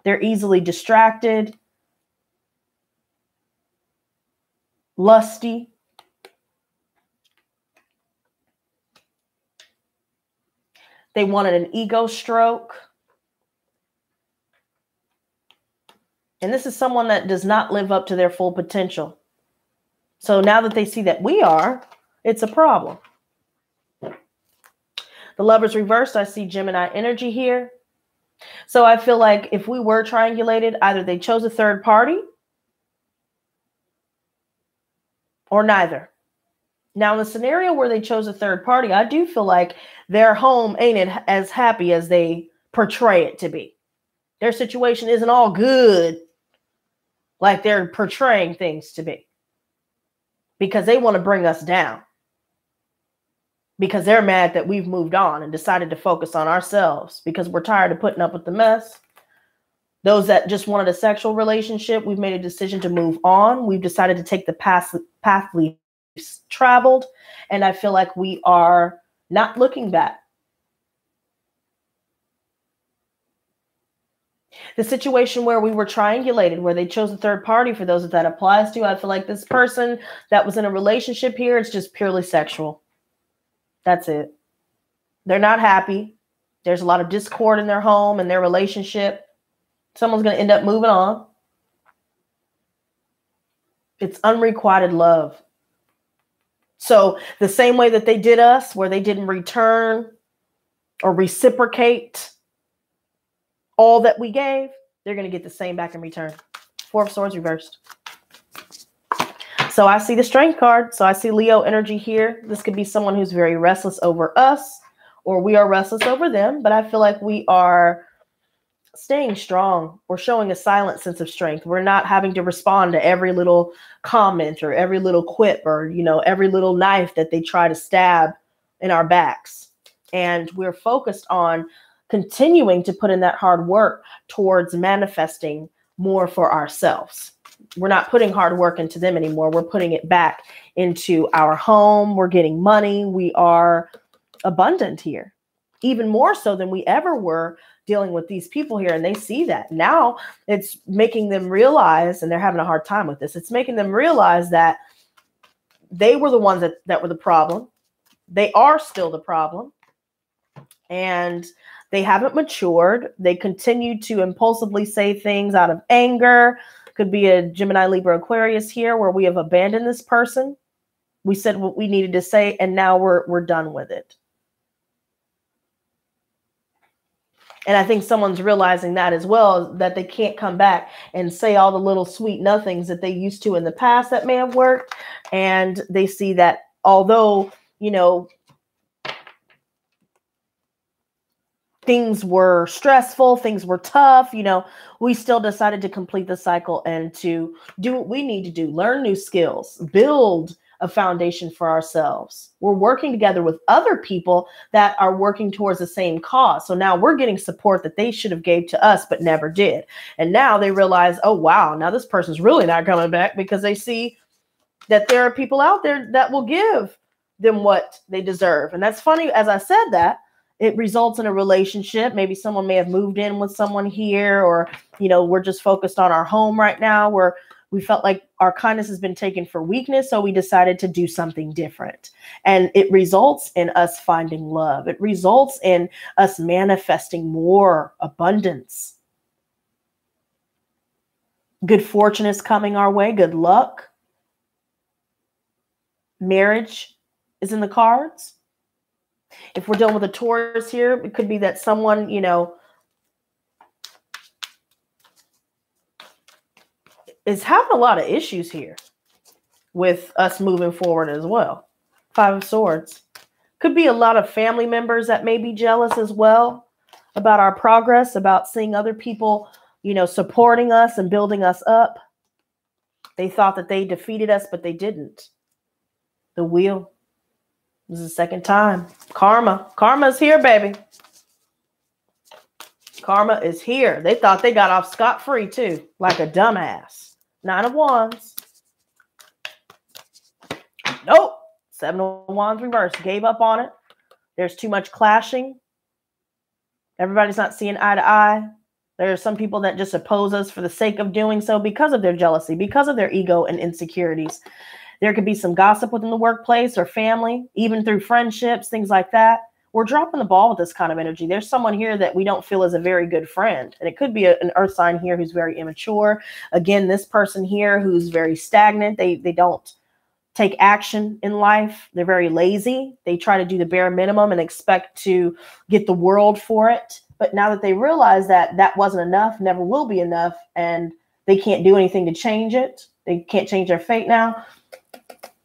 They're easily distracted. Lusty. They wanted an ego stroke. And this is someone that does not live up to their full potential. So now that they see that we are, it's a problem. The Lovers reversed, I see Gemini energy here. So I feel like if we were triangulated, either they chose a third party or neither. Now, in the scenario where they chose a third party, I do feel like their home ain't as happy as they portray it to be. Their situation isn't all good like they're portraying things to be, because they want to bring us down, because they're mad that we've moved on and decided to focus on ourselves because we're tired of putting up with the mess. Those that just wanted a sexual relationship, we've made a decision to move on. We've decided to take the path we've traveled. And I feel like we are not looking back. The situation where we were triangulated, where they chose a third party, for those that applies to, I feel like this person that was in a relationship here, it's just purely sexual. That's it. They're not happy. There's a lot of discord in their home and their relationship. Someone's going to end up moving on. It's unrequited love. So the same way that they did us, where they didn't return or reciprocate all that we gave, they're going to get the same back in return. Four of Swords reversed. So I see the Strength card. So I see Leo energy here. This could be someone who's very restless over us, or we are restless over them. But I feel like we are staying strong. We're showing a silent sense of strength. We're not having to respond to every little comment or every little quip or, every little knife that they try to stab in our backs. And we're focused on continuing to put in that hard work towards manifesting more for ourselves. We're not putting hard work into them anymore. We're putting it back into our home. We're getting money. We are abundant here, even more so than we ever were dealing with these people here. And they see that now. It's making them realize, and they're having a hard time with this, it's making them realize that they were the ones that were the problem. They are still the problem. And they haven't matured. They continue to impulsively say things out of anger. Could be a Gemini, Libra, Aquarius here, where we have abandoned this person. We said what we needed to say, and now we're done with it. And I think someone's realizing that as well, that they can't come back and say all the little sweet nothings that they used to in the past that may have worked. And they see that although, things were stressful, things were tough, we still decided to complete the cycle and to do what we need to do, learn new skills, build a foundation for ourselves. We're working together with other people that are working towards the same cause. So now we're getting support that they should have gave to us, but never did. And now they realize, oh, wow, now this person's really not coming back, because they see that there are people out there that will give them what they deserve. And that's funny. As I said that, it results in a relationship. Maybe someone may have moved in with someone here, or, we're just focused on our home right now, where we felt like our kindness has been taken for weakness. So we decided to do something different. And it results in us finding love. It results in us manifesting more abundance. Good fortune is coming our way. Good luck. Marriage is in the cards. If we're dealing with a Taurus here, it could be that someone, is having a lot of issues here with us moving forward as well. 5 of Swords. Could be a lot of family members that may be jealous as well about our progress, about seeing other people, supporting us and building us up. They thought that they defeated us, but they didn't. The Wheel. This is the second time. Karma. Karma's here, baby. Karma is here. They thought they got off scot-free too, like a dumbass. 9 of Wands. Nope. 7 of Wands reversed. Gave up on it. There's too much clashing. Everybody's not seeing eye to eye. There are some people that just oppose us for the sake of doing so because of their jealousy, because of their ego and insecurities. There could be some gossip within the workplace or family, even through friendships, things like that. We're dropping the ball with this kind of energy. There's someone here that we don't feel is a very good friend. And it could be an earth sign here who's very immature. Again, this person here who's very stagnant. They don't take action in life. They're very lazy. They try to do the bare minimum and expect to get the world for it. But now that they realize that that wasn't enough, never will be enough, and they can't do anything to change it, they can't change their fate now,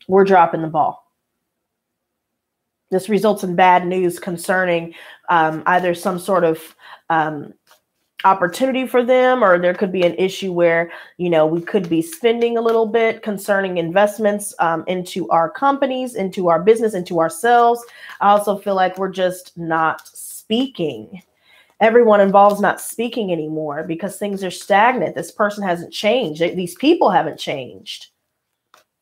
we're dropping the ball. This results in bad news concerning either some sort of opportunity for them, or there could be an issue where, we could be spending a little bit concerning investments into our companies, into our business, into ourselves. I also feel like we're just not speaking. Everyone involved is not speaking anymore because things are stagnant. This person hasn't changed. These people haven't changed.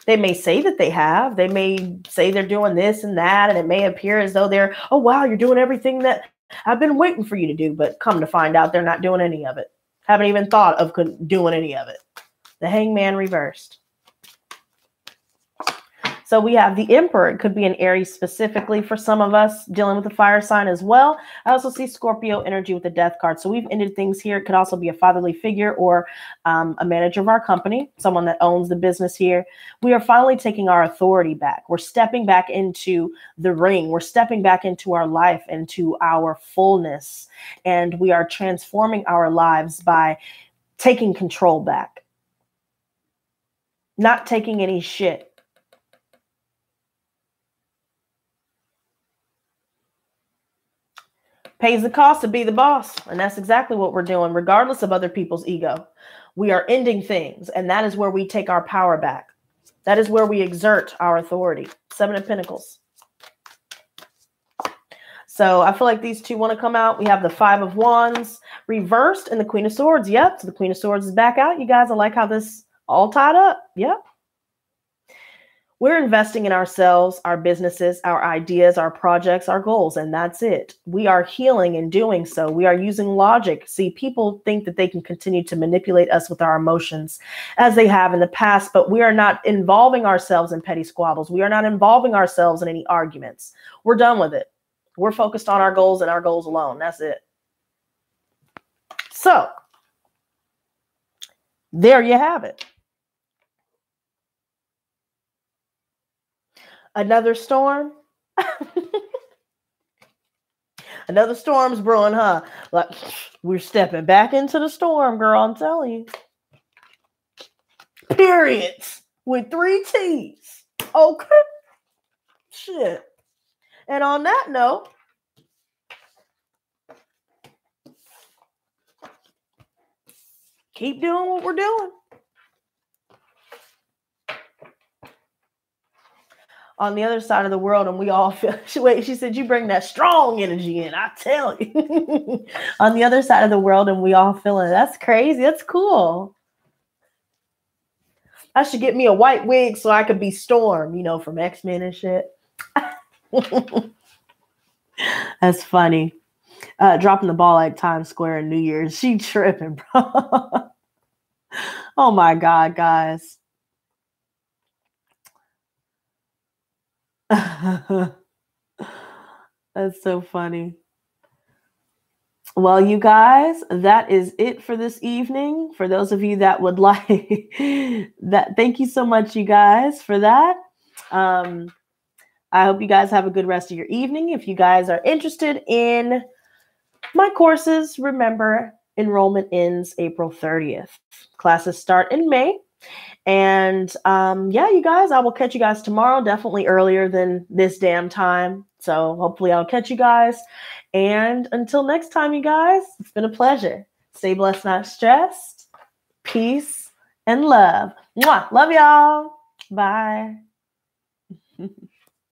They may say that they have. They may say they're doing this and that, and it may appear as though they're, oh, wow, you're doing everything that I've been waiting for you to do. But come to find out, they're not doing any of it. Haven't even thought of doing any of it. The Hangman reversed. So we have the Emperor. It could be an Aries specifically for some of us dealing with the fire sign as well. I also see Scorpio energy with the Death card. So we've ended things here. It could also be a fatherly figure or a manager of our company, someone that owns the business here. We are finally taking our authority back. We're stepping back into the ring. We're stepping back into our life, into our fullness. And we are transforming our lives by taking control back. Not taking any shit. Pays the cost to be the boss. And that's exactly what we're doing, regardless of other people's ego. We are ending things. And that is where we take our power back. That is where we exert our authority. 7 of Pentacles. So I feel like these two want to come out. We have the 5 of Wands reversed and the Queen of Swords. Yep. So the Queen of Swords is back out. You guys, I like how this all tied up. Yep. We're investing in ourselves, our businesses, our ideas, our projects, our goals, and that's it. We are healing in doing so. We are using logic. See, people think that they can continue to manipulate us with our emotions as they have in the past, but we are not involving ourselves in petty squabbles. We are not involving ourselves in any arguments. We're done with it. We're focused on our goals and our goals alone. That's it. So, there you have it. Another storm. Another storm's brewing, huh? Like, we're stepping back into the storm, girl. I'm telling you. Periods with 3 T's. Okay. Shit. And on that note, keep doing what we're doing. On the other side of the world, and we all feel, she said, you bring that strong energy in, I tell you. On the other side of the world, and we all feel it. That's crazy. That's cool. I should get me a white wig so I could be Storm, you know, from X-Men and shit. That's funny. Dropping the ball like Times Square in New Year's. She tripping, bro. Oh my God, guys. That's so funny. Well, you guys, that is it for this evening. For those of you that would like that, thank you so much, you guys, for that. I hope you guys have a good rest of your evening. If you guys are interested in my courses, remember, enrollment ends April 30th. Classes start in May. And yeah, you guys, I will catch you guys tomorrow, definitely earlier than this damn time. So hopefully I'll catch you guys. And until next time, you guys, it's been a pleasure. Stay blessed, not stressed. Peace and love. Mwah. Love y'all. Bye.